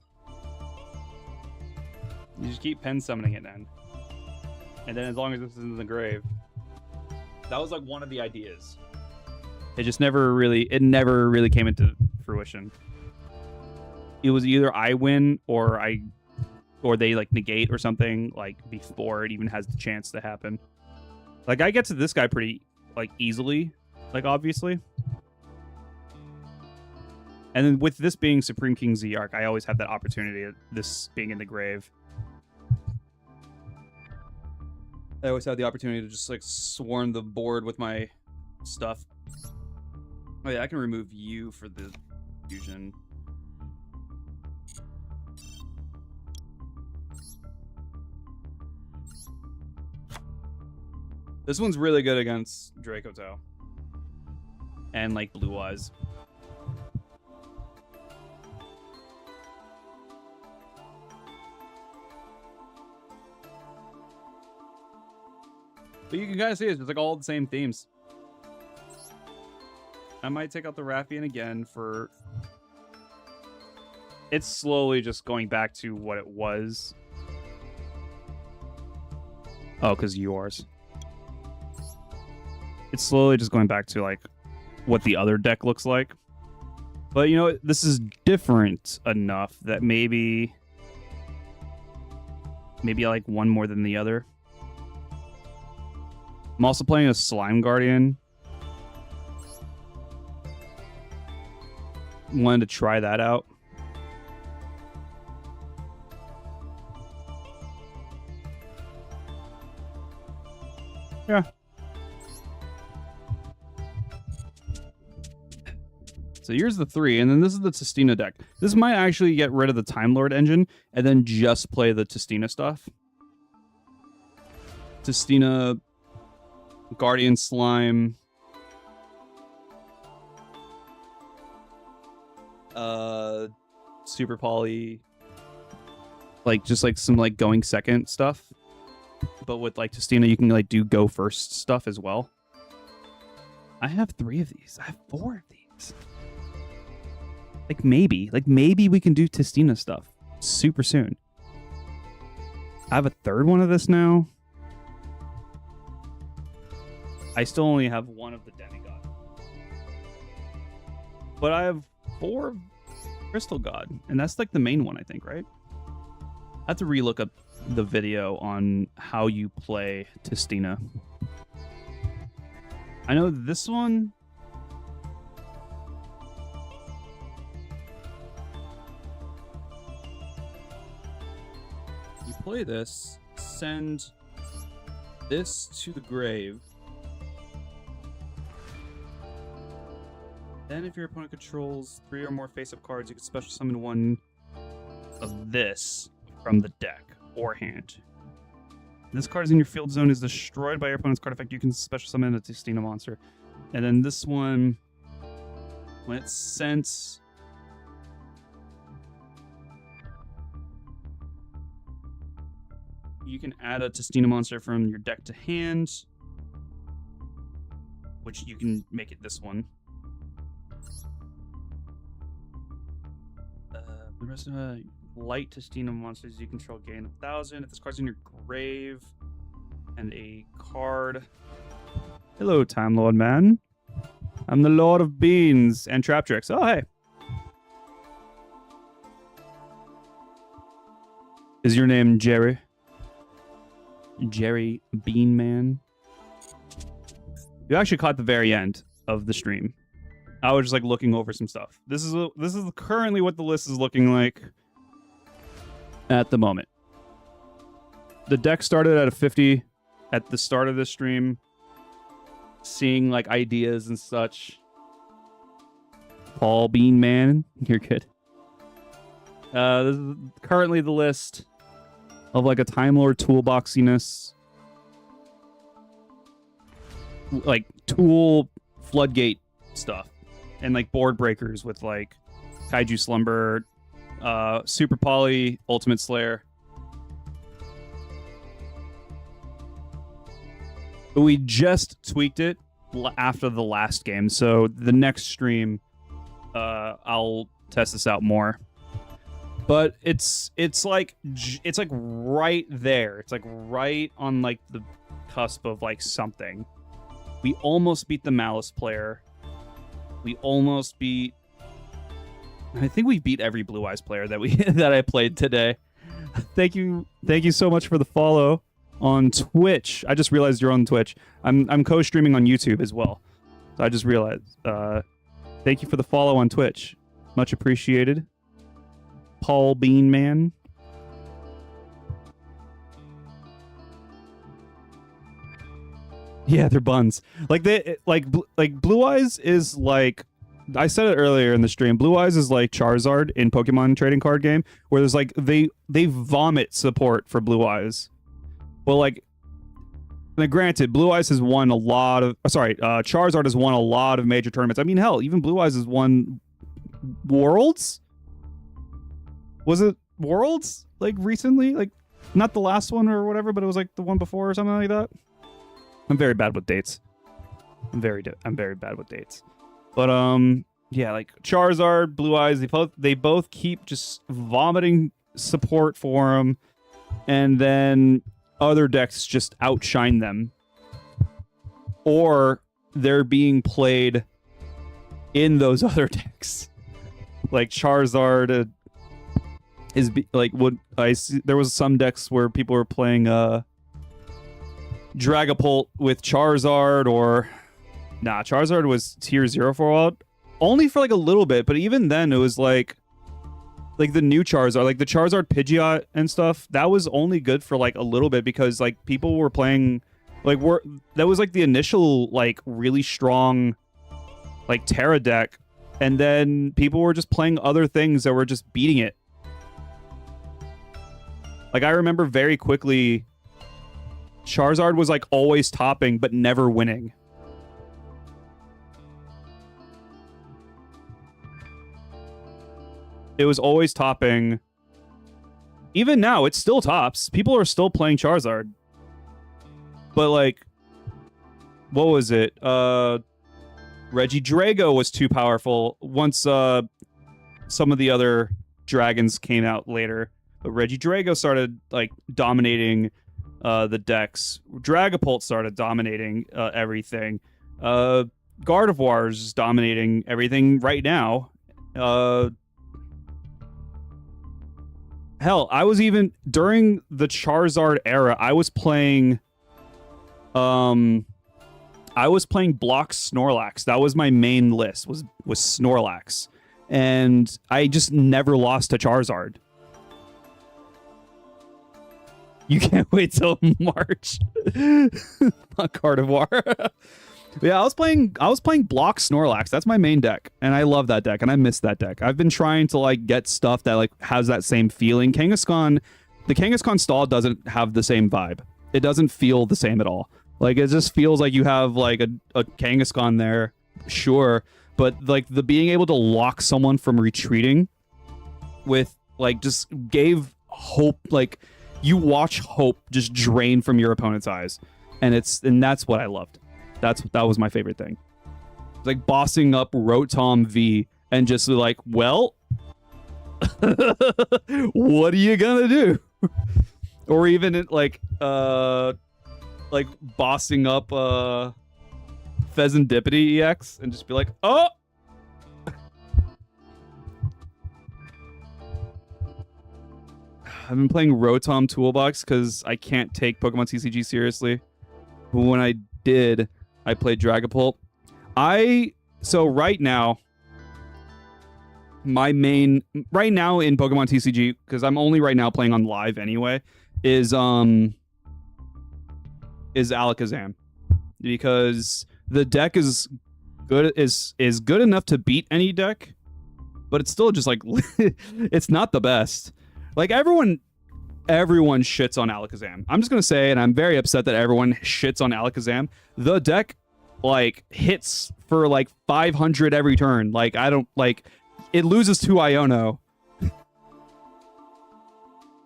You just keep pen summoning it then. And then as long as this is in the grave. That was like one of the ideas. It never really came into fruition. It was either I win or they like negate or something like before it even has the chance to happen. Like I get to this guy pretty like easily, like obviously. And then with this being Supreme King Z-Arc, I always have that opportunity of this being in the grave. I always have the opportunity to just like swarm the board with my stuff. Oh yeah, I can remove you for the fusion. This one's really good against Dracoto. And like Blue Eyes. But you can kind of see it's like all the same themes. I might take out the Raffian again for... It's slowly just going back to what it was. Oh, because yours. It's slowly just going back to like what the other deck looks like. But you know, this is different enough that maybe I like one more than the other. I'm also playing a Slime Guardian. Wanted to try that out. Yeah. So here's the 3, and then this is the Testina deck. This might actually get rid of the Time Lord engine and then just play the Testina stuff. Testina, Guardian Slime, Super Poly, like just like some like going second stuff. But with like Testina, you can like do go first stuff as well. I have 3 of these. I have 4 of these. Like maybe we can do Testina stuff super soon. I have a 3rd one of this now. I still only have 1 of the Demigod. But I have 4 of Crystal God. And that's like the main one, I think, right? I have to relook up the video on how you play Testina. I know this one... You play this, send this to the grave. Then if your opponent controls 3 or more face-up cards, you can special summon 1 of this from the deck or hand. This card is in your field zone is destroyed by your opponent's card effect. You can special summon a Tistina monster. And then this one, when it's sent, you can add a Tistina monster from your deck to hand, which you can make it this one. The rest of light Tistina monsters you control gain 1,000. If this card's in your grave, and a card. Hello, Time Lord man. I'm the Lord of Beans and Trap Tricks. Oh, hey. Is your name Jerry? Jerry Bean Man? You actually caught the very end of the stream. I was just like looking over some stuff. This is currently what the list is looking like at the moment. The deck started at a 50 at the start of the stream, seeing like ideas and such. Paul Bean Man, you're good. This is currently the list of like a Time Lord toolboxiness, like tool floodgate stuff, and like board breakers with like Kaiju Slumber, Super Poly, Ultimate Slayer. We just tweaked it after the last game, so the next stream, I'll test this out more. But it's like right there. It's like right on like the cusp of like something. We almost beat the Malice player. We almost beat. I think we beat every Blue Eyes player that that I played today. Thank you so much for the follow on Twitch. I just realized you're on Twitch. I'm co-streaming on YouTube as well. So I just realized. Thank you for the follow on Twitch. Much appreciated. Paul Bean Man. Yeah, they're buns. Like Blue Eyes is like, I said it earlier in the stream. Blue Eyes is like Charizard in Pokemon trading card game, where there's like they vomit support for Blue Eyes. Well, like, now granted, Blue Eyes has won a lot of. Charizard has won a lot of major tournaments. I mean, hell, even Blue Eyes has won Worlds. Was it Worlds like recently? Like, not the last one or whatever, but it was like the one before or something like that. I'm very bad with dates. I'm very bad with dates. But yeah, like Charizard, Blue Eyes, they both keep just vomiting support for them, and then other decks just outshine them, or they're being played in those other decks. Like Charizard is like what I see. There was some decks where people were playing Dragapult with Charizard, or Charizard was tier 0 for a while. Only for like a little bit, but even then it was like the new Charizard, like the Charizard Pidgeot and stuff, that was only good for like a little bit because like people were playing that was like the initial like really strong like Terra deck, and then people were just playing other things that were just beating it. Like I remember very quickly Charizard was like always topping but never winning. It was always topping. Even now, it still tops. People are still playing Charizard. But like, what was it? Reggie Drago was too powerful once some of the other dragons came out later. But Reggie Drago started like dominating the decks. Dragapult started dominating everything. Gardevoir is dominating everything right now. Hell, I was even during the Charizard era, I was playing Block Snorlax. That was my main list, was Snorlax. And I just never lost to Charizard. You can't wait till March. Not Gardevoir. Yeah, I was playing Block Snorlax. That's my main deck, and I love that deck, and I miss that deck. I've been trying to like get stuff that like has that same feeling. The Kangaskhan stall doesn't have the same vibe. It doesn't feel the same at all. Like, it just feels like you have like a Kangaskhan there, sure, but like the being able to lock someone from retreating with like just gave hope. Like, you watch hope just drain from your opponent's eyes, and that's what I loved. That was my favorite thing. Like bossing up Rotom V and just like, well, what are you gonna do? Or even like bossing up Pheasantipity EX and just be like, oh. I've been playing Rotom Toolbox because I can't take Pokemon TCG seriously. But when I did, I played Dragapult. So right now, my main right now in Pokemon TCG, because I'm only right now playing on live anyway, is Alakazam, because the deck is good enough to beat any deck, but it's still just like it's not the best. Like everyone shits on Alakazam. I'm just gonna say, and I'm very upset that everyone shits on Alakazam. The deck like hits for like 500 every turn. Like I don't like it loses to Iono,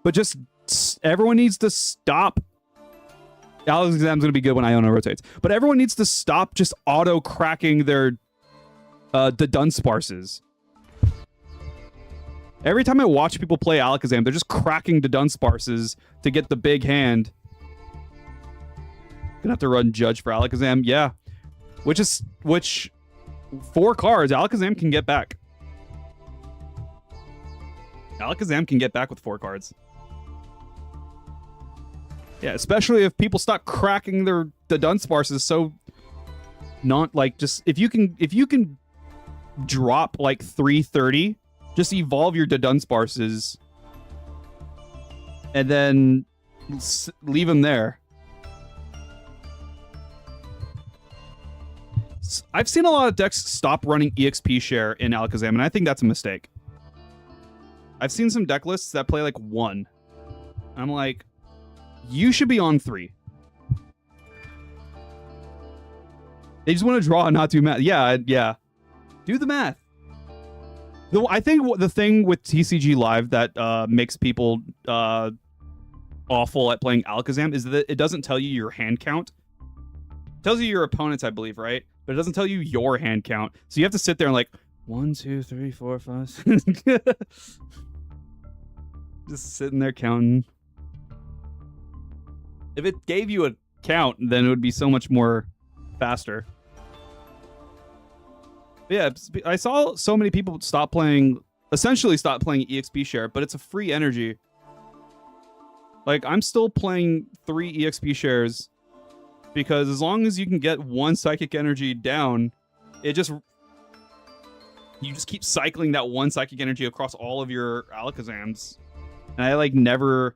but just everyone needs to stop. Alakazam's gonna be good when Iono rotates, but everyone needs to stop just auto cracking their the Dunsparces. Every time I watch people play Alakazam, they're just cracking the Dunsparces to get the big hand. Gonna have to run Judge for Alakazam, yeah. Which 4 cards Alakazam can get back. Alakazam can get back with 4 cards. Yeah, especially if people stop cracking the Dunsparces. So not like just if you can drop like 330. Just evolve your Dunsparces and then leave them there. I've seen a lot of decks stop running EXP share in Alakazam, and I think that's a mistake. I've seen some deck lists that play like 1. I'm like, you should be on 3. They just want to draw and not do math. Yeah. Do the math. I think the thing with TCG Live that makes people awful at playing Alakazam is that it doesn't tell you your hand count. It tells you your opponent's, I believe, right? But it doesn't tell you your hand count. So you have to sit there and like 1, 2, 3, 4, 5, 6. Just sitting there counting. If it gave you a count, then it would be so much more faster. Yeah, I saw so many people essentially stop playing EXP share, but it's a free energy. Like, I'm still playing 3 EXP shares because as long as you can get 1 psychic energy down, you just keep cycling that 1 psychic energy across all of your Alakazams. And I like never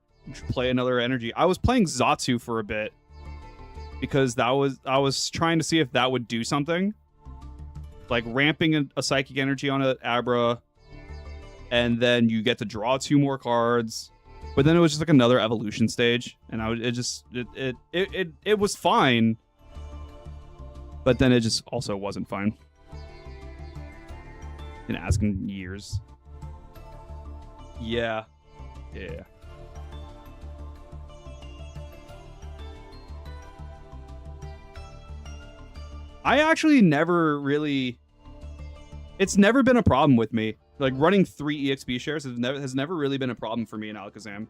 play another energy. I was playing Zatsu for a bit because I was trying to see if that would do something. Like ramping a psychic energy on an Abra, and then you get to draw 2 more cards. But then it was just like another evolution stage, and it was fine. But then it just also wasn't fine. Been asking years. Yeah. I actually never really... It's never been a problem with me. Like, running 3 EXP shares has never really been a problem for me in Alakazam.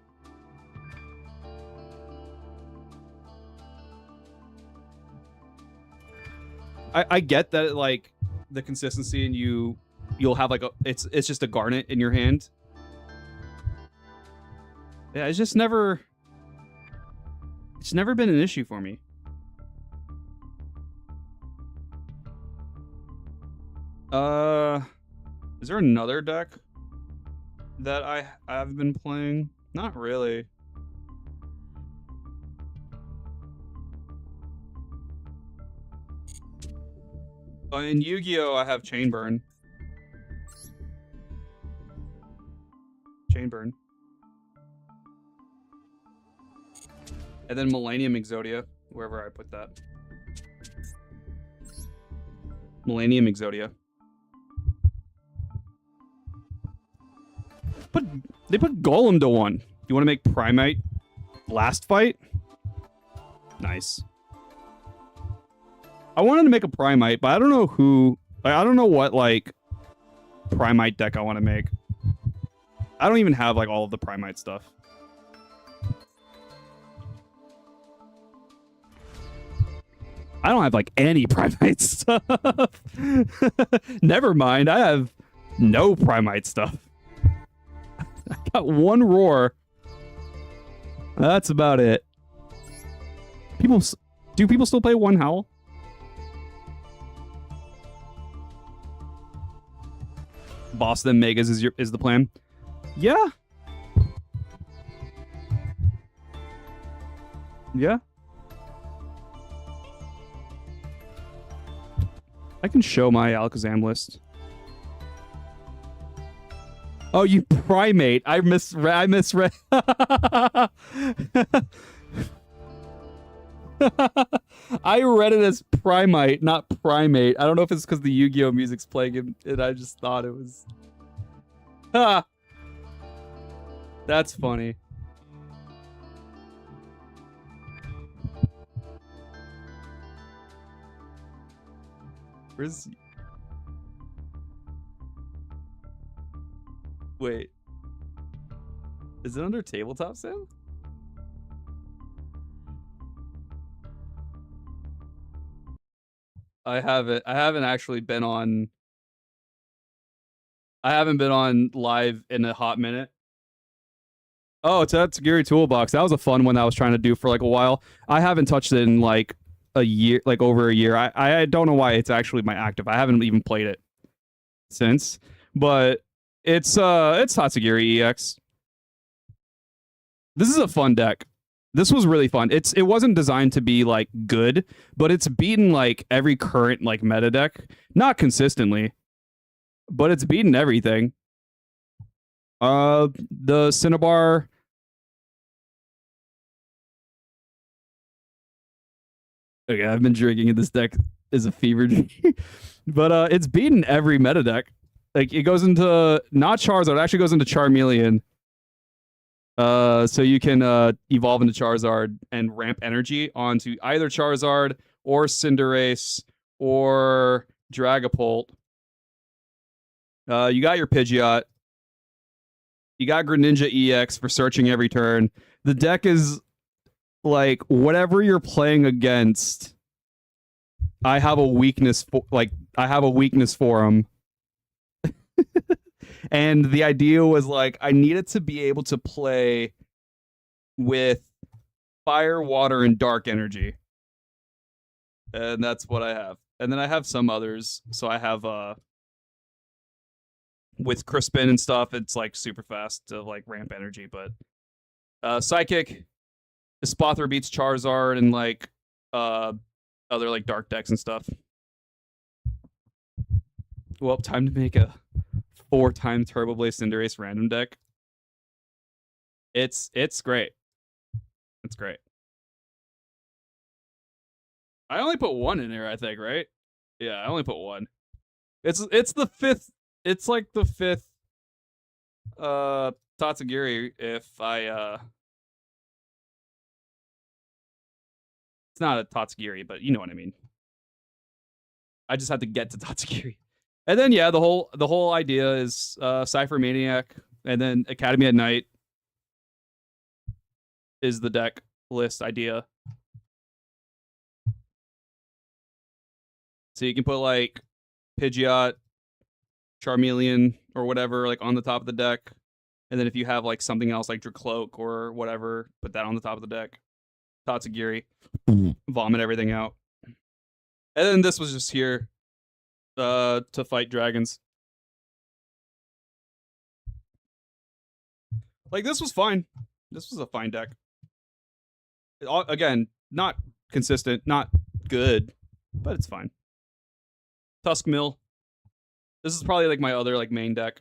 I get that, like, the consistency and you'll have, like, it's just a Garnet in your hand. Yeah, it's just never... It's never been an issue for me. Is there another deck that I've been playing? Not really. In Yu-Gi-Oh, I have Chainburn. And then Millennium Exodia, wherever I put that. Millennium Exodia. But they put Golem to 1. You want to make Primite last fight? Nice. I wanted to make a Primite, but I don't know who... Like, I don't know what, like, Primite deck I want to make. I don't even have, like, all of the Primite stuff. I don't have, like, any Primite stuff. Never mind. I have no Primite stuff. I got 1 Roar. That's about it. Do people still play 1 Howl? Boss them Megas is the plan. Yeah. Yeah. I can show my Alakazam list. Oh, you Primate. I misread. I read it as Primite, not Primate. I don't know if it's because the Yu-Gi-Oh music's playing and I just thought it was... Ha! That's funny. Where's... Wait. Is it under Tabletop Sim? I haven't actually been on... I haven't been on live in a hot minute. Oh, it's Tatsugiri Toolbox. That was a fun one that I was trying to do for like a while. I haven't touched it in like a year, like over a year. I don't know why it's actually my active. I haven't even played it since. But it's Tatsugiri EX. This is a fun deck. This was really fun. It wasn't designed to be like good, but it's beaten like every current like meta deck. Not consistently, but it's beaten everything. The Cinnabar. Okay, I've been drinking and this deck is a fever dream. But it's beaten every meta deck. Like it goes into not Charizard, it actually goes into Charmeleon. So you can evolve into Charizard and ramp energy onto either Charizard or Cinderace or Dragapult. You got your Pidgeot. You got Greninja EX for searching every turn. The deck is like whatever you're playing against. I have a weakness for them. And the idea was like I needed to be able to play with fire, water, and dark energy. And that's what I have. And then I have some others. So I have with Crispin and stuff, it's like super fast to like ramp energy, but Psychic, Spothra beats Charizard and like other like dark decks and stuff. Well, time to make a 4-time Turbo Blaze Cinderace random deck. It's great. It's great. I only put 1 in there, I think, right? Yeah, I only put 1. It's the 5th. It's like the 5th Tatsugiri if I it's not a Tatsugiri, but you know what I mean. I just had to get to Tatsugiri. And then yeah, the whole idea is Cypher Maniac, and then Academy at Night is the deck list idea. So you can put like Pidgeot, Charmeleon, or whatever like on the top of the deck. And then if you have like something else like Dracloak or whatever, put that on the top of the deck. Tatsugiri. Vomit everything out. And then this was just here to fight dragons. Like this was fine. This was a fine deck. Again, not consistent, not good, but it's fine. Tusk Mill. This is probably like my other like main deck.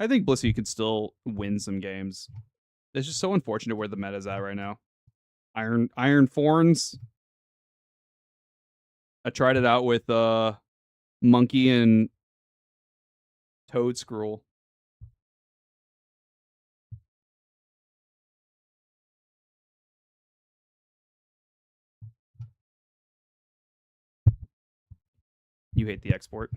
I think Blissey could still win some games. It's just so unfortunate where the meta's at right now. Iron Thorns. I tried it out with Monkey and Toad Scroll. You hate the export.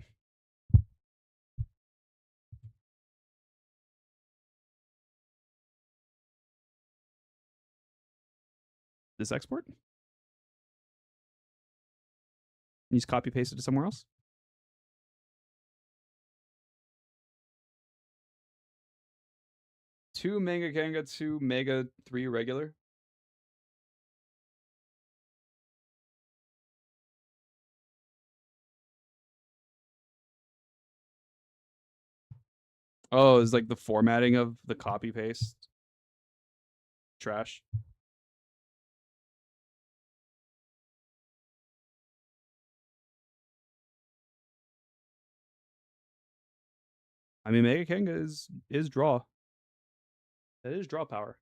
This export? You just copy paste it to somewhere else? Two Mega Kanga, two Mega, three regular. Oh, it's like the formatting of the copy paste. Trash. I mean, Mega Kanga is draw. That is draw power.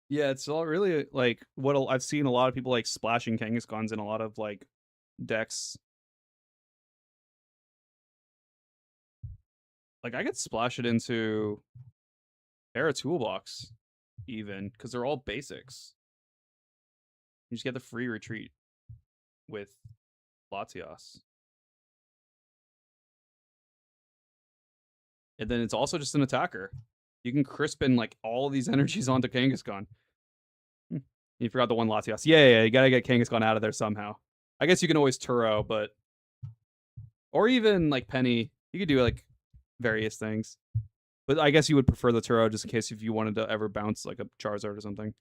Yeah, it's all really like what I've seen a lot of people like splashing Kangaskhan's in a lot of like decks. Like I could splash it into Era Toolbox even because they're all basics. You just get the free retreat with Latias. And then it's also just an attacker. You can crispin like all these energies onto Kangaskhan. You forgot the one Latias. Yeah, you gotta get Kangaskhan out of there somehow. I guess you can always Turo, but or even like Penny. You could do like various things. But I guess you would prefer the Turo just in case if you wanted to ever bounce like a Charizard or something.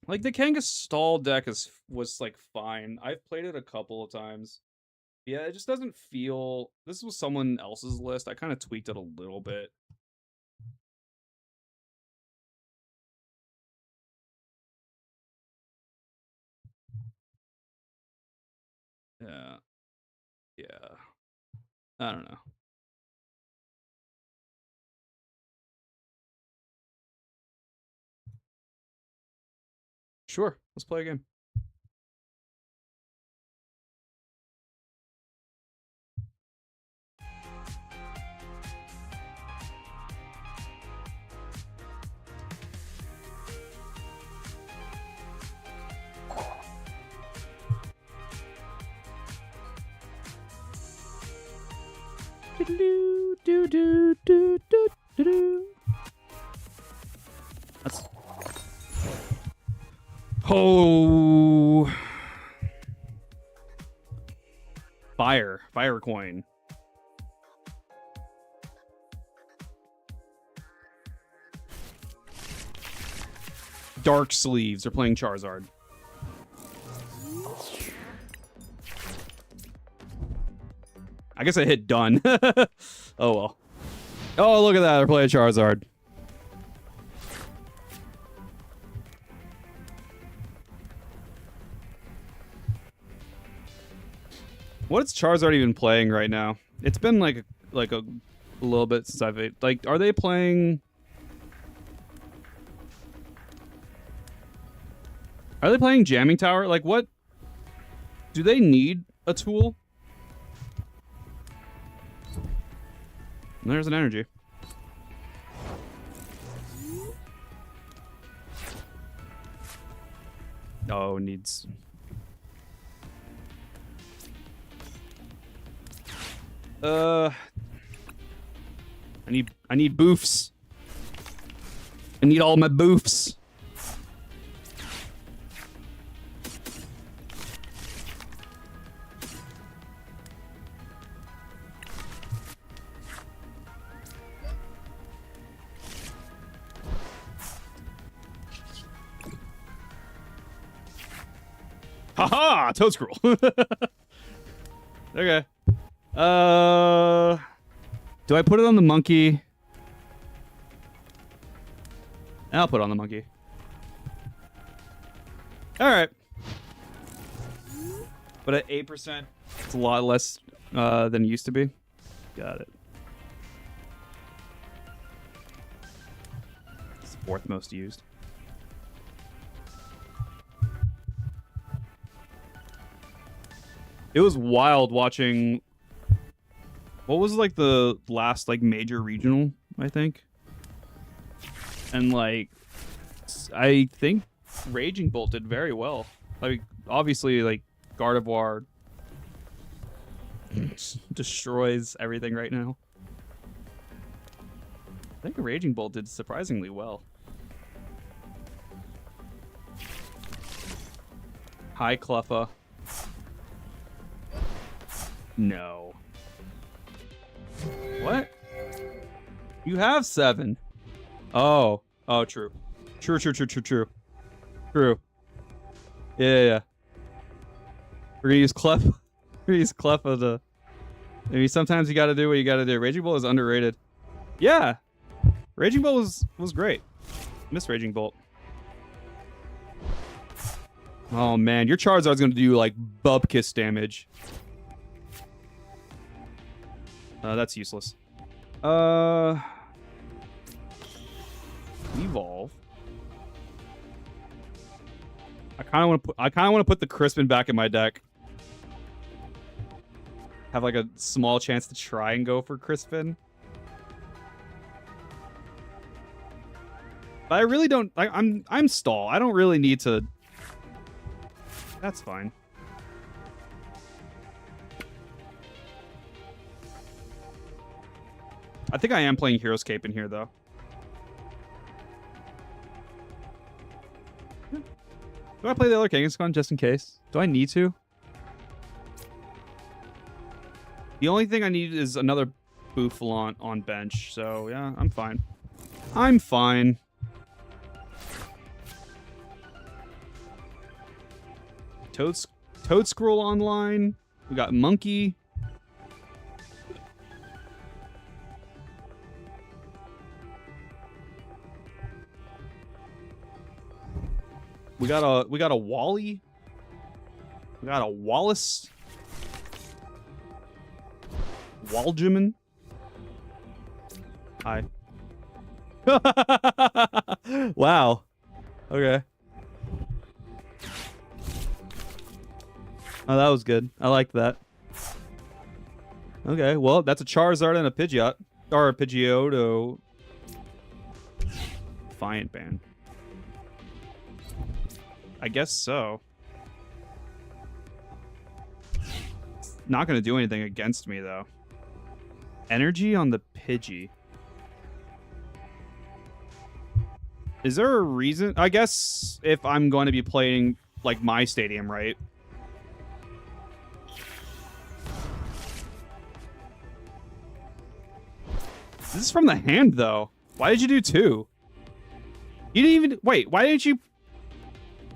Like the Kangaskhan deck was like fine. I've played it a couple of times. Yeah, it just doesn't feel. This was someone else's list. I kind of tweaked it a little bit. Yeah. Yeah. I don't know. Sure, let's play a game. That's oh, fire coin. Dark Sleeves are playing Charizard. I guess I hit done. Oh well. Oh, look at that. They're playing Charizard. What is Charizard even playing right now? It's been like a little bit since I've like. Are they playing? Are they playing Jamming Tower? Like what? Do they need a tool? There's an energy. Oh, needs. I need boofs. I need all my boofs. Haha! Toad Scroll. Okay. Do I put it on the monkey? I'll put it on the monkey. All right. But at 8%, it's a lot less than it used to be. Got it. It's the 4th most used. It was wild watching. What was like the last like major regional, I think? And like, I think Raging Bolt did very well. Like, obviously, like Gardevoir destroys everything right now. I think Raging Bolt did surprisingly well. Hi, Cleffa. No. What? You have 7. Oh. Oh, true. True. True. Yeah. We're gonna use Clef. We're gonna use Cleffa to. Maybe sometimes you gotta do what you gotta do. Raging Bolt is underrated. Yeah. Raging Bolt was great. Miss Raging Bolt. Oh man, your Charizard's gonna do like Bubkiss damage. That's useless. Evolve. I kind of want to put the Crispin back in my deck. Have like a small chance to try and go for Crispin. But I really don't. I'm stall. I don't really need to. That's fine. I think I am playing Hero's Cape in here, though. Do I play the other Kangaskhan just in case? Do I need to? The only thing I need is another Boufflant on bench, so yeah, I'm fine. I'm fine. Toad Scroll online. We got Monkey. We got a Wally. We got a Wallace. Waljiman. Hi. Wow. Okay. Oh, that was good. I liked that. Okay, well, that's a Charizard and a Pidgeot. Or a Pidgeotto. Defiant Ban. I guess so. Not going to do anything against me, though. Energy on the Pidgey. Is there a reason? I guess if I'm going to be playing, like, my stadium, right? This is from the hand, though. Why did you do 2? You didn't even... Wait, why didn't you...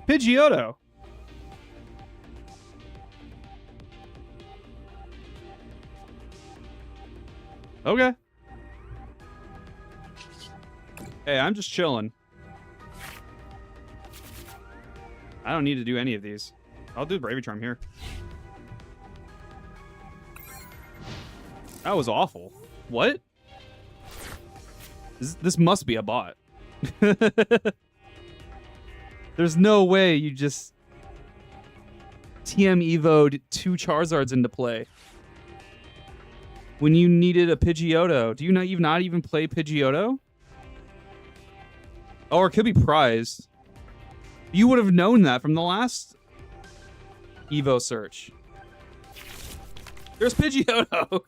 Pidgeotto. Okay. Hey, I'm just chilling. I don't need to do any of these. I'll do Bravely Charm here. That was awful. What? This must be a bot. There's no way you just TM Evo'd 2 Charizards into play when you needed a Pidgeotto. Do you not even play Pidgeotto? Or it could be prized. You would have known that from the last Evo search. There's Pidgeotto.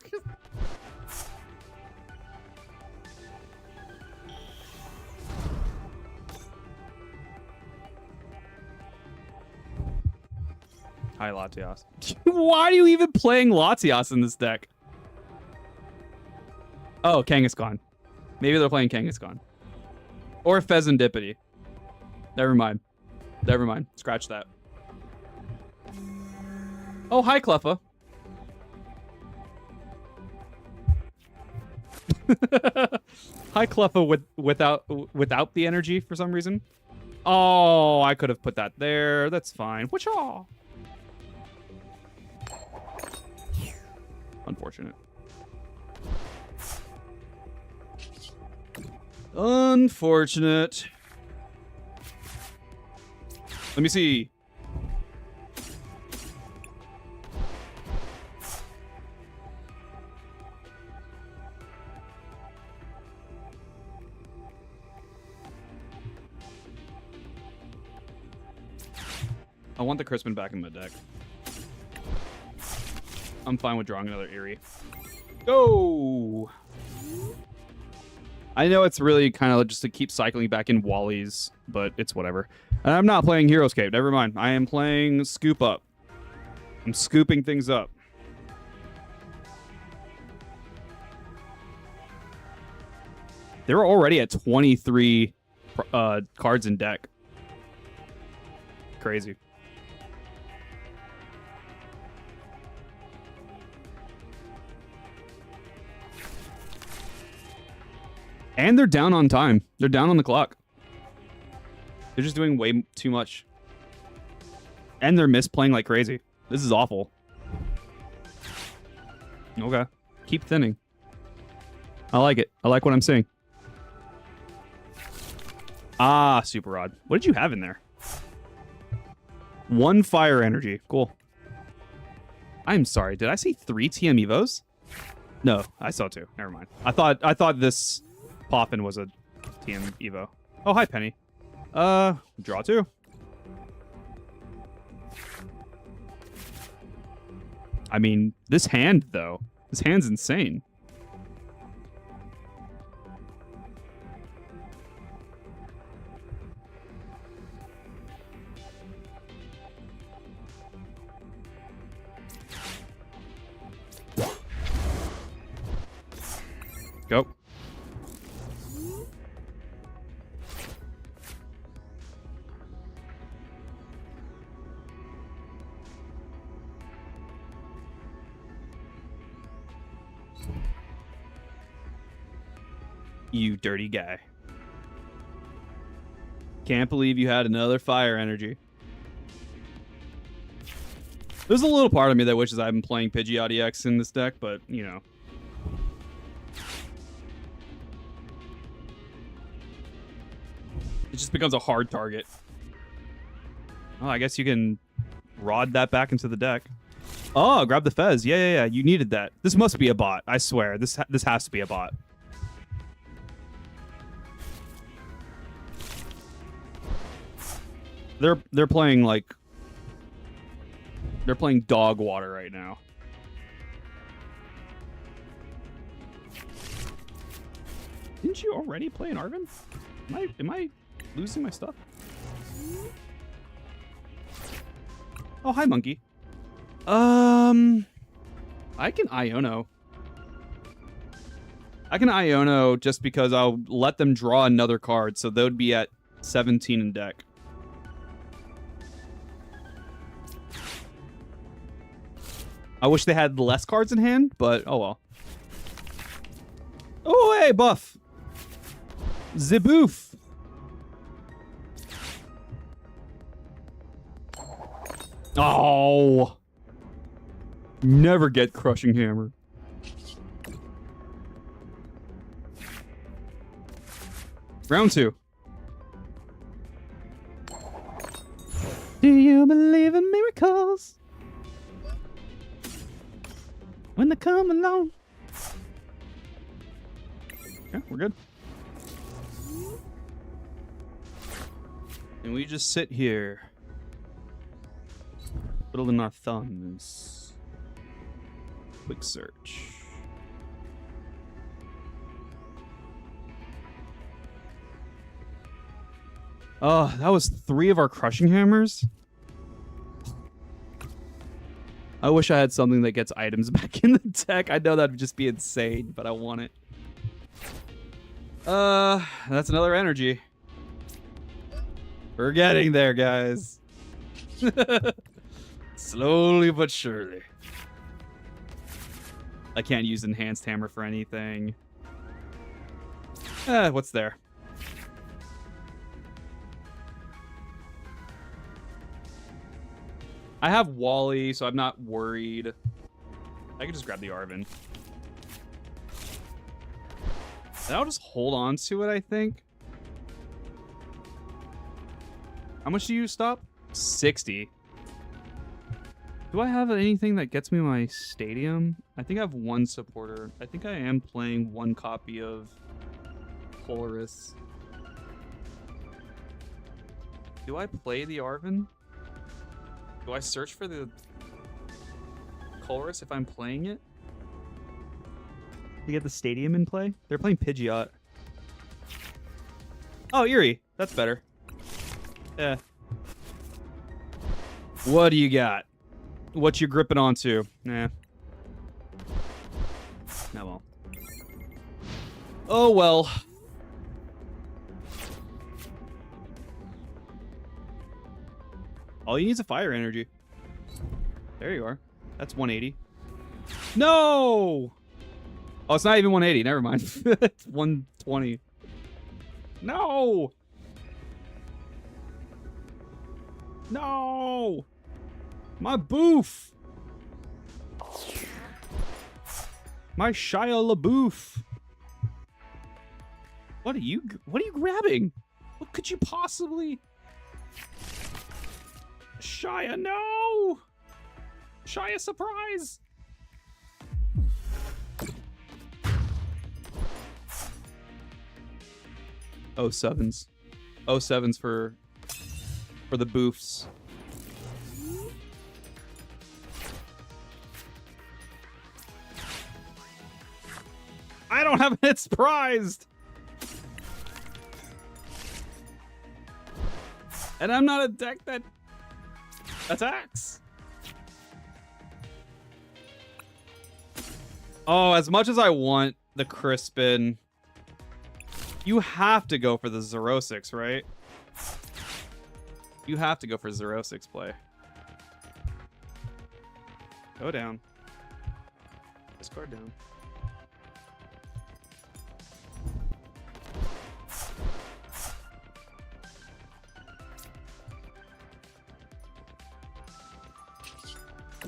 Hi, Latias. Why are you even playing Latias in this deck? Oh, Kangaskhan. Maybe they're playing Kangaskhan. Or Pheasantipity. Never mind. Never mind. Scratch that. Oh, hi, Cleffa. Hi, Cleffa without the energy for some reason. Oh, I could have put that there. That's fine. Whatcha? Unfortunate. Unfortunate. Let me see. I want the Crispin back in my deck. I'm fine with drawing another Eerie. Go! I know it's really kind of just to keep cycling back in Wally's, but it's whatever. And I'm not playing Hero's Cave. Never mind. I am playing Scoop Up. I'm scooping things up. They're already at 23 cards in deck. Crazy. And they're down on time. They're down on the clock. They're just doing way too much. And they're misplaying like crazy. This is awful. Okay. Keep thinning. I like it. I like what I'm seeing. Ah, Super Rod. What did you have in there? 1 fire energy. Cool. I'm sorry. Did I see 3 TM Evos? No, I saw 2. Never mind. I thought this Poffin was a TM Evo. Oh, hi, Penny. Draw 2. I mean, this hand, though. This hand's insane. Go. You dirty guy. Can't believe you had another fire energy. There's a little part of me that wishes I've been playing Pidgeot EX in this deck, but, you know. It just becomes a hard target. Oh, I guess you can rod that back into the deck. Oh, grab the Fez. Yeah. You needed that. This must be a bot. I swear. This has to be a bot. They're playing like they're playing dog water right now. Didn't you already play an Arvin? Am I losing my stuff? Oh, hi, monkey. I can Iono. I can Iono just because I'll let them draw another card, so they would be at 17 in deck. I wish they had less cards in hand, but oh well. Oh, hey, buff. Ziboof. Oh. Never get Crushing Hammer. Round 2. Do you believe in miracles? When they come along. Yeah, we're good. And we just sit here, twiddling our thumbs. Quick search. Oh, that was 3 of our Crushing Hammers. I wish I had something that gets items back in the deck. I know that would just be insane, but I want it. That's another energy. We're getting there, guys. Slowly but surely. I can't use enhanced hammer for anything. What's there? I have Wally, so I'm not worried. I can just grab the Arvin. And I'll just hold on to it, I think. How much do you stop? 60. Do I have anything that gets me my stadium? I think I have one supporter. I think I am playing one copy of Polaris. Do I play the Arvin? Do I search for the Polaris if I'm playing it? To get the stadium in play? They're playing Pidgeot. Oh, Eerie. That's better. Yeah. What do you got? What you gripping onto? Nah. Oh well. Oh well. All you need is a fire energy. There you are. That's 180. No! Oh, it's not even 180. Never mind. It's 120. No! No! My boof! My Shia LaBeouf! What are you grabbing? What could you possibly... Shia, no! Shia, surprise! Oh, sevens. Oh, sevens for the boofs. I don't have it surprised! And I'm not a deck that attacks. Oh, as much as I want the Crispin, you have to go for the 0-6, right? You have to go for 0-6 play. Go down. Discard down.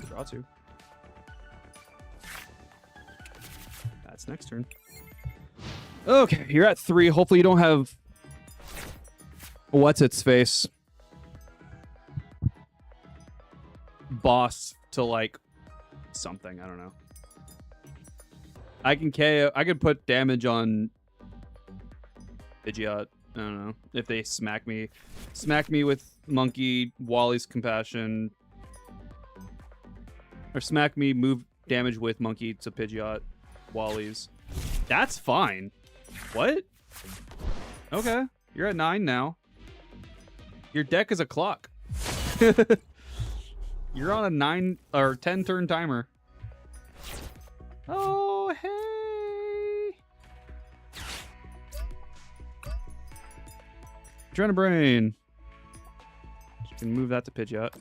Draw 2. That's next turn. Okay, you're at 3. Hopefully you don't have... What's its face? Boss to, like, something. I don't know. I can KO... I could put damage on Pidgeot. I don't know. If they smack me. Smack me with Monkey, Wally's Compassion... Or smack me, move damage with Monkey to Pidgeot, Wally's. That's fine. What? Okay. You're at 9 now. Your deck is a clock. You're on a 9 or 10 turn timer. Oh, hey. Trying to brain. You can move that to Pidgeot.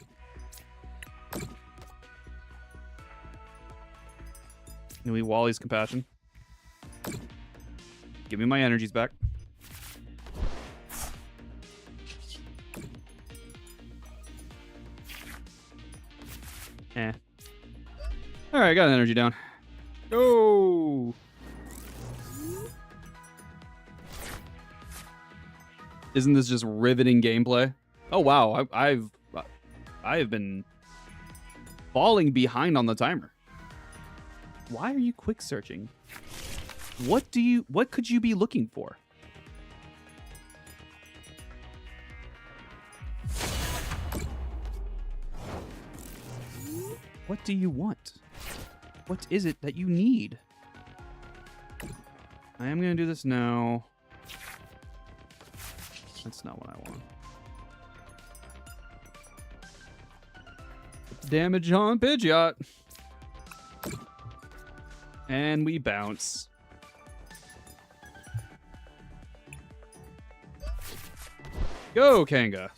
And we Wally's Compassion. Give me my energies back. Alright, I got an energy down. Go! Isn't this just riveting gameplay? Oh wow, I have been falling behind on the timer. Why are you quick searching? What could you be looking for? What do you want? What is it that you need? I am gonna do this now. That's not what I want. Put the damage on Pidgeot. And we bounce. Go, Kanga.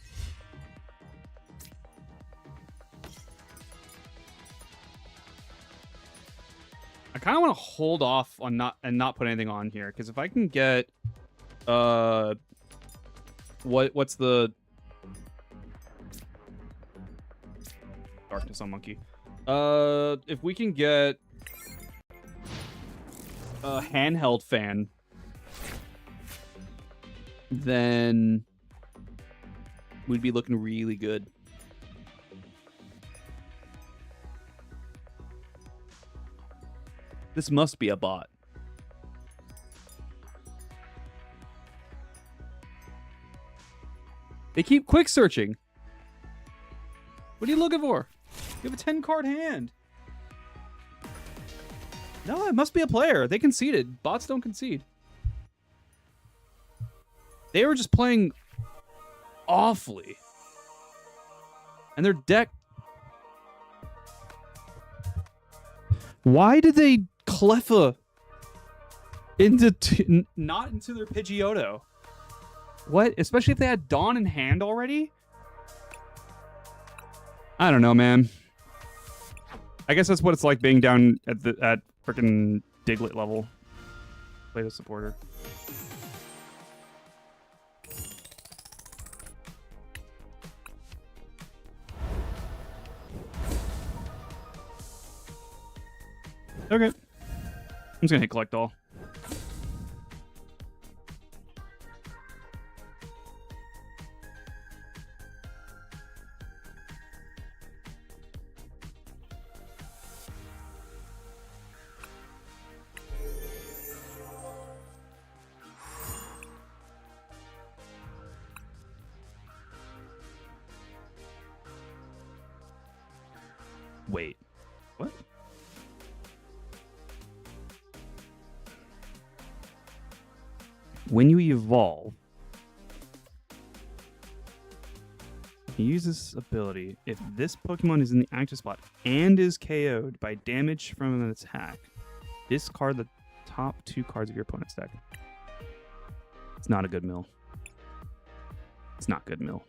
I kind of want to hold off on not put anything on here, because if I can get what's the darkness on monkey? If we can get a handheld fan, then we'd be looking really good. This must be a bot. They keep quick searching. What are you looking for? You have a 10-card hand. No, it must be a player. They conceded. Bots don't concede. They were just playing awfully. And their deck... Why did they Cleffa not into their Pidgeotto? What? Especially if they had Dawn in hand already? I don't know, man. I guess that's what it's like being down at freaking Diglett level. Play the supporter. Okay. I'm just gonna hit collect all. Wait. What? When you evolve, you use this ability. If this Pokemon is in the active spot and is KO'd by damage from an attack, discard the top 2 cards of your opponent's deck. It's not a good mill. It's not good mill.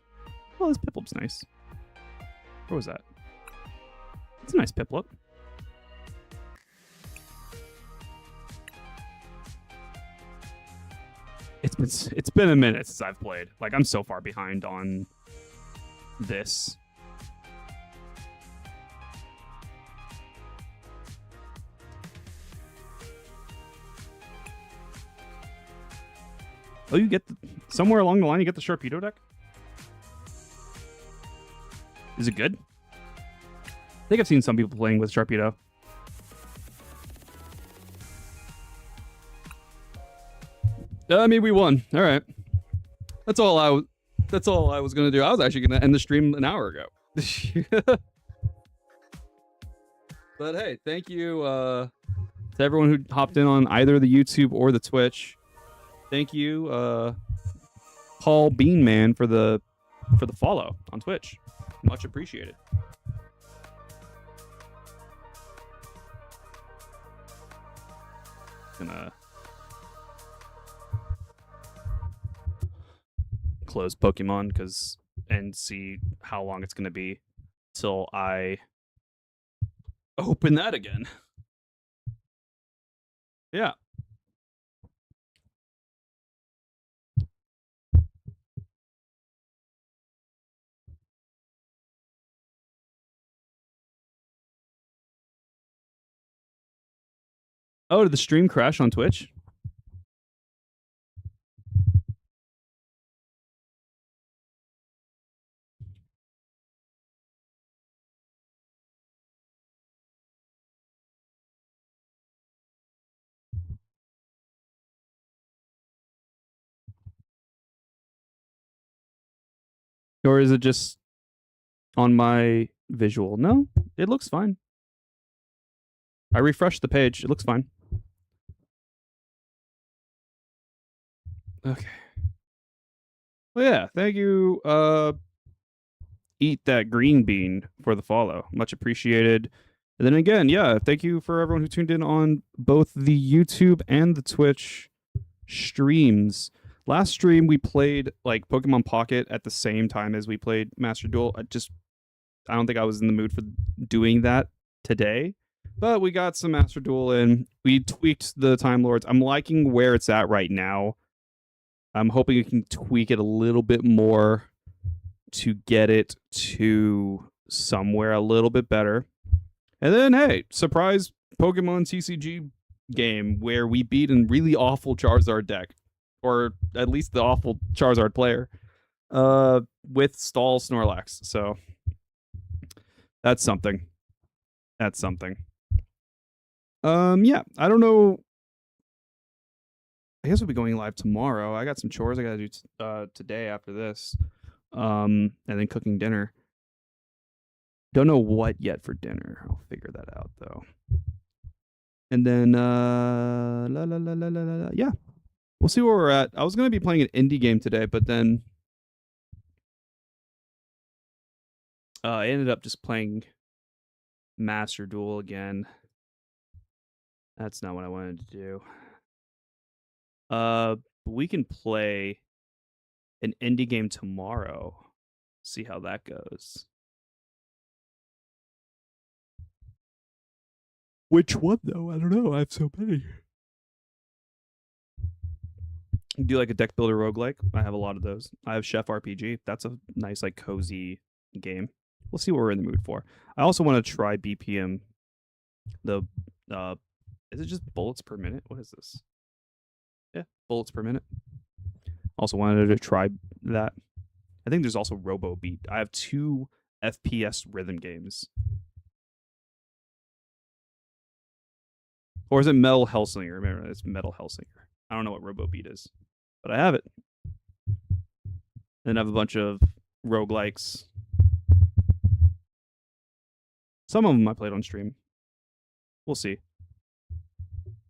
Well, this Piplup's nice. Where was that? It's a nice Piplup. It's been a minute since I've played. Like, I'm so far behind on this. Oh, you get somewhere along the line you get the Sharpedo deck? Is it good? I think I've seen some people playing with Sharpedo. I mean, we won. All right. That's all I was gonna do. I was actually gonna end the stream an hour ago. But hey, thank you to everyone who hopped in on either the YouTube or the Twitch. Thank you, Paul Beanman, for the follow on Twitch. Much appreciated. Gonna close Pokemon and see how long it's gonna be till I open that again. Yeah. Oh, did the stream crash on Twitch? Or is it just on my visual? No, it looks fine. I refreshed the page. It looks fine. Okay. Well, yeah, thank you, Eat That Green Bean, for the follow. Much appreciated. And then again, yeah, thank you for everyone who tuned in on both the YouTube and the Twitch streams. Last stream, we played like Pokemon Pocket at the same time as we played Master Duel. I don't think I was in the mood for doing that today. But we got some Master Duel in. We tweaked the Time Lords. I'm liking where it's at right now. I'm hoping we can tweak it a little bit more to get it to somewhere a little bit better. And then, hey, surprise Pokemon TCG game where we beat a really awful Charizard deck, or at least the awful Charizard player, with Stall Snorlax. So that's something. That's something. Yeah, I don't know. I guess we'll be going live tomorrow. I got some chores I gotta do today after this, and then cooking dinner. Don't know what yet for dinner. I'll figure that out though. And then yeah, we'll see where we're at. I was gonna be playing an indie game today, but then I ended up just playing Master Duel again. That's not what I wanted to do. We can play an indie game tomorrow. See how that goes. Which one though? I don't know. I have so many. Do like a deck builder roguelike? I have a lot of those. I have Chef RPG. That's a nice, like, cozy game. We'll see what we're in the mood for. I also want to try BPM. Is it just bullets per minute? What is this? Yeah, bullets per minute. Also wanted to try that. I think there's also Robo Beat. I have 2 FPS rhythm games. Or is it Metal Hellsinger? Remember, it's Metal Hellsinger. I don't know what Robo Beat is, but I have it. Then I have a bunch of roguelikes. Some of them I played on stream. We'll see.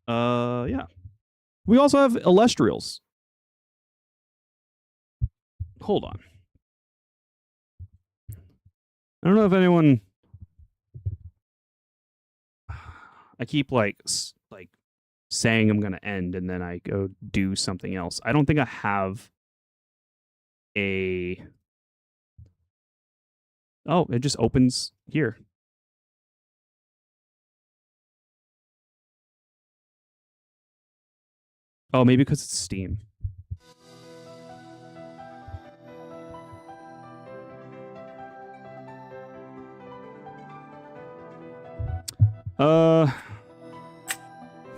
Yeah. We also have Illustrials. Hold on. I don't know if anyone. I keep like saying I'm gonna end, and then I go do something else. I don't think I have a. Oh, it just opens here. Oh, maybe because it's Steam.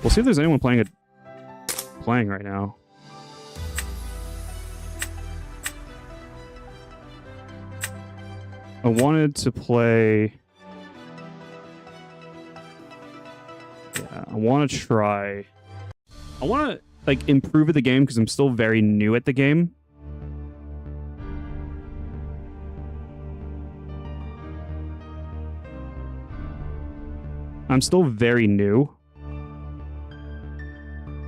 We'll see if there's anyone playing right now. I wanted to play. Yeah, I want to try. I want to like improve at the game because I'm still very new at the game. I'm still very new.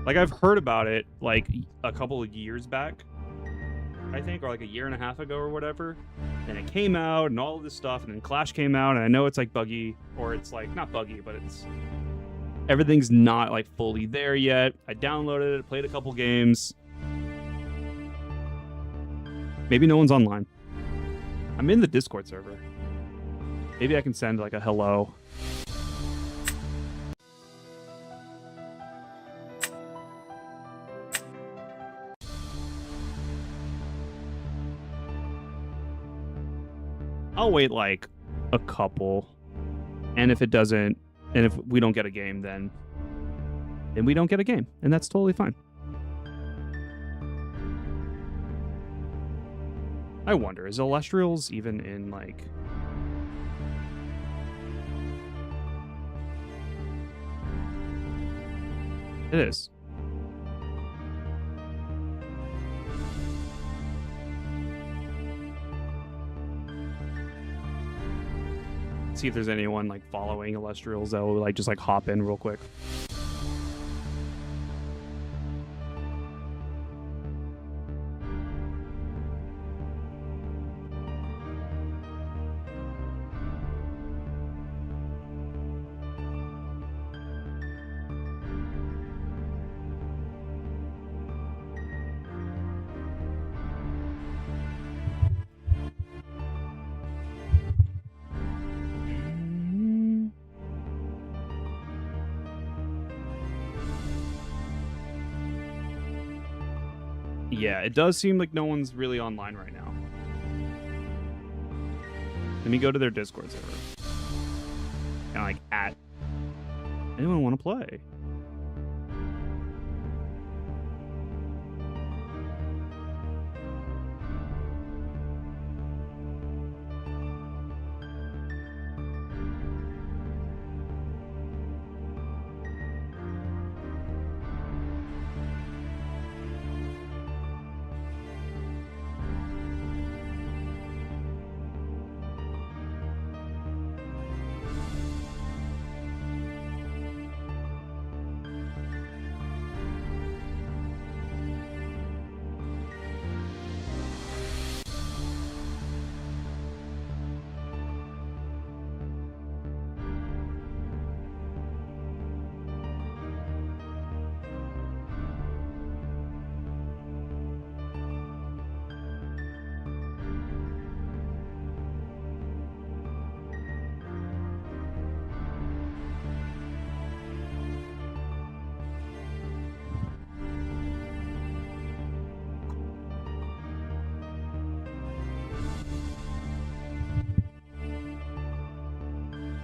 Like, I've heard about it like a couple of years back, I think, or like a year and a half ago or whatever. And it came out and all of this stuff, and then Clash came out, and I know it's like buggy, or it's like not buggy, but it's everything's not like fully there yet. I downloaded it, played a couple games. Maybe no one's online. I'm in the Discord server. Maybe I can send like a hello. I'll wait like a couple, and if it doesn't, and if we don't get a game, then we don't get a game, and that's totally fine. I wonder, is Illustrials even in like? It is. See if there's anyone like following Illustrials that will like just like hop in real quick. Yeah, it does seem like no one's really online right now. Let me go to their Discord server. And like at anyone want to play?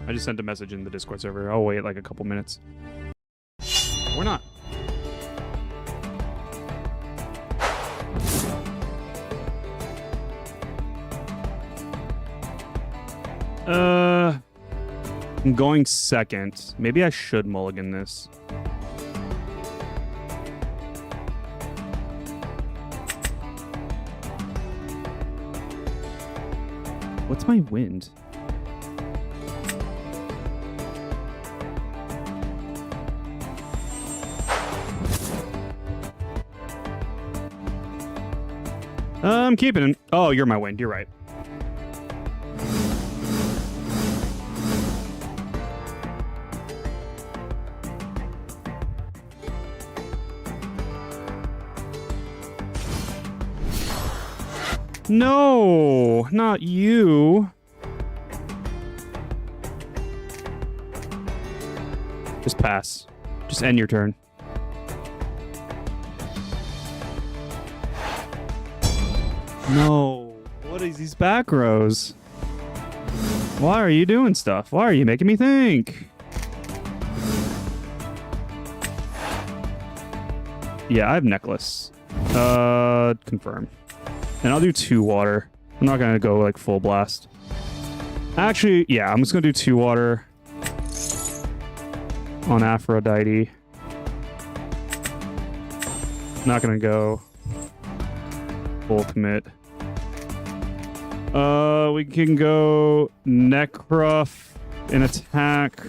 I just sent a message in the Discord server. I'll wait like a couple minutes. Or not. I'm going second. Maybe I should mulligan this. What's my wind? I'm keeping it. Oh, you're my wind. You're right. No, not you. Just pass. Just end your turn. No. What is these back rows? Why are you doing stuff? Why are you making me think? Yeah, I have necklace. Confirm. And I'll do 2 water. I'm not gonna go like full blast. Actually, yeah, I'm just gonna do 2 water on Aphrodite. Not gonna go full commit. We can go Necruff in attack.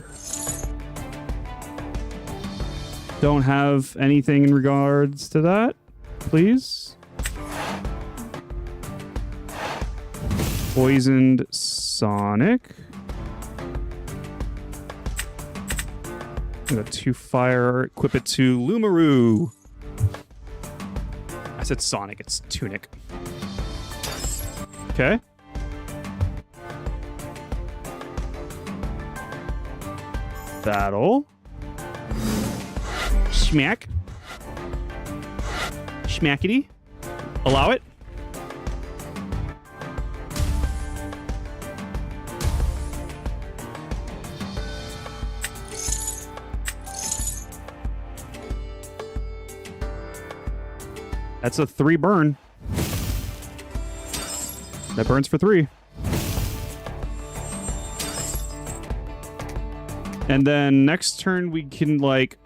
Don't have anything in regards to that, please. Poisoned Sonic. I got 2 fire. Equip it to Lumaru. I said Sonic. It's Tunic. Okay. Battle. Schmack. Schmackity. Allow it. That's a 3 burn. That burns for 3. And then next turn we can like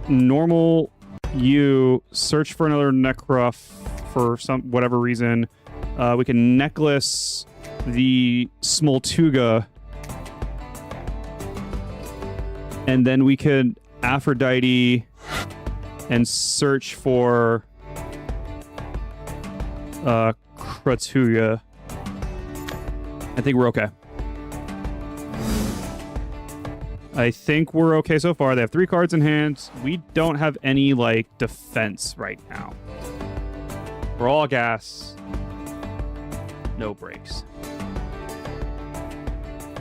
normal you search for another Necruff for some whatever reason. We can necklace the Smoltuga. And then we could Aphrodite and search for Kratuga. I think we're okay. I think we're okay so far. They have 3 cards in hand. We don't have any, like, defense right now. We're all gas. No breaks.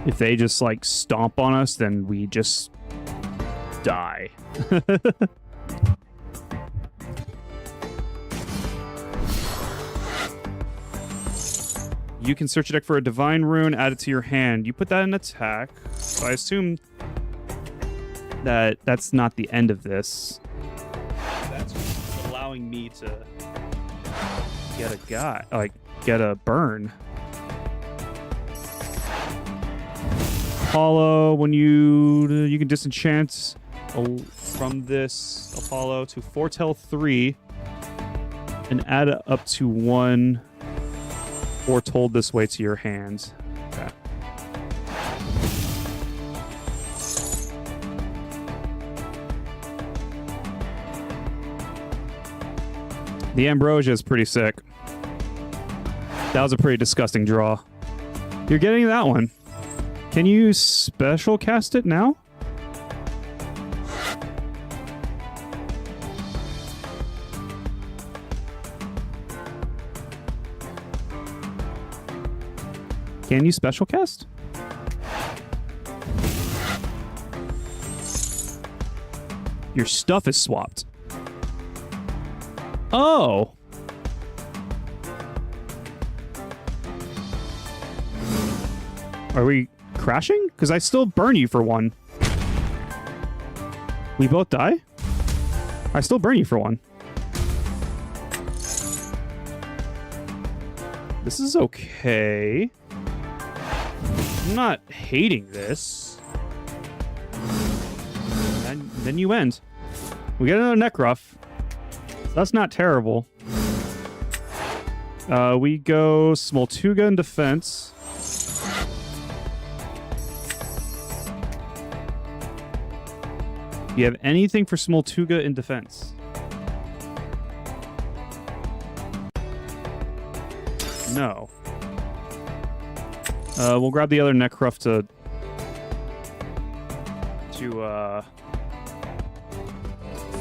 If they just, like, stomp on us, then we just You can search your deck for a divine rune, add it to your hand. You put that in attack. So I assume that that's not the end of this. That's just allowing me to get a guy, like get a burn. Apollo, when you can disenchant from this Apollo to foretell 3 and add up to 1 foretold this way to your hand. Okay. The Ambrosia is pretty sick. That was a pretty disgusting draw. You're getting that one. Can you special cast it now? Can you special cast? Your stuff is swapped. Oh. Are we crashing? Because I still burn you for 1. We both die? I still burn you for 1. This is okay. I'm not hating this. And then you end. We get another Necruff. So that's not terrible. We go Smoltuga in defense. Do you have anything for Smoltuga in defense? No. We'll grab the other Necruff to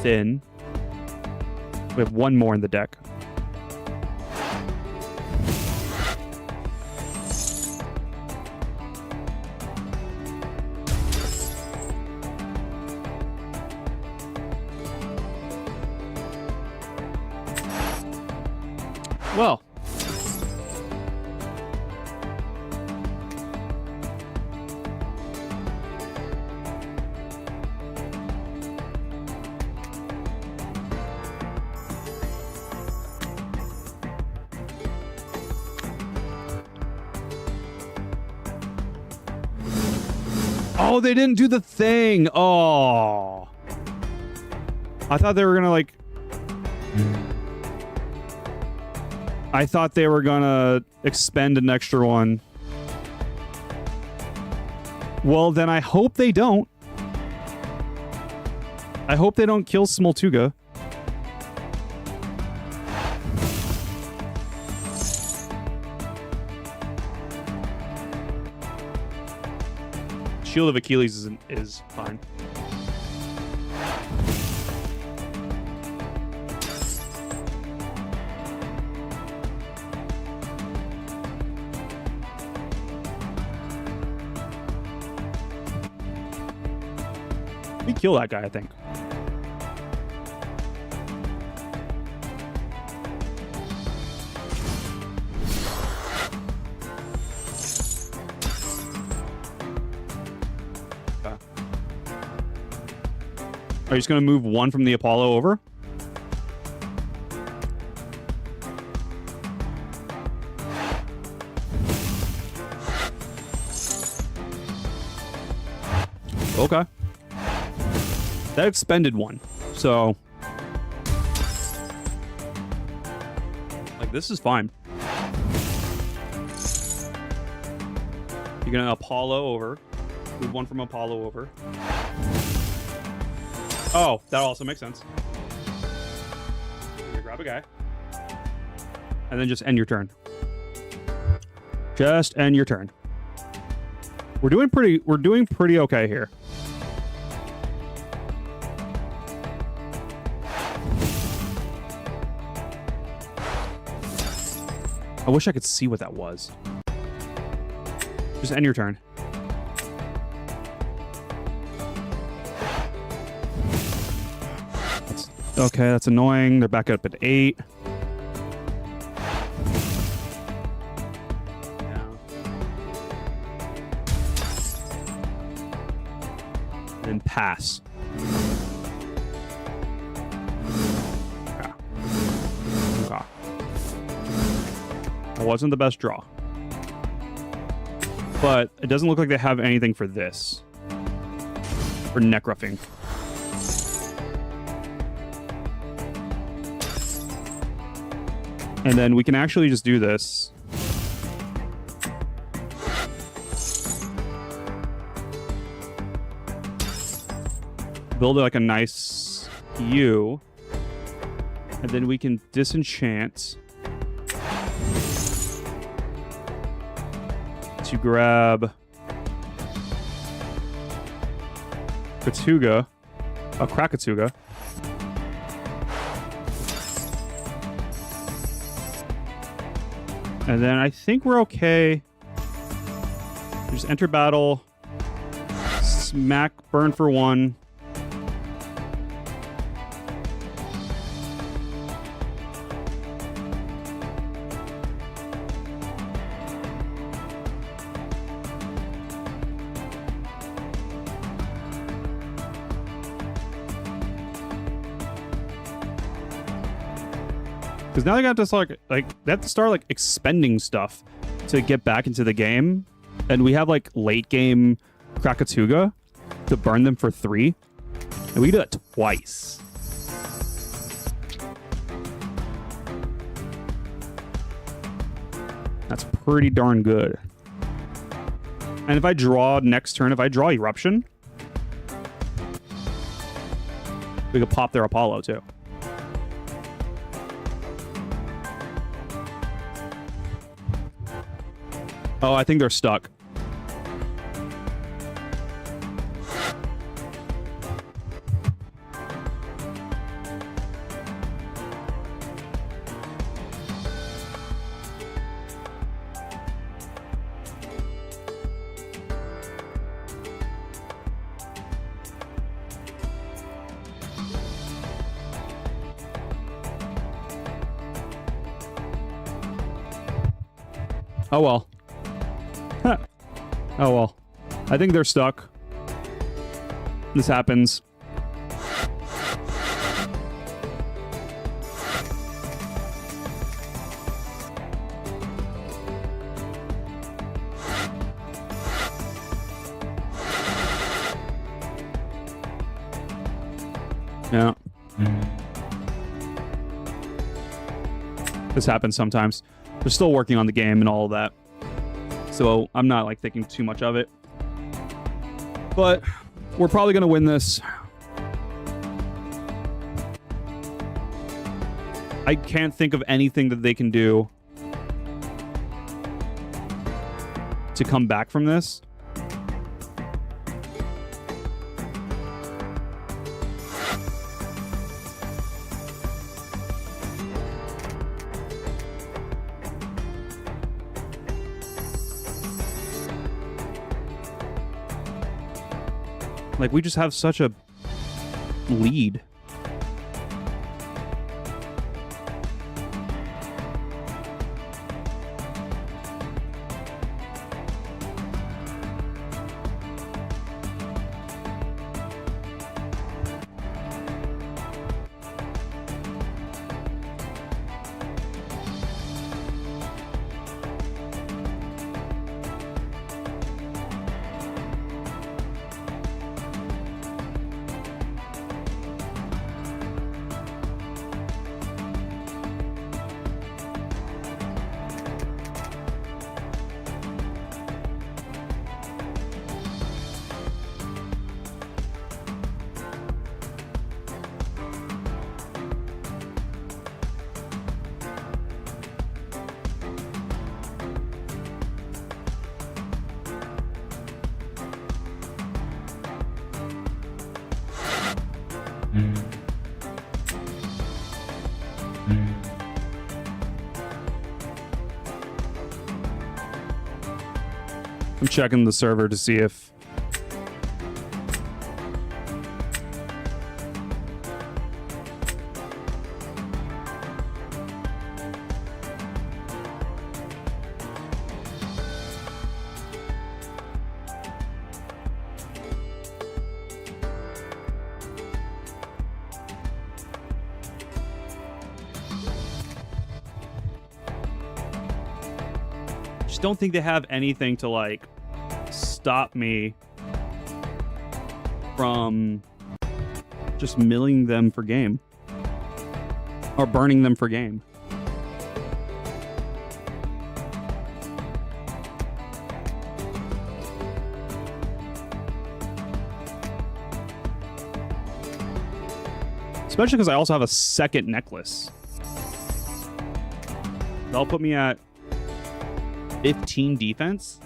thin. We have 1 more in the deck. Well. Oh, they didn't do the thing. Oh. I thought they were gonna like... I thought they were gonna expend an extra one. Well, then I hope they don't. I hope they don't kill Smoltuga. Shield of Achilles is fine. We kill that guy, I think. Are you just going to move 1 from the Apollo over? Okay. That expended 1. So, like, this is fine. You're going to Apollo over. Move 1 from Apollo over. Oh, that also makes sense. You're gonna grab a guy. And then just end your turn. Just end your turn. We're doing pretty okay here. I wish I could see what that was. Just end your turn. Okay, that's annoying. They're back up at 8. then pass. Yeah. Okay. That wasn't the best draw. But it doesn't look like they have anything for this. For neck roughing. And then we can actually just do this. Build like a nice U. And then we can disenchant to grab Katuga, a Krakatuga. And then I think we're okay. Just enter battle, smack, burn for 1. Because now they got to start they have to start expending stuff to get back into the game, and we have late game Krakatuga to burn them for 3, and we do that twice. That's pretty darn good. And if I draw next turn, if I draw Eruption, we could pop their Apollo too. Oh, I think they're stuck. Oh well. Oh well. I think they're stuck. This happens. Yeah. This happens sometimes. They're still working on the game and all of that. So I'm not thinking too much of it. But we're probably going to win this. I can't think of anything that they can do to come back from this. We just have such a lead. I'm checking the server to see if... just don't think they have anything to like stop me from just milling them for game or burning them for game. Especially because I also have a second necklace. That'll put me at 15 defense.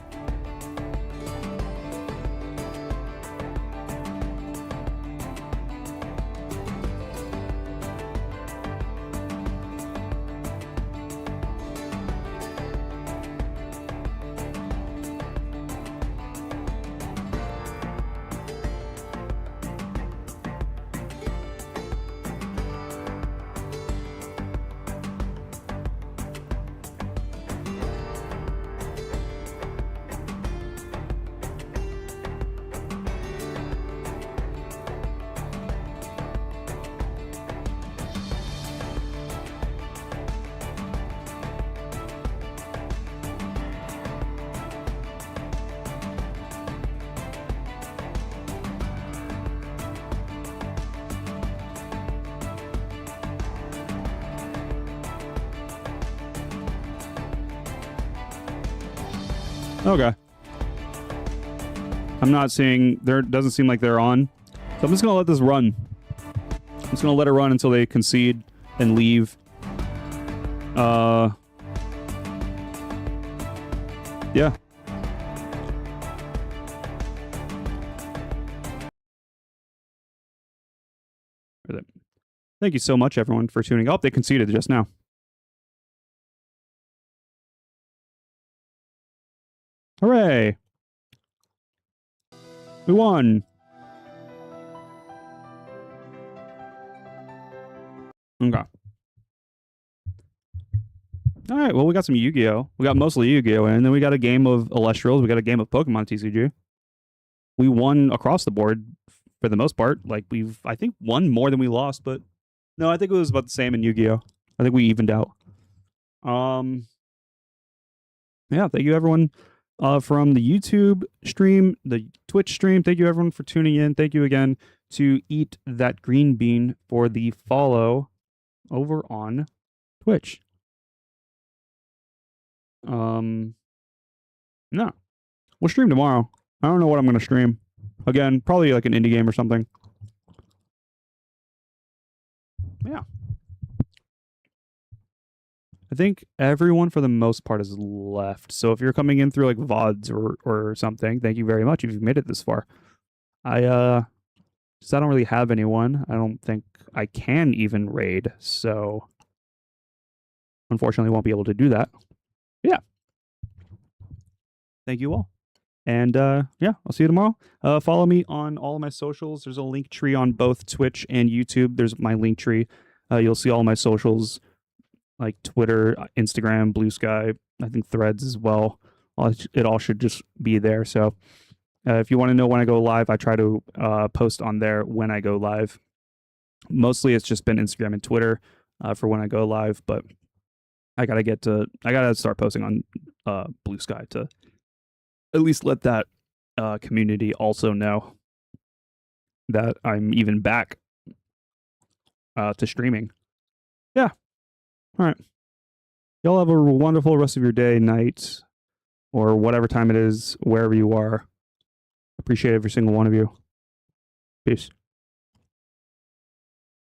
Okay. I'm not seeing, there doesn't seem like they're on. So I'm just going to let this run. I'm just going to let it run until they concede and leave. Yeah. Thank you so much, everyone, for tuning up. They conceded just now. Hooray! We won! Okay. Alright, well, we got some Yu-Gi-Oh! We got mostly Yu-Gi-Oh! And then we got a game of Elestrials. We got a game of Pokemon TCG. We won across the board for the most part. Like, we've, I think, won more than we lost, but no, I think it was about the same in Yu-Gi-Oh! I think we evened out. Yeah, thank you, everyone. From the YouTube stream, the Twitch stream. Thank you, everyone, for tuning in. Thank you again to Eat That Green Bean for the follow over on Twitch. No. We'll stream tomorrow. I don't know what I'm going to stream. Again, probably like an indie game or something. Yeah. I think everyone for the most part is left. So if you're coming in through like VODs or something, thank you very much if you've made it this far. I don't really have anyone. I don't think I can even raid, so unfortunately won't be able to do that. Yeah. Thank you all. And yeah, I'll see you tomorrow. Follow me on all of my socials. There's a link tree on both Twitch and YouTube. There's my link tree. You'll see all my socials like Twitter, Instagram, Blue Sky, I think Threads as well. It all should just be there. So if you want to know when I go live, I try to post on there when I go live. Mostly it's just been Instagram and Twitter for when I go live, but I gotta start posting on Blue Sky to at least let that community also know that I'm even back to streaming. Yeah. All right. Y'all have a wonderful rest of your day, night, or whatever time it is, wherever you are. Appreciate every single one of you. Peace.